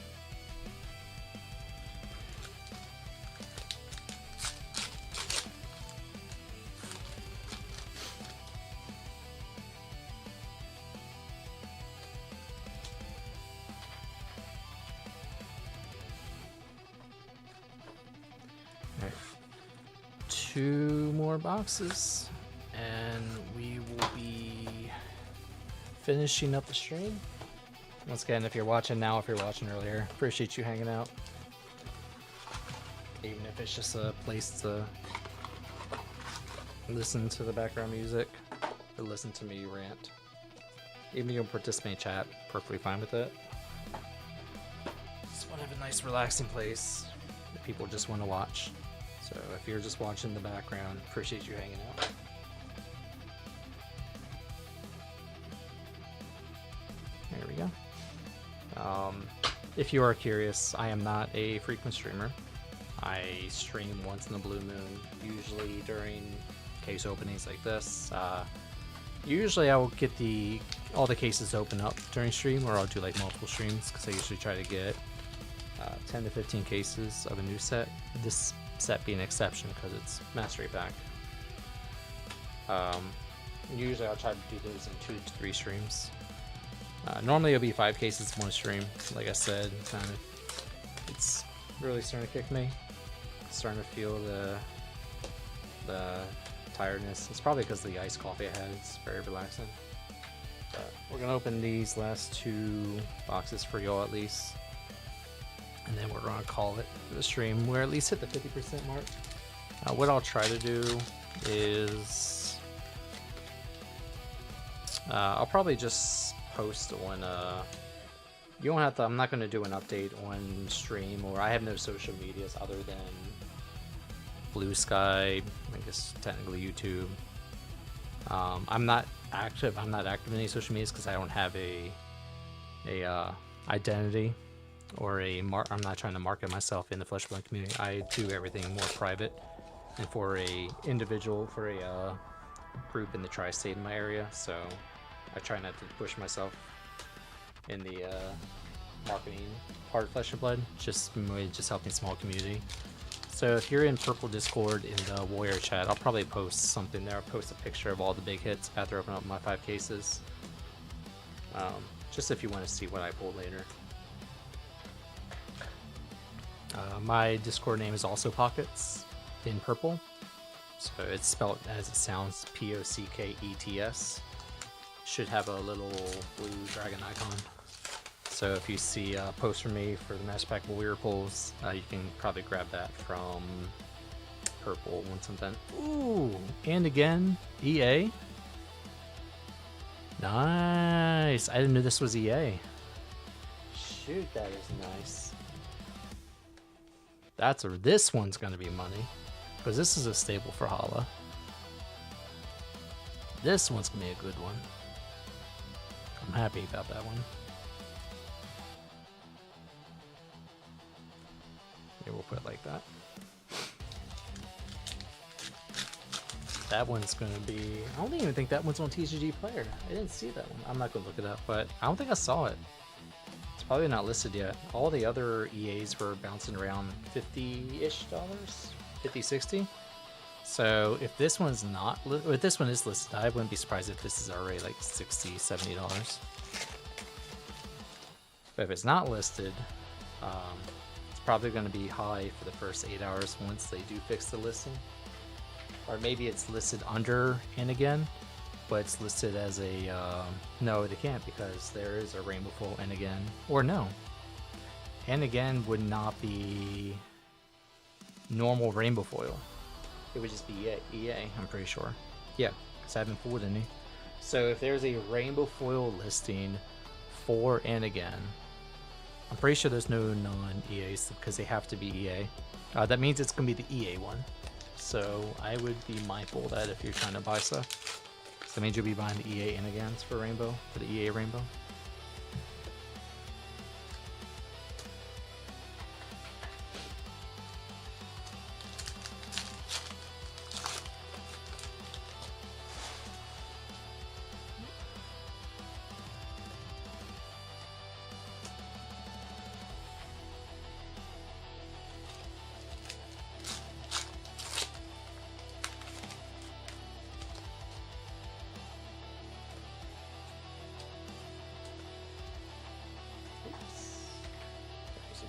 Alright. 2 more boxes, and we will be finishing up the stream. Once again, if you're watching now, if you're watching earlier, appreciate you hanging out. Even if it's just a place to listen to the background music or listen to me rant. Even if you don't participate in chat, perfectly fine with it. Just want to have a nice relaxing place that people just want to watch. So if you're just watching the background, appreciate you hanging out. There we go. If you are curious, I am not a frequent streamer. I stream once in a blue moon, usually during case openings like this. Usually I will get all the cases open up during stream, or I'll do like multiple streams, because I usually try to get 10 to 15 cases of a new set. This set being an exception because it's Mastery Pack. Usually I'll try to do those in 2 to 3 streams. Normally it'll be 5 cases in one stream. Like I said, it's really starting to kick me. Starting to feel the tiredness. It's probably because of the iced coffee I had. It's very relaxing. But we're gonna open these last 2 boxes for y'all at least, and then we're gonna call it the stream. We're at least hit the 50% mark. What I'll try to do is I'll probably just post on you don't have to, I'm not going to do an update on stream, or I have no social medias other than Blue Sky, I guess technically YouTube. I'm not active in any social medias because I don't have a identity or I'm not trying to market myself in the Fleshbone community. I do everything more private and for a group in the tri-state in my area, so I try not to push myself in the marketing part of Flesh and Blood, just helping small community. So if you're in Purple Discord in the Warrior chat, I'll probably post something there. I'll post a picture of all the big hits after I open up my 5 cases. Just if you want to see what I pulled later. My Discord name is also Pockets in purple. So it's spelled as it sounds, Pockets. Should have a little blue dragon icon. So if you see a post from me for the Master Pack Warrior pulls, you can probably grab that from purple once I'm done. Ooh, and again, EA. Nice. I didn't know this was EA. Shoot, that is nice. This one's gonna be money, because this is a staple for Hala. This one's gonna be a good one. I'm happy about that one. Here, we'll put it like that. That one's gonna be... I don't even think that one's on TCG Player. I didn't see that one. I'm not gonna look it up, but I don't think I saw it. It's probably not listed yet. All the other EAs were bouncing around $50-ish, 50, 60. So if this one's not, if this one is listed, I wouldn't be surprised if this is already like $60, $70. But if it's not listed, it's probably going to be high for the first 8 hours once they do fix the listing. Or maybe it's listed under and again, but it's listed as a no, they can't because there is a Rainbow Foil and again, or no, and again would not be normal Rainbow Foil. It would just be EA, I'm pretty sure. Yeah, because I haven't pulled any. So if there's a Rainbow Foil listing for and again, I'm pretty sure there's no non-EAs because they have to be EA. That means it's going to be the EA one. So I would be mindful of that if you're trying to buy stuff. So that means you'll be buying the EA and agains for Rainbow, for the EA Rainbow.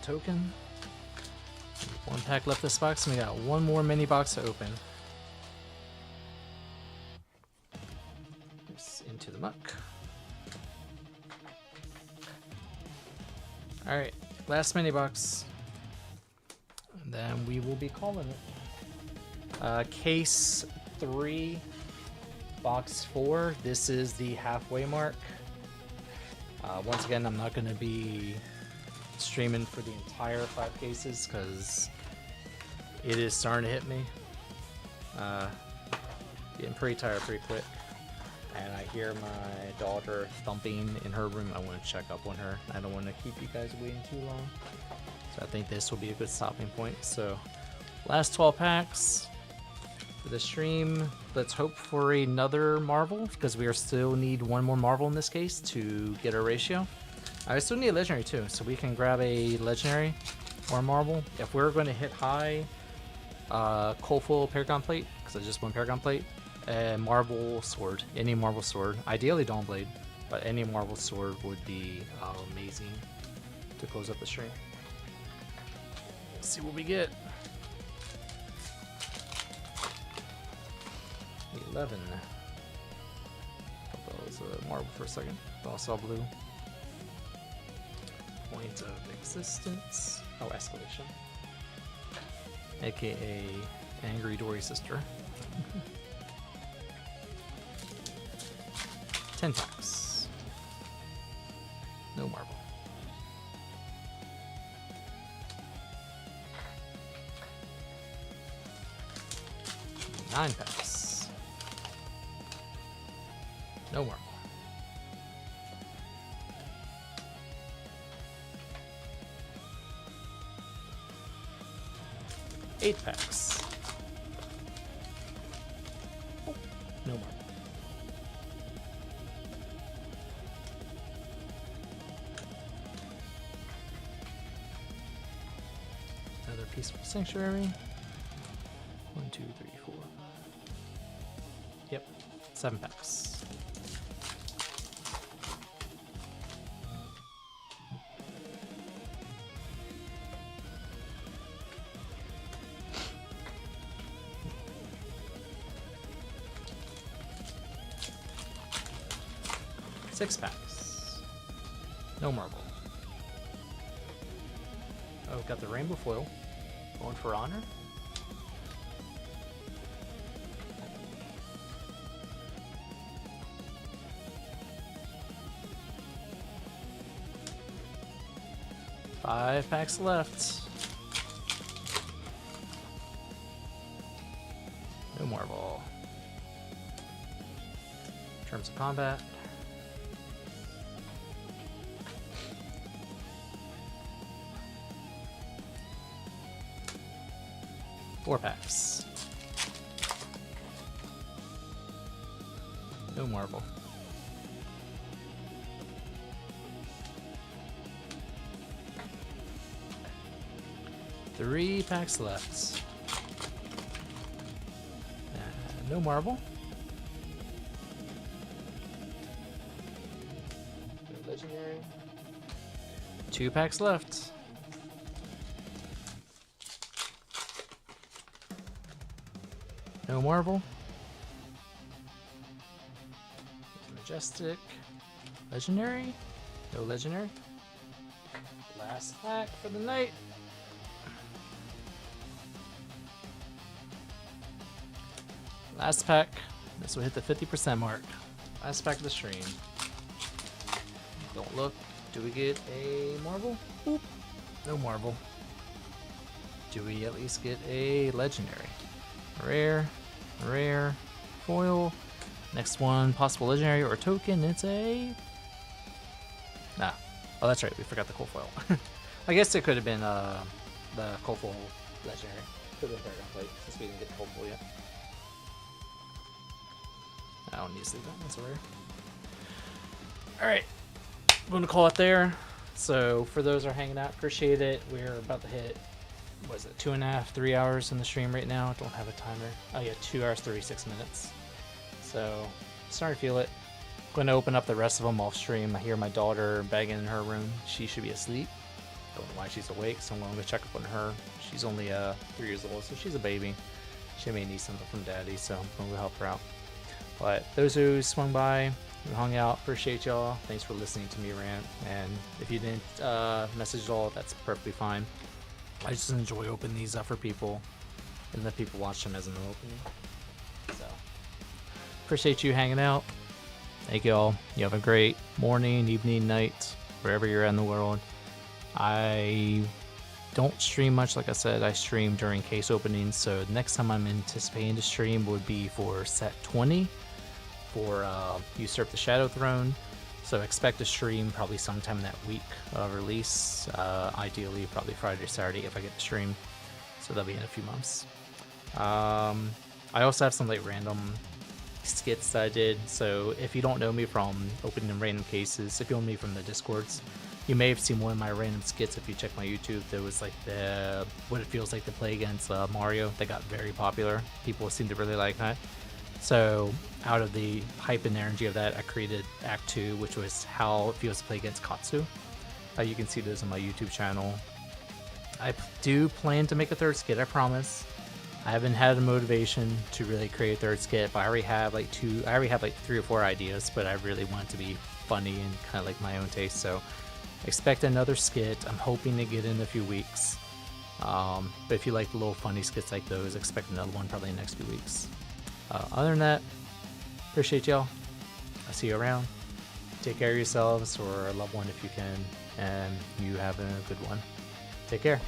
Token. One pack left this box, and we got one more mini box to open. This into the muck. Alright, last mini box. And then we will be calling it. Case 3, box 4. This is the halfway mark. Once again, I'm not going to be streaming for the entire 5 cases because it is starting to hit me. Getting pretty tired pretty quick, and I hear my daughter thumping in her room. I want to check up on her. I don't want to keep you guys waiting too long, so I think this will be a good stopping point. So last 12 packs for the stream. Let's hope for another Marvel because we still need one more Marvel in this case to get our ratio. I still need a legendary too, so we can grab a legendary or a Marvel. If we're going to hit high, Coalful Paragon Plate, because I just won Paragon Plate, and Marvel Sword, any Marvel Sword, ideally Dawnblade, but any Marvel Sword would be amazing to close up the stream. Let's see what we get. 11. Thought that was a Marvel for a second, but I saw blue. Point of existence. Oh, escalation. AKA Angry Dory Sister. 10 packs. No Marvel. 9 packs. No Marvel. 8 packs. Oh, no more. Another Peaceful Sanctuary. 1, 2, 3, 4. Yep, 7 packs. Six packs. No Marvel. Oh, got the Rainbow Foil. Going for Honor. Five packs left. No Marvel. Terms of combat. Four packs. No marble. Three packs left. No marble. No legendary. Two packs left. No marble. Majestic. Legendary. No legendary. Last pack for the night. Last pack. This will hit the 50% mark. Last pack of the stream. Don't look. Do we get a marble? Boop. No marble. Do we at least get a legendary? Rare. Rare. Foil. Next one, possible legendary or token. It's a... Nah. Oh, that's right. We forgot the cool foil. I guess it could have been the cool foil legendary. Could have been Dragon Plate since we didn't get the cool foil yet. I don't need to leave that. That's rare. Alright. I'm going to call it there. So, for those who are hanging out, appreciate it. We're about to hit, what is it, 2.5, 3 hours in the stream right now. Don't have a timer. Oh, yeah, 2 hours, 36 minutes. So, starting to feel it. Going to open up the rest of them off stream. I hear my daughter begging in her room. She should be asleep. Don't know why she's awake, so I'm going to go check up on her. She's only 3 years old, so she's a baby. She may need something from daddy, so I'm going to help her out. But those who swung by, who hung out, appreciate y'all. Thanks for listening to me rant. And if you didn't message at all, that's perfectly fine. I just enjoy opening these up for people and let people watch them as an opening. So, appreciate you hanging out. Thank y'all. You have a great morning, evening, night, wherever you're at in the world. I don't stream much, like I said. I stream during case openings, so the next time I'm anticipating to stream would be for set 20 for Usurp the Shadow Throne. So expect to stream probably sometime that week of release. Ideally, probably Friday or Saturday if I get to stream. So that'll be in a few months. I also have some like random skits that I did. So if you don't know me from opening random cases, if you know me from the Discords, you may have seen one of my random skits if you check my YouTube. There was like the what it feels like to play against Mario that got very popular. People seem to really like that. So out of the hype and energy of that, I created Act 2, which was how it feels to play against Katsu. You can see those on my YouTube channel. I do plan to make a third skit, I promise. I haven't had a motivation to really create a third skit, but I already have like 3 or 4 ideas, but I really want it to be funny and kind of like my own taste. So expect another skit. I'm hoping to get in a few weeks. But if you like the little funny skits like those, expect another one probably in the next few weeks. Other than that, appreciate y'all. I'll see you around. Take care of yourselves or a loved one if you can, and you have a good one. Take care.